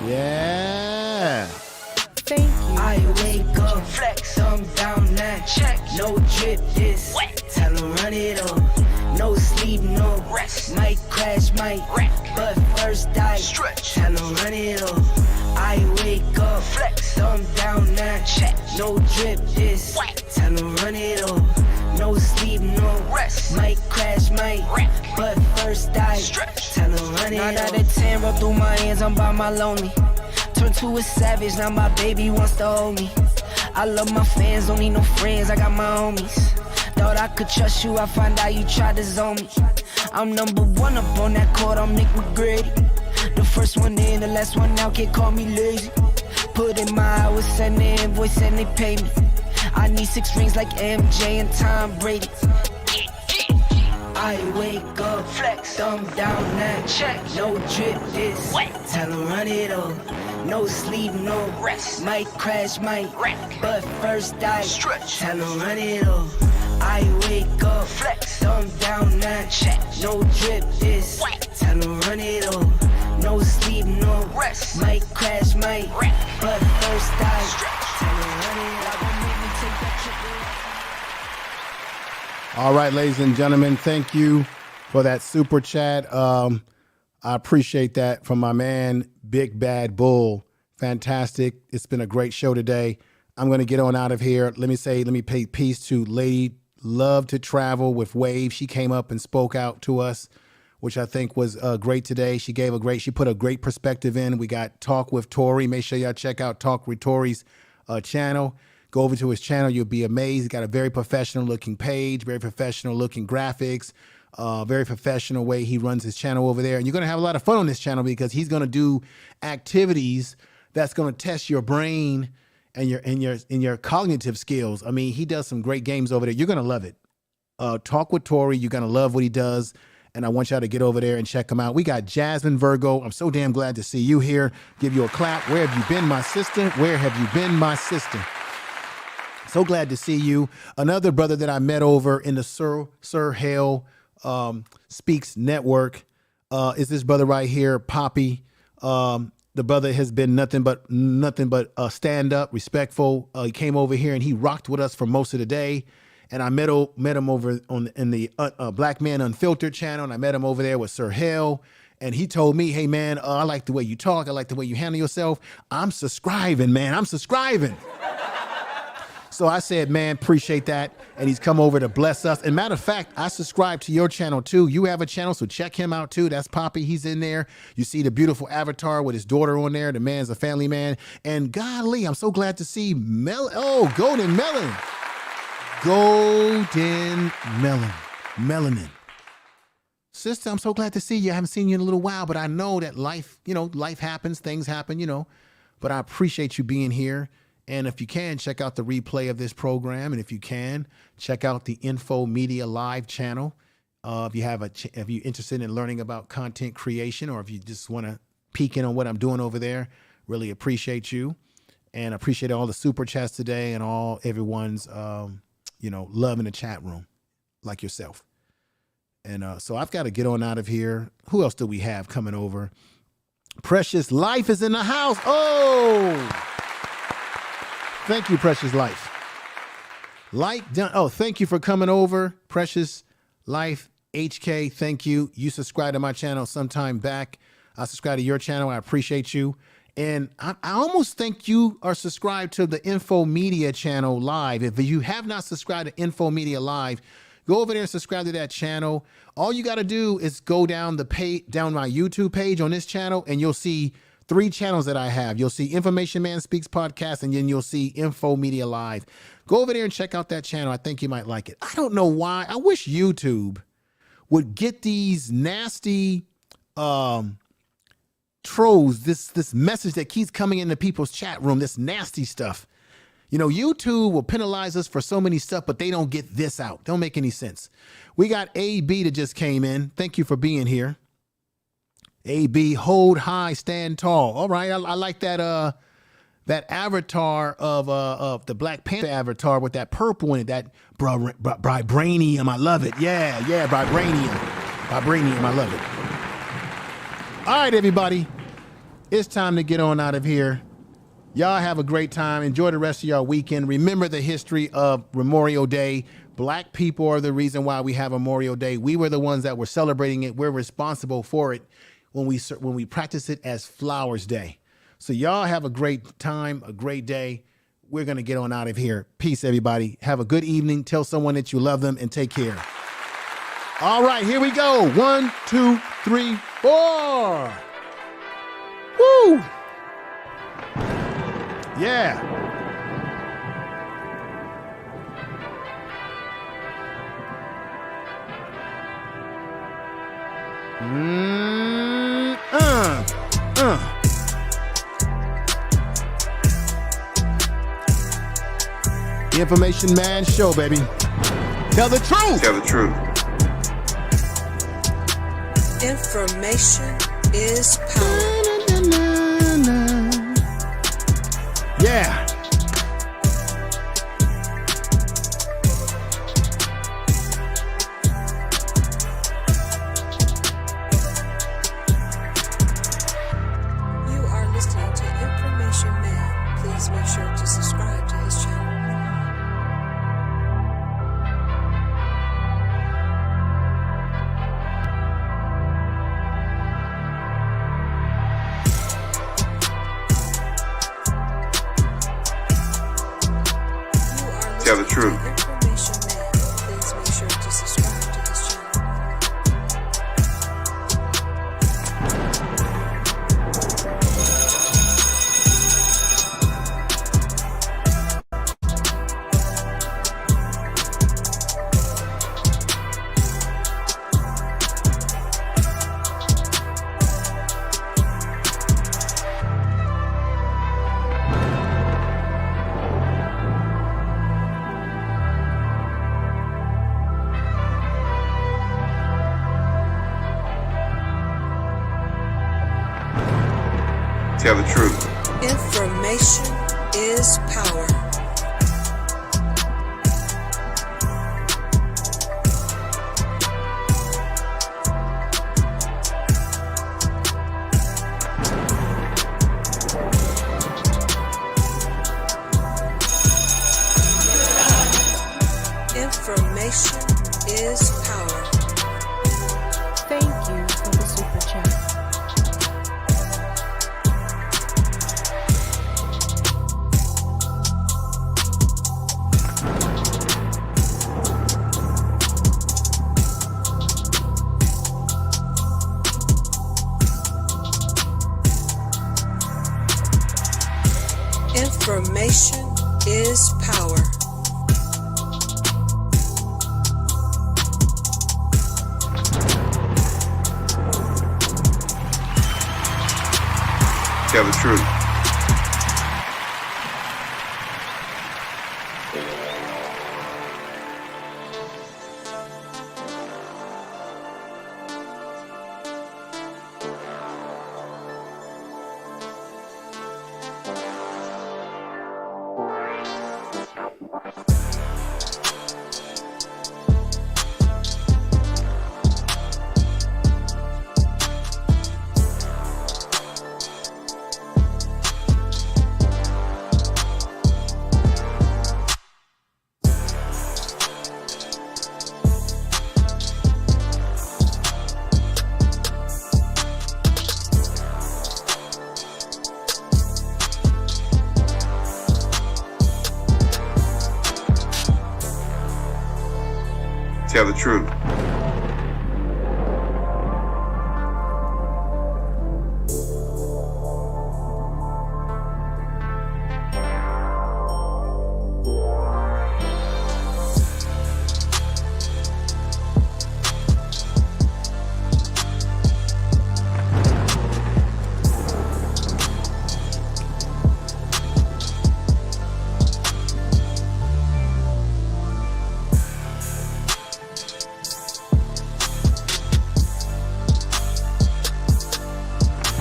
Yeah. Thank you. I wake up, flex, I'm down now. Check. No drip, this wet. Tell them run it up. No sleep, no rest. Might crash, might wreck. But first I stretch. Tell them run it up. I wake up, flex, I'm down now. Check. No drip, this wet. Tell them run it up. No sleep, no rest. Might crash, might wreck. But first I stretch. Tell them run it up. 9 out of 10 roll through my hands, I'm by my lonely. Turned to a savage, now my baby wants to hold me. I love my fans, don't need no friends, I got my homies. Thought I could trust you, I find out you tried to zone me. I'm number one up on that court, I'm Nick McGrady. The first one in, the last one out, can't call me lazy. Put in my hours, send the invoice and they pay me. I need 6 rings like MJ and Tom Brady. I wake up, flex, thumb down now. Check. No drip, this wet. Tell them run it up. No sleep, no rest. Might crash, might wreck. But first I stretch. Tell them run it up. I wake up, flex, thumb down now. Check. No drip, this wet. Tell them run it up. No sleep, no rest. Might crash, might wreck. But first I stretch. Tell them run it up. Make me take that trip. All right, ladies and gentlemen, thank you for that super chat. I appreciate that from my man, Big Bad Bull. Fantastic. It's been a great show today. I'm going to get on out of here. Let me pay peace to Lady Love to Travel with Wave. She came up and spoke out to us, which I think was great today. She put a great perspective in. We got Talk with Tori. Make sure y'all check out Talk with Tori's channel. Go over to his channel. You'll be amazed. He's got a very professional looking page, very professional looking graphics, very professional way he runs his channel over there. And you're going to have a lot of fun on this channel because he's going to do activities that's going to test your brain and your cognitive skills. I mean, he does some great games over there. You're going to love it. Talk with Tori. You're going to love what he does. And I want y'all to get over there and check him out. We got Jasmine Virgo. I'm so damn glad to see you here. Give you a clap. Where have you been, my sister? Where have you been, my sister? So glad to see you. Another brother that I met over in the Sir Hale Speaks Network is this brother right here, Poppy. The brother has been nothing but stand up, respectful. He came over here and he rocked with us for most of the day. And I met him over in the Black Man Unfiltered channel, and I met him over there with Sir Hale. And he told me, hey, man, I like the way you talk. I like the way you handle yourself. I'm subscribing, man. I'm subscribing. So I said, man, appreciate that. And he's come over to bless us. And matter of fact, I subscribe to your channel too. You have a channel, so check him out too. That's Poppy. He's in there. You see the beautiful avatar with his daughter on there. The man's a family man. And golly, I'm so glad to see Golden Melon. Golden Melon. Melanin. Sister, I'm so glad to see you. I haven't seen you in a little while, but I know that life happens, things happen, But I appreciate you being here. And if you can, check out the replay of this program. And if you can, check out the Info Media Live channel. If you're interested in learning about content creation, or if you just want to peek in on what I'm doing over there, really appreciate you. And appreciate all the super chats today and all everyone's, love in the chat room, like yourself. And so I've got to get on out of here. Who else do we have coming over? Precious Life is in the house. Oh! Thank you, Precious Life. Thank you for coming over, Precious Life. HK, thank you. You subscribed to my channel sometime back. I subscribed to your channel. I appreciate you. And I almost think you are subscribed to the Info Media channel live. If you have not subscribed to Info Media Live, go over there and subscribe to that channel. All you got to do is go down the page, down my YouTube page on this channel, and you'll see 3 channels that I have. You'll see Information Man Speaks Podcast, and then you'll see Info Media Live. Go over there and check out that channel. I think you might like it. I don't know why. I wish YouTube would get these nasty trolls, this message that keeps coming into people's chat room, this nasty stuff. You know, YouTube will penalize us for so many stuff, but they don't get this out. Don't make any sense. We got AB that just came in. Thank you for being here. AB, hold high, stand tall. All right, I like that that avatar of the Black Panther avatar with that purple in it, that vibranium. I love it. Yeah, vibranium. Vibranium, I love it. All right, everybody. It's time to get on out of here. Y'all have a great time. Enjoy the rest of y'all weekend. Remember the history of Memorial Day. Black people are the reason why we have Memorial Day. We were the ones that were celebrating it. We're responsible for it when we practice it as Flowers Day. So y'all have a great time, a great day. We're going to get on out of here. Peace, everybody. Have a good evening. Tell someone that you love them and take care. All right, here we go. 1, 2, 3, 4. Woo! Yeah. The Information Man Show, baby. Tell the truth. Tell the truth. Information is power. Yeah. You are listening to Information Man. Please make sure to subscribe to his channel. Tell the truth. Information Man. Please make sure to subscribe to his channel. Tell the truth. Information is power. Information is power. Thank you for the super chat. Information is power. Tell the truth. Tell the truth.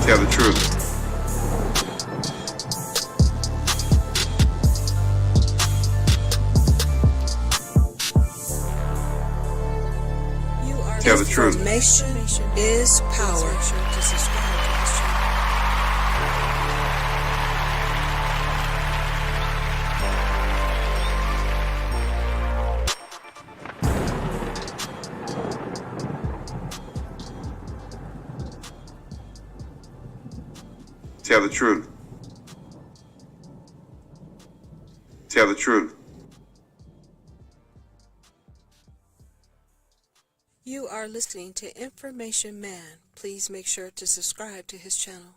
Tell the truth. You are Tell the truth. Information is power. Make sure to subscribe to this channel. Tell the truth. Tell the truth. You are listening to Information Man. Please make sure to subscribe to his channel.